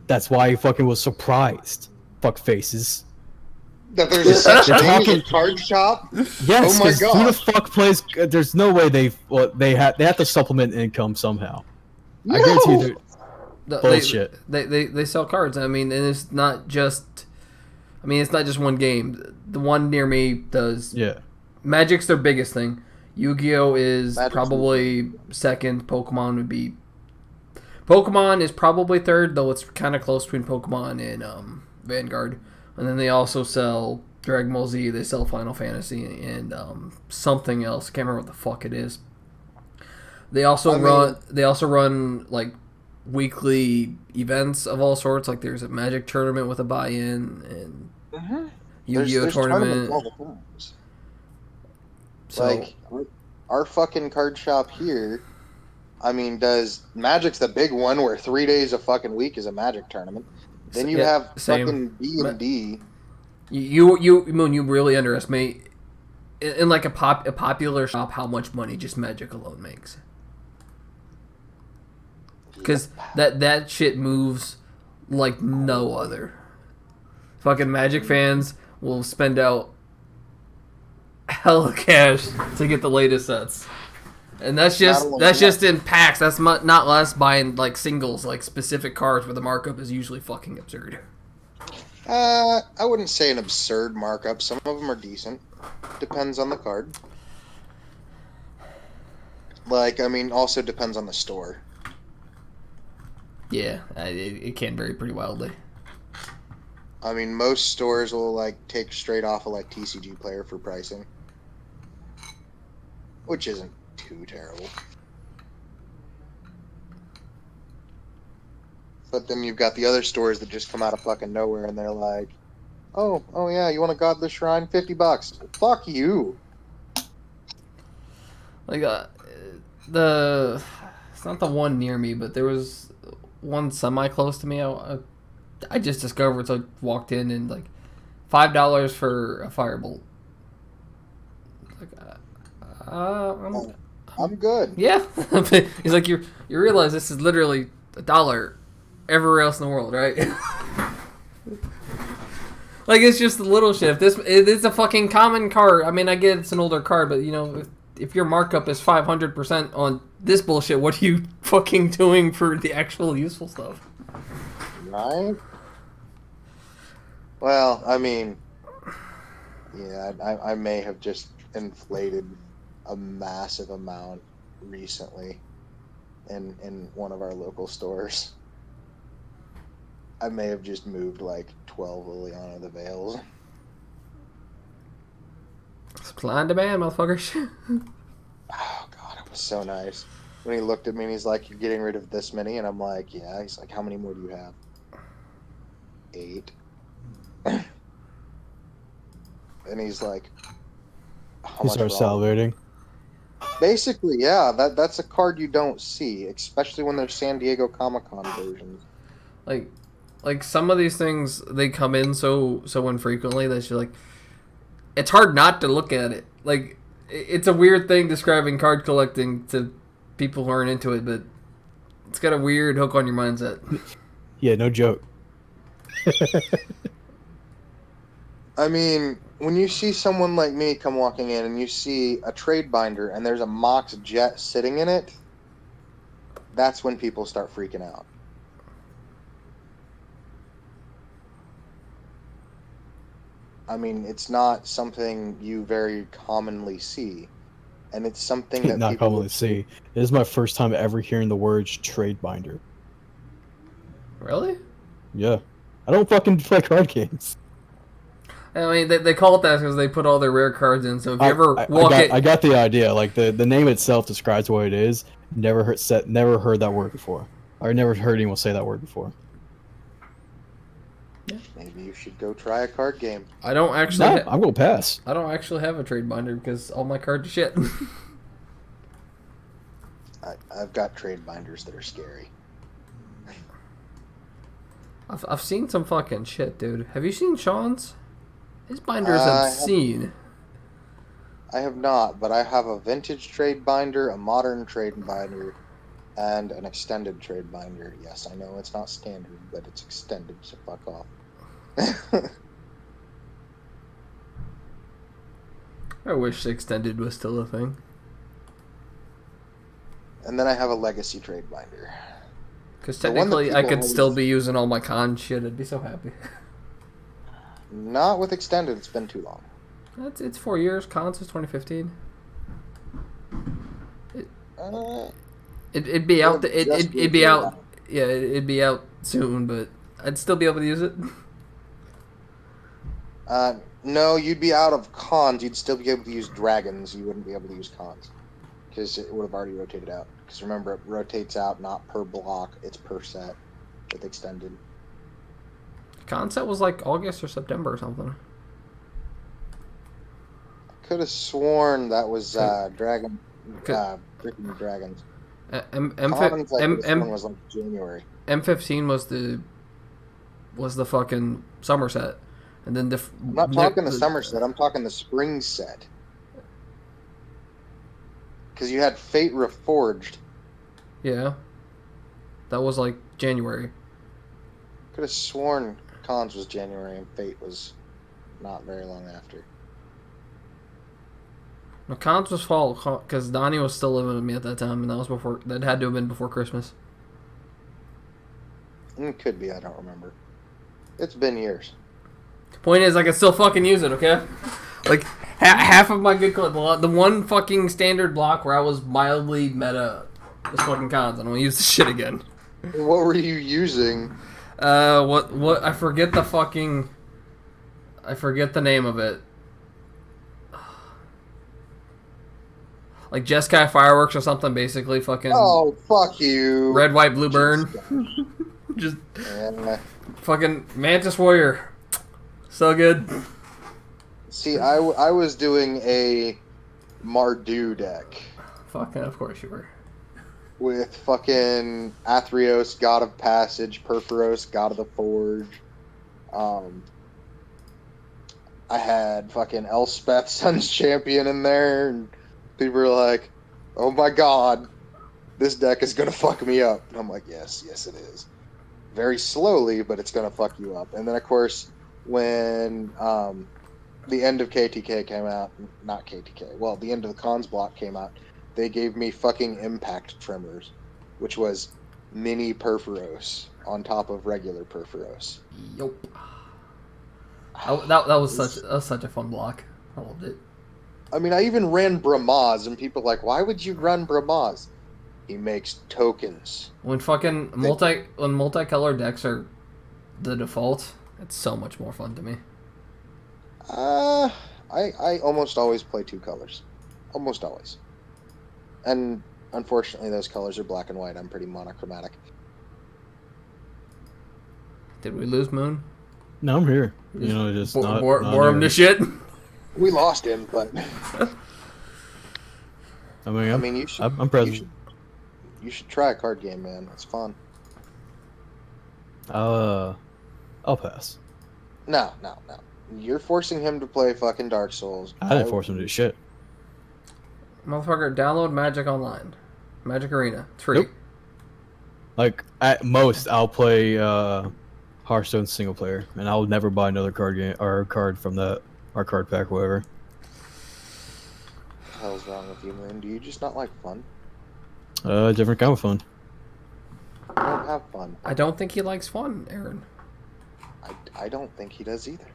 that's why he fucking was surprised. Fuck faces. That there's a such They're thing as a talking- card shop? Yes, Oh my 'cause who the gosh. fuck plays? There's no way they have to supplement income somehow. I No! guarantee you. Bullshit. They sell cards. I mean, and it's not just. I mean, it's not just one game. The one near me does. Yeah. Magic's their biggest thing. Yu-Gi-Oh is Magic's probably second. Pokemon would be. Pokemon is probably third, though it's kind of close between Pokemon and Vanguard. And then they also sell Dragon Ball Z. They sell Final Fantasy and something else. Can't remember what the fuck it is. They also run like weekly events of all sorts. Like there's a Magic tournament with a buy-in and Yu-Gi-Oh There's tournaments tournament. all the time. So Like our fucking card shop here. I mean, does Magic's the big one where 3 days a fucking week is a Magic tournament. Then you have fucking D&D. You really underestimate in like a popular shop how much money just Magic alone makes. Because that shit moves like no other. Fucking Magic fans will spend out hella cash to get the latest sets, and that's just in packs. That's not less buying like singles, like specific cards where the markup is usually fucking absurd. I wouldn't say an absurd markup. Some of them are decent. Depends on the card. Like, I mean, also depends on the store. Yeah, it can vary pretty wildly. I mean, most stores will like take straight off of like TCG Player for pricing, which isn't too terrible. But then you've got the other stores that just come out of fucking nowhere and they're like, oh yeah, you want a Godless Shrine? $50. Fuck you. Like it's not the one near me, but there was one semi close to me. I just discovered, so I walked in and like $5 for a Firebolt. Like, I'm good. Yeah, he's like, you realize this is literally $1 everywhere else in the world, right? Like, it's just the little shit. It's a fucking common card. I mean, I get it's an older card, but you know, if your markup is 500% on this bullshit, what are you fucking doing for the actual useful stuff? Right? Well, I mean, yeah, I may have just inflated a massive amount recently in one of our local stores. I may have just moved like 12 Liliana the Veils. Supply and demand, motherfuckers. Oh god, it was so nice. When he looked at me and he's like, "You're getting rid of this many?" And I'm like, "Yeah." He's like, "How many more do you have?" 8. And he's like, "How You much?" start salivating. Basically, yeah. That's a card you don't see, especially when there's San Diego Comic-Con versions. Like some of these things, they come in so infrequently that you're like, it's hard not to look at it. Like, it's a weird thing describing card collecting to people who aren't into it, but it's got a weird hook on your mindset. Yeah, no joke. I mean, when you see someone like me come walking in and you see a trade binder and there's a Mox Jet sitting in it, that's when people start freaking out. I mean, it's not something you very commonly see, and it's something that Not people commonly see. It is my first time ever hearing the words trade binder. Really? Yeah. I don't fucking play card games. I mean, they call it that because they put all their rare cards in. So if you I got the idea. Like the name itself describes what it is. Never heard that word before. I never heard anyone say that word before. Maybe you should go try a card game. I don't actually. I'm gonna pass. I don't actually have a trade binder because all my cards are shit. I've got trade binders that are scary. I've seen some fucking shit, dude. Have you seen Sean's? His binder is obscene. I have not, but I have a vintage trade binder, a modern trade binder, and an extended trade binder. Yes, I know it's not standard, but it's extended, so fuck off. I wish extended was still a thing. And then I have a legacy trade binder. Because technically I could still be using all my con shit. I'd be so happy. Not with extended, it's been too long. It's 4 years. Cons is 2015. It'd be out. It'd be out. Yeah, it'd be out soon, but I'd still be able to use it. No, you'd be out of cons. You'd still be able to use dragons. You wouldn't be able to use cons because it would have already rotated out. Because remember, it rotates out not per block, it's per set with extended. Concept was like August or September or something. Could have sworn that was Dragon, freaking Dragons. Commons, I could have sworn was like January. M15 was the fucking summer set, and then I'm not talking the summer set. I'm talking the spring set. Because you had Fate Reforged. Yeah, that was like January. Could have sworn Cons was January and Fate was not very long after. No, Cons was fall because Donnie was still living with me at that time, and that had to have been before Christmas. It could be. I don't remember. It's been years. Point is, I can still fucking use it. Okay, like half of my good the one fucking standard block where I was mildly meta was fucking Cons. I don't want to use this shit again. What were you using? What I forget the name of it. Like Jeskai Fireworks or something, basically fucking. Oh, fuck you. Red, white, blue burn. Just fucking Mantis Warrior. So good. See, I was doing a Mardu deck. Fucking, of course you were. With fucking Athreos, God of Passage, Perforos, God of the Forge. I had fucking Elspeth, Sun's Champion in there, and people were like, oh my god, this deck is gonna fuck me up. And I'm like, yes it is. Very slowly, but it's gonna fuck you up. And then, of course, when the end of KTK came out, not KTK, well, the end of the Cons block came out, they gave me fucking Impact Tremors, which was mini Perforos on top of regular Perforos. Yup. That was such a fun block. I loved it. I mean, I even ran Bramaz, and people were like, why would you run Bramaz? He makes tokens. When fucking multicolor decks are the default, it's so much more fun to me. I almost always play two colors. Almost always. And unfortunately, those colors are black and white. I'm pretty monochromatic. Did we lose Moon? No, I'm here. You know, just bore him to shit. We lost him, but I'm you should. I'm present. You should try a card game, man. It's fun. I'll pass. No. You're forcing him to play fucking Dark Souls. I didn't force him to do shit. Motherfucker, download Magic Online. Magic Arena. It's free. Nope. Like, at most, I'll play Hearthstone single player, and I'll never buy another card game or card from our card pack, whatever. What the hell's wrong with you, man? Do you just not like fun? Different kind of fun. I don't have fun. I don't think he likes fun, Aaron. I don't think he does either.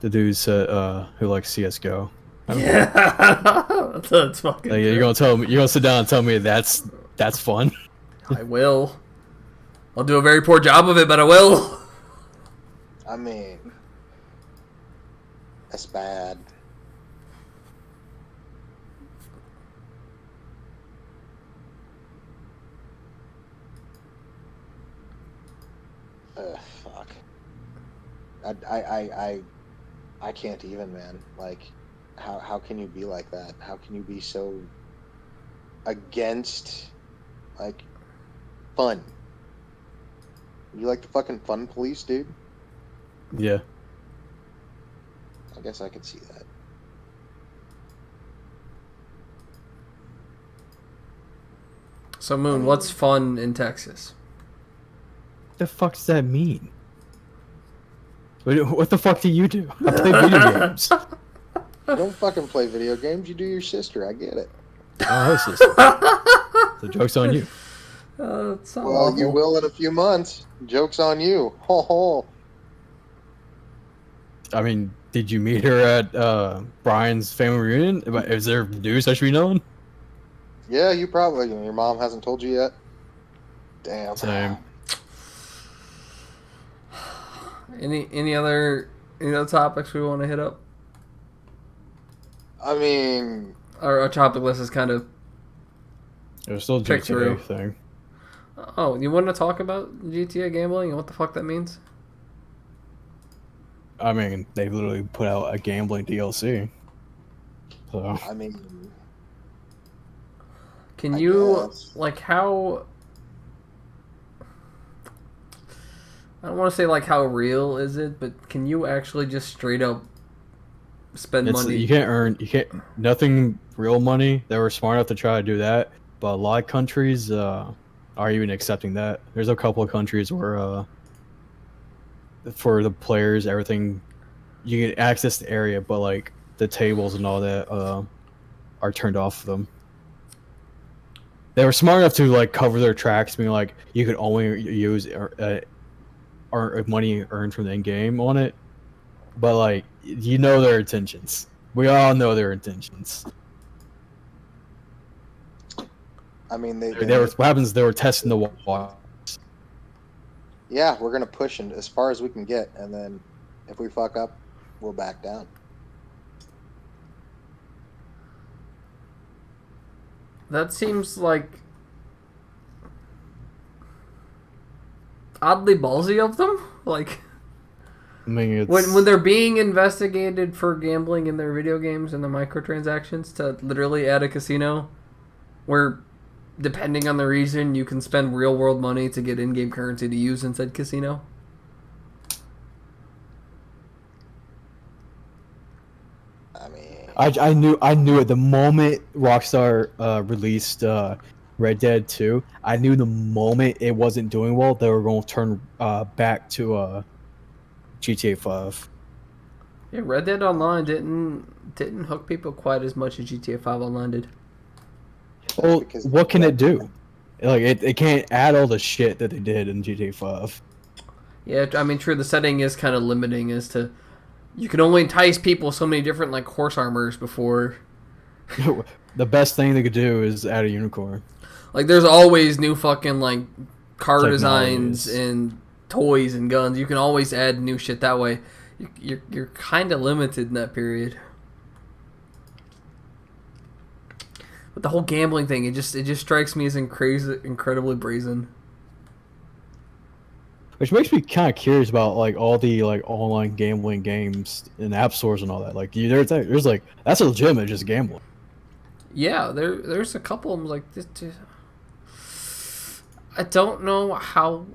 The dudes who likes CS:GO. Yeah, that's fucking. Like, you're gonna sit down and tell me that's fun. I will. I'll do a very poor job of it, but I will. I mean, that's bad. Fuck. I can't even, man. Like, how can you be like that? How can you be so against, like, fun? You like the fucking fun police, dude? Yeah. I guess I could see that. So, Moon, what's fun in Texas? The fuck does that mean? What the fuck do you do? I play video games. You don't fucking play video games. You do your sister. I get it. Oh, this is... The joke's on you. It's so Well, awful. you will in a few months. Joke's on you. Ho ho. I mean, did you meet her at Brian's family reunion? Is there news I should be knowing? Yeah, you probably. Your mom hasn't told you yet. Damn. Same. Any other topics we want to hit up? I mean, Our topic list is kind of There's still Check GTA through. thing. Oh, you want to talk about GTA gambling and what the fuck that means? I mean, they literally put out a gambling DLC. So I mean, Can I you guess. like how? I don't want to say like how real is it, but can you actually just straight up spend it's money? you can't nothing real money. They were smart enough to try to do that, but a lot of countries are even accepting that. There's a couple of countries where for the players, everything you can access the area, but like the tables and all that are turned off for them. They were smart enough to like cover their tracks, being like you could only use money earned from the in game on it. But like you know their intentions. We all know their intentions. I mean, They were what happens. They were testing the water. yeah, we're gonna push as far as we can get, and then if we fuck up, we'll back down. That seems like oddly ballsy of them. Like I mean, it's when they're being investigated for gambling in their video games and the microtransactions to literally add a casino where depending on the reason you can spend real world money to get in-game currency to use in said casino. I mean, I knew it the moment Rockstar released Red Dead 2. I knew the moment it wasn't doing well, they were going to turn back to GTA 5. Yeah, Red Dead Online didn't hook people quite as much as GTA 5 Online did. Well, because what can it do? Like it can't add all the shit that they did in GTA 5. Yeah, I mean, true. The setting is kind of limiting as to you can only entice people with so many different like horse armors before. The best thing they could do is add a unicorn. Like, there's always new fucking like car designs Technologies. and toys and guns. You can always add new shit that way. You're kind of limited in that period. But the whole gambling thing, it just strikes me as incredibly brazen. Which makes me kind of curious about like all the like online gambling games and app stores and all that. Like there's like that's legitimate just gambling. Yeah, there's a couple of them like this. I don't know how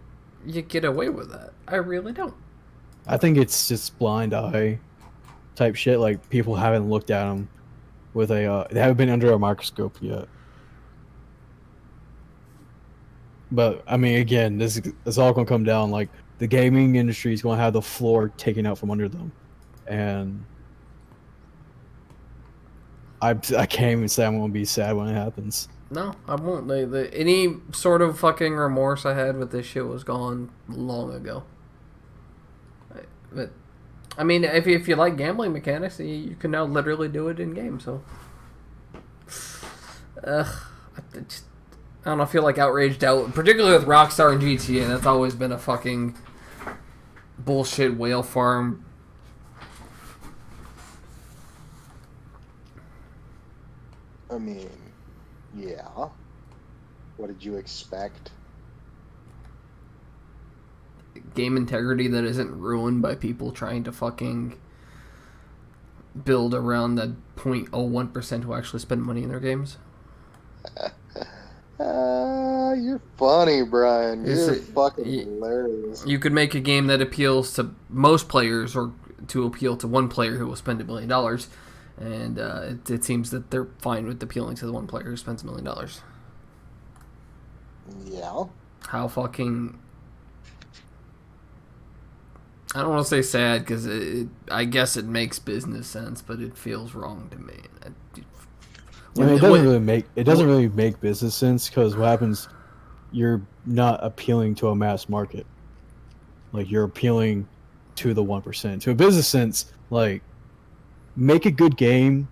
you get away with that. I really don't. I think it's just blind eye type shit. Like people haven't looked at them with a they haven't been under a microscope yet. But I mean, again, this is all gonna come down like the gaming industry is gonna have the floor taken out from under them, and I can't even say I'm gonna be sad when it happens. No, I won't. Any sort of fucking remorse I had with this shit was gone long ago. But I mean, if you like gambling mechanics, you can now literally do it in game. So, I don't know. I feel like outraged out, particularly with Rockstar and GTA. That's always been a fucking bullshit whale farm. I mean, yeah. What did you expect? Game integrity that isn't ruined by people trying to fucking build around the 0.01% who actually spend money in their games. You're funny, Brian. You're fucking y- hilarious. You could make a game that appeals to most players or to appeal to one player who will spend $1 million, and it seems that they're fine with appealing to the one player who spends $1 million. Yeah. How fucking... I don't want to say sad because I guess it makes business sense, but it feels wrong to me. I mean, it doesn't really make business sense because what happens, you're not appealing to a mass market. Like you're appealing to the 1%. To a business sense, like make a good game,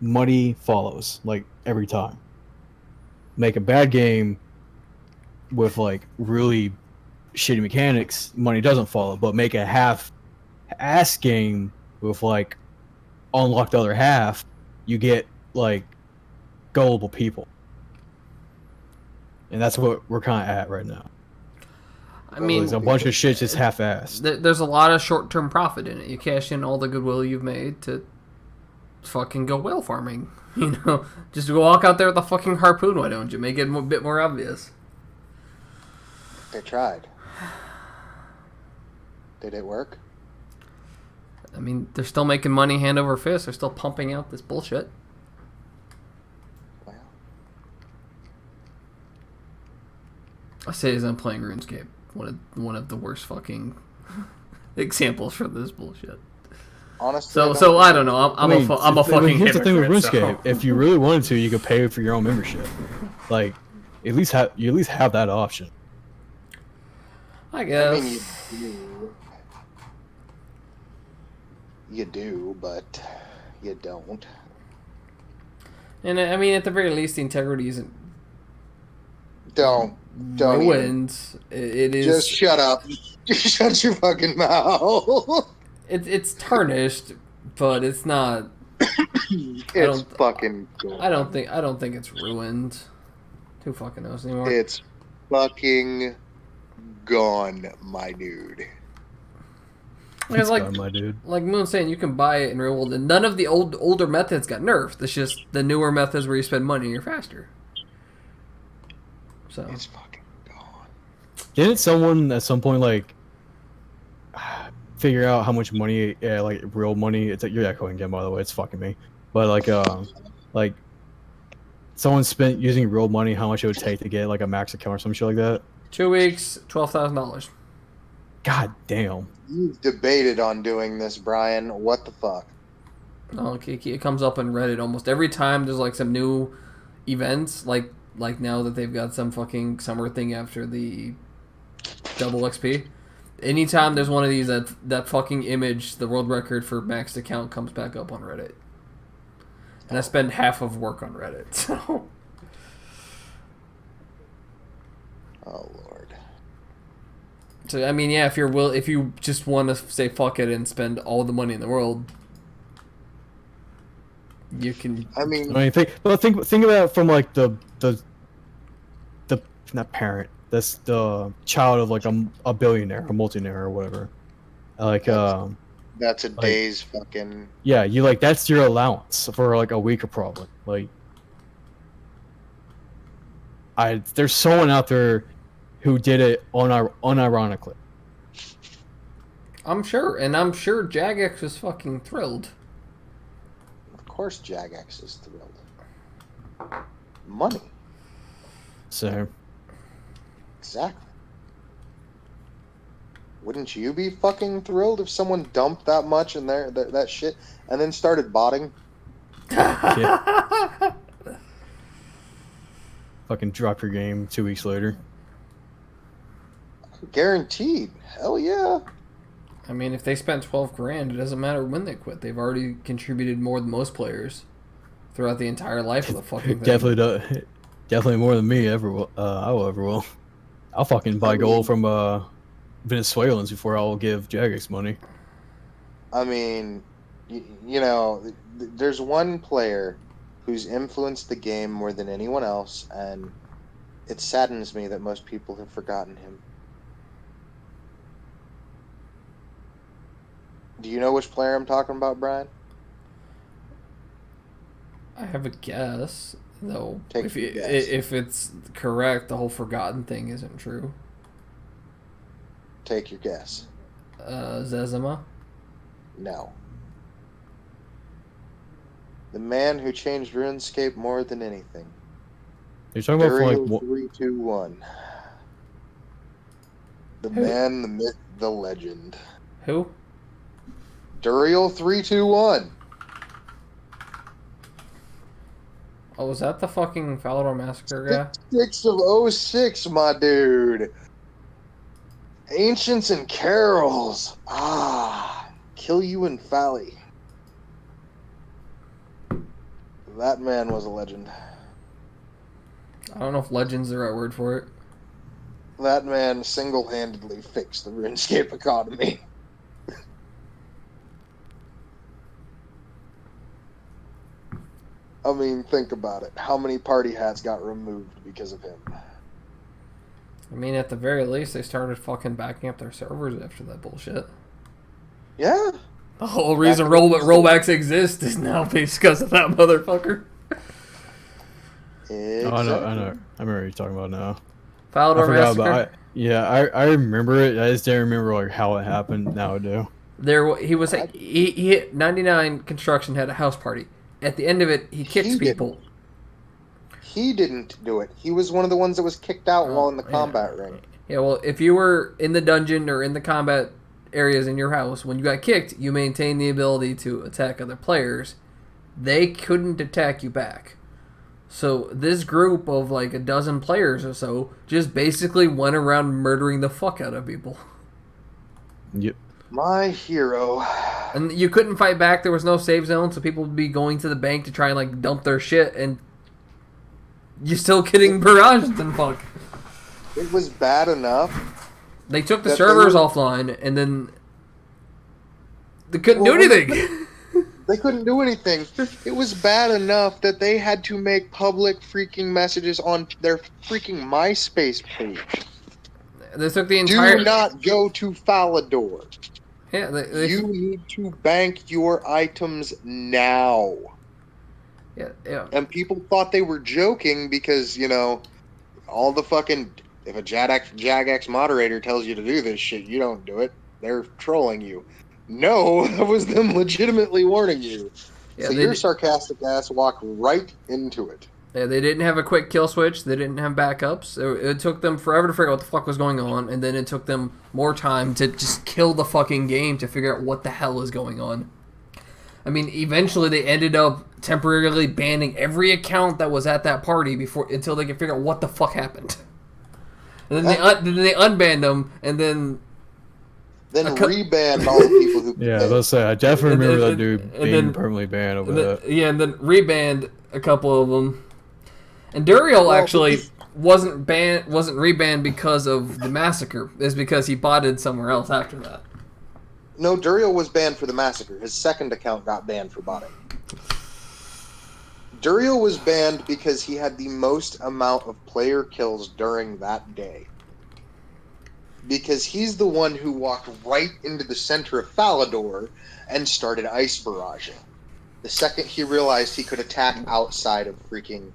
money follows like every time. Make a bad game with like really shitty mechanics, money doesn't follow. But make a half-ass game with like unlock the other half, you get like gullible people. and that's what we're kind of at right now. I mean, There's a bunch of shit just half-assed. there's a lot of short-term profit in it. You cash in all the goodwill you've made to fucking go whale farming. You know, just go walk out there with a fucking harpoon. Why don't you make it a bit more obvious? They tried. Did it work? I mean, they're still making money hand over fist. They're still pumping out this bullshit. Well, I say as I'm playing RuneScape. One of the worst fucking examples for this bullshit. honestly, So I don't know. I'm a I fucking mean, here's the thing with hypocrite, RuneScape. so- If you really wanted to, you could pay for your own membership. Like, you at least have that option. I I guess. mean, you do, but you don't. And I mean, at the very least, the integrity isn't Don't even. ruined. It is. Just shut up. Just shut your fucking mouth. It's tarnished, but it's not. It's don't- fucking good. I don't think it's ruined. Who fucking knows anymore? It's fucking gone, my dude. It's like my dude. like Moon's saying, you can buy it in real world, and none of the older methods got nerfed. It's just the newer methods where you spend money, you're faster. So It's fucking gone. Didn't someone at some point like figure out how much money, like real money? It's like you're echoing again, by the way. It's fucking me. But like someone spent using real money, how much it would take to get like a max account or some shit like that. 2 weeks, $12,000. God damn. You've debated on doing this, Brian. What the fuck? No, it comes up on Reddit almost every time. There's like some new events, like now that they've got some fucking summer thing after the double XP. Anytime there's one of these, that fucking image, the world record for maxed account, comes back up on Reddit. And I spend half of work on Reddit, so. Oh lord. So I mean, yeah, if you just want to say fuck it and spend all the money in the world, you can. I mean, I mean, think about it from like the not parent. That's the child of like a billionaire, a multimillionaire, or whatever. Like that's a day's fucking. yeah, you like that's your allowance for like a week of probably. Like there's someone out there who did it unironically. I'm sure Jagex was fucking thrilled. Of course, Jagex is thrilled. Money. So Exactly. Wouldn't you be fucking thrilled if someone dumped that much in that shit and then started botting? yeah. Fucking drop your game 2 weeks later. Guaranteed. Hell yeah. I mean, if they spent $12,000, it doesn't matter when they quit. They've already contributed more than most players throughout the entire life of the fucking thing. Definitely more than me ever will. I will ever will. I'll fucking buy gold from Venezuelans before I'll give Jagex money. I mean, you know, there's one player who's influenced the game more than anyone else, and it saddens me that most people have forgotten him. Do you know which player I'm talking about, Brian? I have a guess, though. Take your guess. If it's correct, the whole forgotten thing isn't true. Take your guess. Zezima? No. The man who changed RuneScape more than anything. You're talking about Burial like 321. The Who? man, the myth, the legend. Who? Duriel 321. Oh, was that the fucking Falador Massacre guy? 6 of 06, my dude. Ancients and Carols. Kill you and Fally. That man was a legend. I don't know if legend's the right word for it. That man single-handedly fixed the RuneScape economy. I mean, think about it. How many party hats got removed because of him? I mean, at the very least, they started fucking backing up their servers after that bullshit. Yeah. The whole reason rollbacks exist is now because of that motherfucker. Exactly. Oh, I know. I remember what you're talking about now. Falador I forgot Massacre. about. I remember it. I just didn't remember like how it happened. Now I do. He hit 99 construction, had a house party. At the end of it, he kicks people. He didn't do it. He was one of the ones that was kicked out while in the Yeah. combat ring. Yeah, well, if you were in the dungeon or in the combat areas in your house, when you got kicked, you maintained the ability to attack other players. They couldn't attack you back. So this group of like a dozen players or so just basically went around murdering the fuck out of people. Yep. My hero. And you couldn't fight back. There was no save zone, so people would be going to the bank to try and like dump their shit, and you're still getting barraged and fuck. It was bad enough. They took the servers offline, and then they couldn't do anything. They couldn't do anything. It was bad enough that they had to make public freaking messages on their freaking MySpace page. They took the entire. Do not go to Falador. Yeah, You need to bank your items now. Yeah. And people thought they were joking because, you know, all the fucking... If a Jagex moderator tells you to do this shit, you don't do it. They're trolling you. No, that was them legitimately warning you. Yeah, so your sarcastic ass walked right into it. Yeah, they didn't have a quick kill switch. They didn't have backups. It took them forever to figure out what the fuck was going on, and then it took them more time to just kill the fucking game to figure out what the hell is going on. I mean, eventually they ended up temporarily banning every account that was at that party until they could figure out what the fuck happened. And then they unbanned them, and then rebanned all the people who... Yeah, let's say I definitely remember that dude being permanently banned over that. Yeah, and then rebanned a couple of them. And Duriel actually wasn't rebanned because of the massacre. It's because he botted somewhere else after that. No, Duriel was banned for the massacre. His second account got banned for botting. Duriel was banned because he had the most amount of player kills during that day. Because he's the one who walked right into the center of Falador and started ice barraging. The second he realized he could attack outside of freaking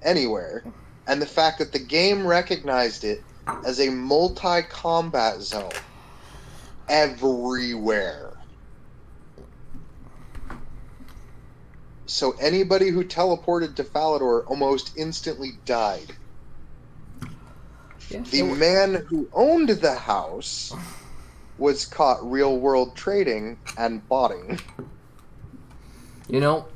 anywhere. And the fact that the game recognized it as a multi-combat zone everywhere. So anybody who teleported to Falador almost instantly died. Yeah, the man who owned the house was caught real-world trading and botting. You know,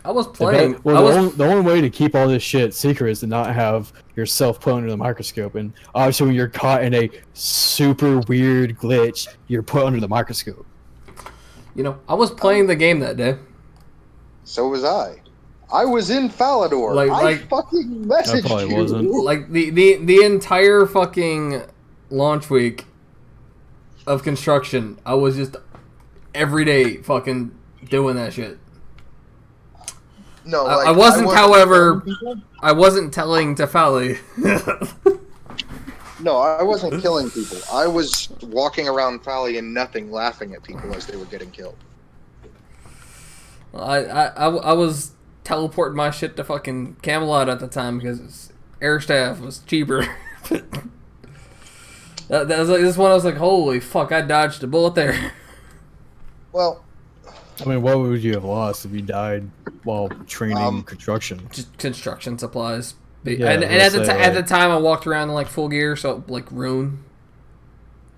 I was playing. The only way to keep all this shit secret is to not have yourself put under the microscope. And obviously, when you're caught in a super weird glitch, you're put under the microscope. You know, I was playing the game that day. So was I. I was in Falador. I fucking messaged you. Wasn't. Like the entire fucking launch week of construction, I was just every day fucking doing that shit. No, I wasn't. However, I wasn't telling Tefali. No, I wasn't killing people. I was walking around Fally and nothing, laughing at people as they were getting killed. I was teleporting my shit to fucking Camelot at the time because air staff was cheaper. that was like this one. I was like, holy fuck! I dodged a bullet there. Well, I mean, what would you have lost if you died while training construction? Just construction supplies. Yeah, and at the time, I walked around in like full gear, so like rune.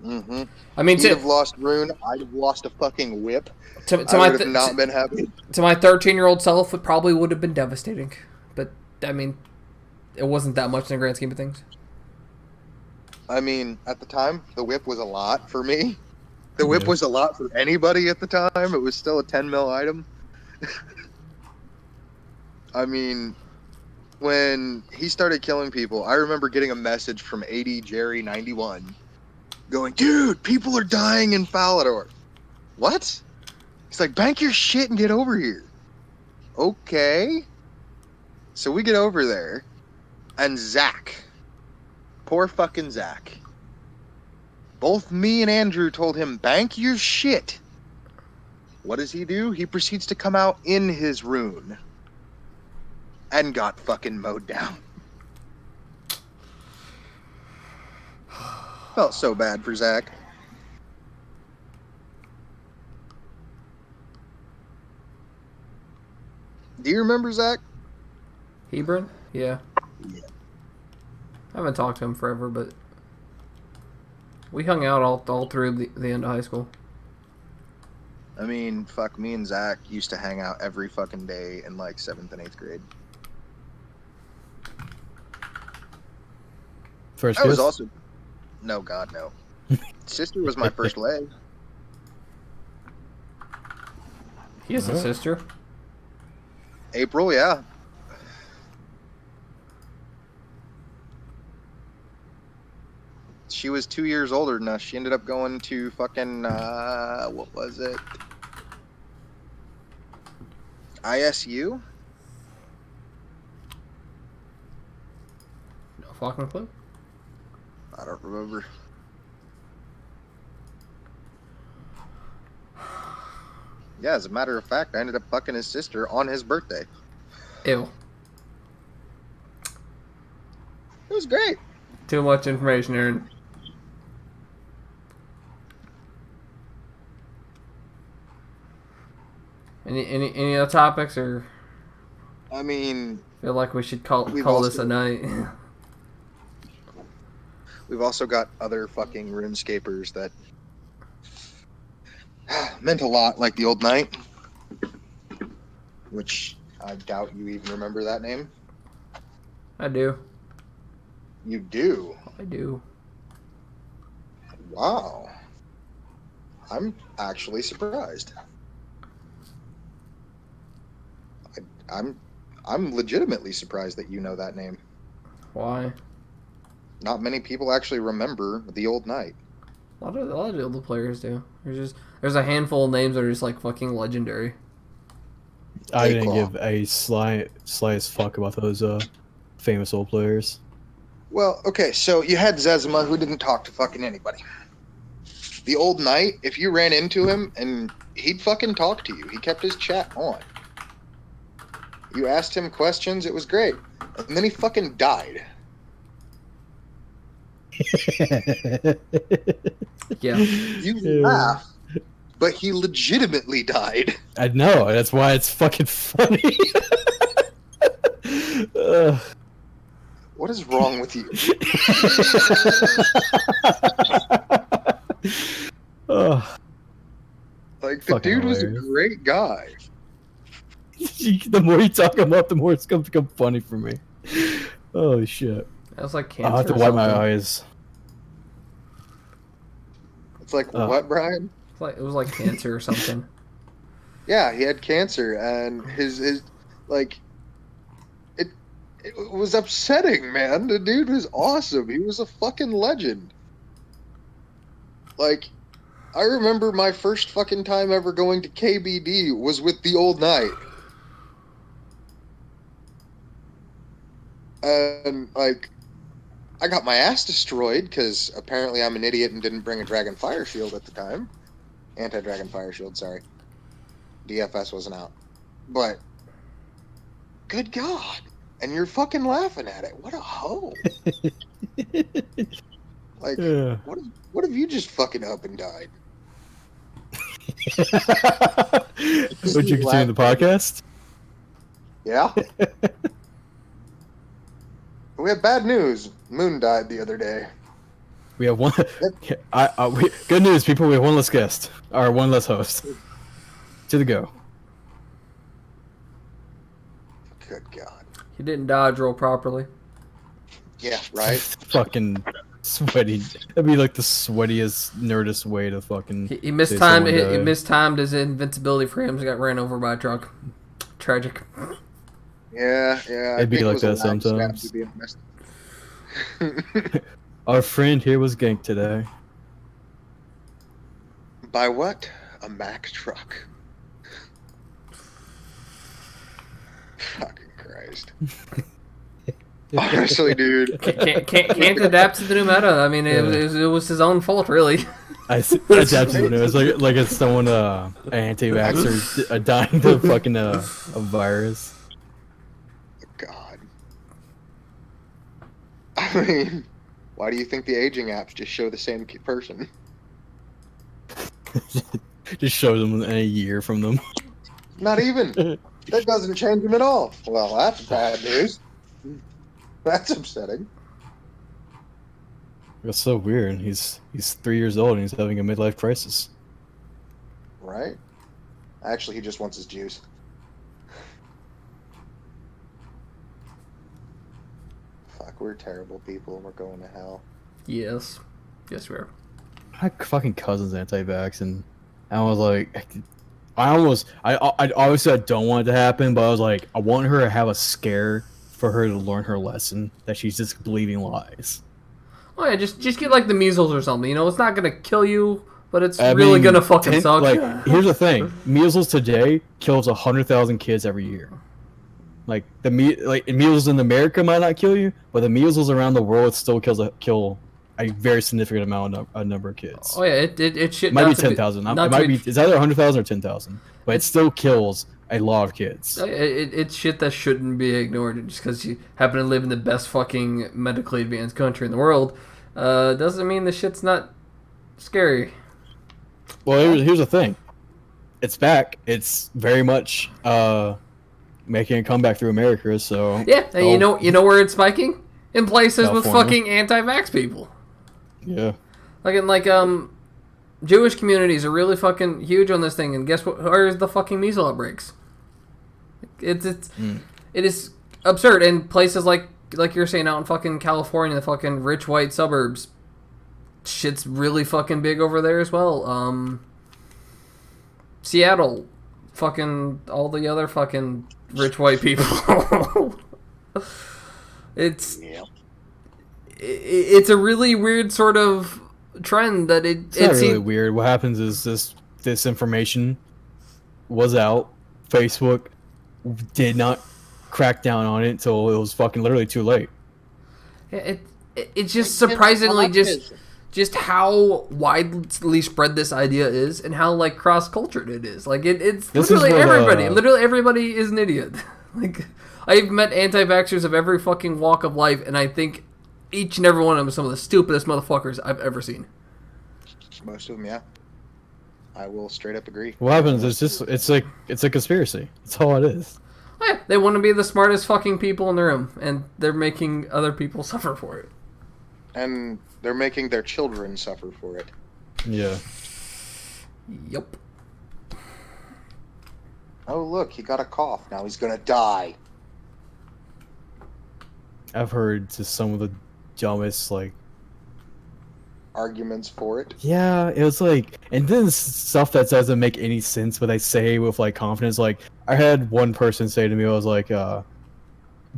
Mm-hmm. I mean, you'd have lost rune. I'd have lost a fucking whip. I would have not been happy. To my 13-year-old self, it probably would have been devastating. But I mean, it wasn't that much in the grand scheme of things. I mean, at the time, the whip was a lot for me. The whip was a lot for anybody at the time. It was still a 10 mil item. I mean, when he started killing people, I remember getting a message from 80 Jerry 91 going, dude, people are dying in Falador. What? He's like, bank your shit and get over here. Okay. So we get over there, and Zach, Poor fucking Zach. Both me and Andrew told him, bank your shit. What does he do? He proceeds to come out in his rune. And got fucking mowed down. Felt so bad for Zach. Do you remember Zach? Hebron? Yeah. Yeah. I haven't talked to him forever, but we hung out all through the end of high school. I mean, fuck, me and Zach used to hang out every fucking day in like 7th and 8th grade. First I was kiss? also... No, God, no. Sister was my first leg. He has a Alright. sister. April, yeah. She was 2 years older than us. She ended up going to fucking, what was it? ISU? No fucking clue. I don't remember. Yeah, as a matter of fact, I ended up fucking his sister on his birthday. Ew. It was great. Too much information, Aaron. Any other topics, or I mean, feel like we should call We've this also- a night? we've also got other fucking RuneScapers that meant a lot, like the Old Knight, which I doubt you even remember that name. I do. You do? I do. Wow. I'm actually surprised. I'm legitimately surprised that you know that name. Why? Not many people actually remember the Old Knight. A lot of the other players do. There's a handful of names that are just like fucking legendary. I didn't Dayclaw. give a slightest fuck about those famous old players. Well, okay, so you had Zezima, who didn't talk to fucking anybody. The Old Knight, if you ran into him, and he'd fucking talk to you. He kept his chat on. You asked him questions, it was great. And then he fucking died. Yeah. You Yeah. laugh, but he legitimately died. I know. That's why it's fucking funny. Ugh. What is wrong with you? Ugh. Like, the Fucking dude was a hilarious. great guy. The more you talk him up, the more it's gonna become funny for me. Holy shit! That was like cancer. I'll have to or wipe my something. eyes. It's like, Oh. what, Brian? It was like cancer or something. Yeah, he had cancer, and his like, it was upsetting, man. The dude was awesome. He was a fucking legend. Like, I remember my first fucking time ever going to KBD was with the Old Knight. And, like, I got my ass destroyed because apparently I'm an idiot and didn't bring a Dragon Fire Shield at the time. Anti-Dragon Fire Shield, sorry. DFS wasn't out. But, good God. And you're fucking laughing at it. What a hoe. Like, Yeah. what if you just fucking up and died? Would you continue the podcast? Yeah? We have bad news. Moon died the other day. We have one. Good news, people. We have one less guest, or one less host. To the go. Good God. He didn't dodge roll properly. Yeah, right? Fucking sweaty. That'd be like the sweatiest, nerdest way to fucking. He say mistimed. someone He died. mistimed his invincibility frames. Got ran over by a truck. Tragic. Yeah. I It'd be think it like was a that lag snap sometimes. to be honest. Our friend here was ganked today. By what? A Mack truck. Fucking Christ. Honestly, dude. Can't adapt to the new meta. I mean, it was his own fault, really. Adaptive. It's like it's someone an anti-vaxxer dying to fucking a virus. God. I mean, why do you think the aging apps just show the same person? Just show them in a year from them. Not even. That doesn't change him at all. Well, that's bad news. That's upsetting. That's so weird. He's 3 years old and he's having a midlife crisis. Right? Actually, he just wants his juice. Fuck, we're terrible people and we're going to hell. Yes, we are. My fucking cousin's anti-vax, and I was like, I obviously I don't want it to happen, but I was like, I want her to have a scare for her to learn her lesson that she's just believing lies. Oh yeah, just get like the measles or something. You know, it's not gonna kill you, but it's really gonna fucking suck. Like, here's the thing: measles today kills 100,000 kids every year. Like measles in America might not kill you, but the measles around the world still kill a very significant number of kids. Oh yeah, it shit. It might be 10,000. It might be. It's either 100,000 or 10,000, but it still kills a lot of kids. It's shit that shouldn't be ignored just because you happen to live in the best fucking medically advanced country in the world. Doesn't mean the shit's not scary. Well, here's the thing. It's back. It's very much making a comeback through America. So yeah, and you know where it's spiking? In places California. with fucking anti-vax people. Yeah. Like Jewish communities are really fucking huge on this thing, and guess what? Where's the fucking measles outbreaks? It is absurd. And places like you're saying out in fucking California, the fucking rich white suburbs, shit's really fucking big over there as well. Seattle, fucking all the other fucking rich white people. It's a really weird sort of trend that it's not really weird. What happens is this information was out. Facebook did not crack down on it until it was fucking literally too late. It's just surprisingly just how widely spread this idea is and how like cross-cultured it is. Like it's literally everybody. Literally everybody is an idiot. Like I've met anti-vaxxers of every fucking walk of life, and I think each and every one of them are some of the stupidest motherfuckers I've ever seen. Most of them, yeah. I will straight up agree. What happens is it's a conspiracy. That's all it is. Oh, yeah, they want to be the smartest fucking people in the room, and they're making other people suffer for it. And they're making their children suffer for it. Yeah. Yep. Oh, look, he got a cough. Now he's gonna die. I've heard just some of the dumbest, like... arguments for it. Yeah, it was like... And then stuff that doesn't make any sense, but I say with, like, confidence. Like, I had one person say to me, I was like,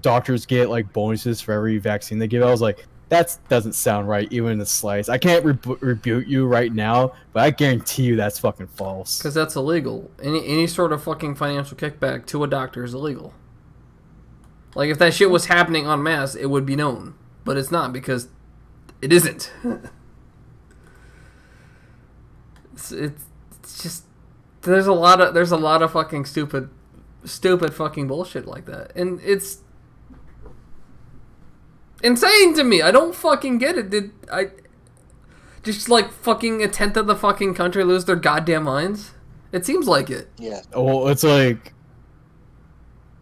doctors get, like, bonuses for every vaccine they give. I was like, that doesn't sound right, even in the slightest. I can't rebuke you right now, but I guarantee you that's fucking false. Because that's illegal. Any sort of fucking financial kickback to a doctor is illegal. Like, if that shit was happening en masse, it would be known. But it's not, because it isn't. It's just... There's a lot of fucking stupid fucking bullshit like that. And it's insane to me. I don't fucking get it. Did I... Just, like, fucking a tenth of the fucking country lose their goddamn minds? It seems like it. Yeah. Well, it's like...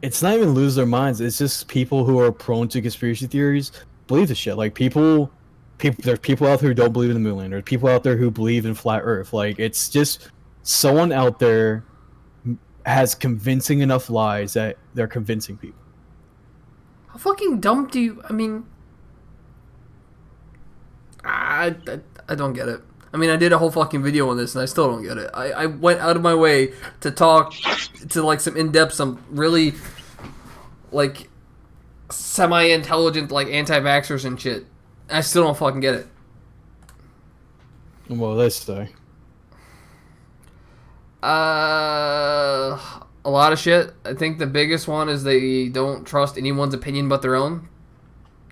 It's not even lose their minds. It's just people who are prone to conspiracy theories believe the shit. Like people. There's people out there who don't believe in the moon landing. There's people out there who believe in flat Earth. Like it's just someone out there has convincing enough lies that they're convincing people. How fucking dumb do you? I mean, I don't get it. I mean, I did a whole fucking video on this, and I still don't get it. I went out of my way to talk to, like, some in-depth, some really, like, semi-intelligent, like, anti-vaxxers and shit. I still don't fucking get it. Well, let's say. A lot of shit. I think the biggest one is they don't trust anyone's opinion but their own.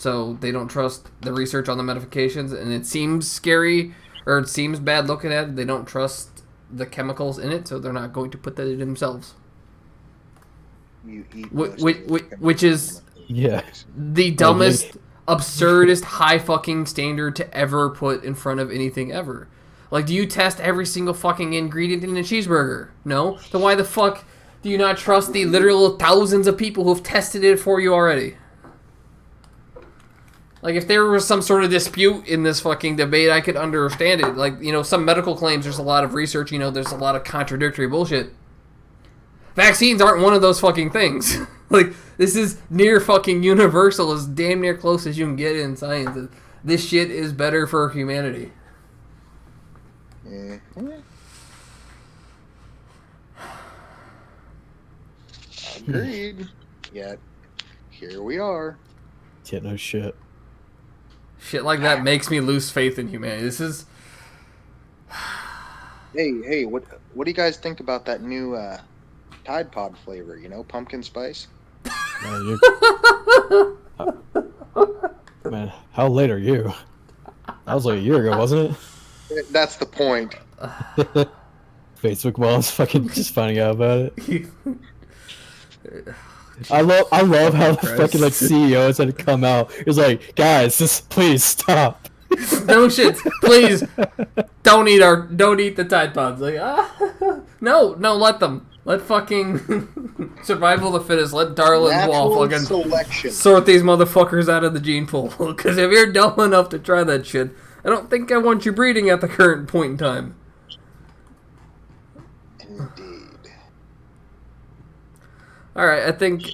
so they don't trust the research on the medications, and it seems scary or it seems bad looking at it. They don't trust the chemicals in it, so they're not going to put that in themselves. You eat Which is Yeah. the dumbest, absurdest, high fucking standard to ever put in front of anything ever. Like, do you test every single fucking ingredient in a cheeseburger? No? Then why the fuck do you not trust the literal thousands of people who've tested it for you already? Like, if there was some sort of dispute in this fucking debate, I could understand it. Like, you know, some medical claims, there's a lot of research, you know, there's a lot of contradictory bullshit. Vaccines aren't one of those fucking things. Like, this is near fucking universal, as damn near close as you can get in science. This shit is better for humanity. Agreed. Yet, here we are. Yeah, no shit. Shit like that makes me lose faith in humanity. This is... Hey, what do you guys think about that new Tide Pod flavor? You know, pumpkin spice. Man, man, how late are you? That was like a year ago, wasn't That's the point. it? Facebook moms fucking just finding out about it. I love how the fucking like CEOs had to come out. It was like, guys, just please stop. No shit. Please don't eat the Tide Pods. Like, no, let them. Let fucking survival of the fittest. Let Darwin Wall fucking selection. sort these motherfuckers out of the gene pool. Because if you're dumb enough to try that shit, I don't think I want you breeding at the current point in time. Indeed. Alright, I think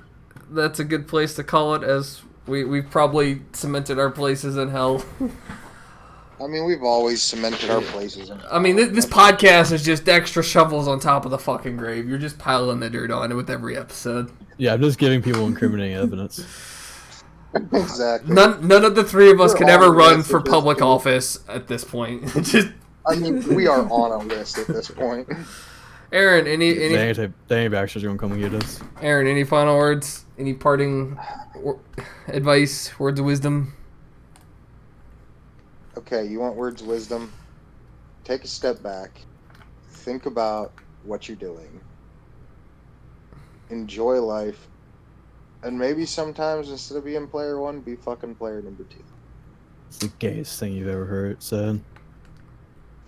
that's a good place to call it, as we've probably cemented our places in hell. I mean, we've always cemented our places in. I mean, this podcast is just extra shovels on top of the fucking grave. You're just piling the dirt on it with every episode. Yeah, I'm just giving people incriminating evidence. Exactly. None of the three of us We're can on ever a run list for at this public point. office at this point. Just I mean, we are on a list at this point. Aaron, any Danny Baxter's gonna come and get us. Aaron, any final words? Any parting advice? Words of wisdom? Okay, you want words of wisdom? Take a step back. Think about what you're doing. Enjoy life. And maybe sometimes instead of being player one, be fucking player number two. It's the gayest thing you've ever heard said.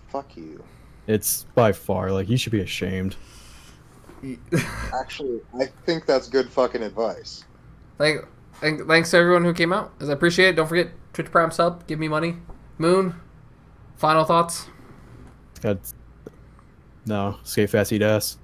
Fuck you. It's by far, like, you should be ashamed. Actually, I think that's good fucking advice. Thanks to everyone who came out. As I appreciate it. Don't forget, Twitch Prime sub. Give me money. Moon, final thoughts? God, no, skate fast, eat ass.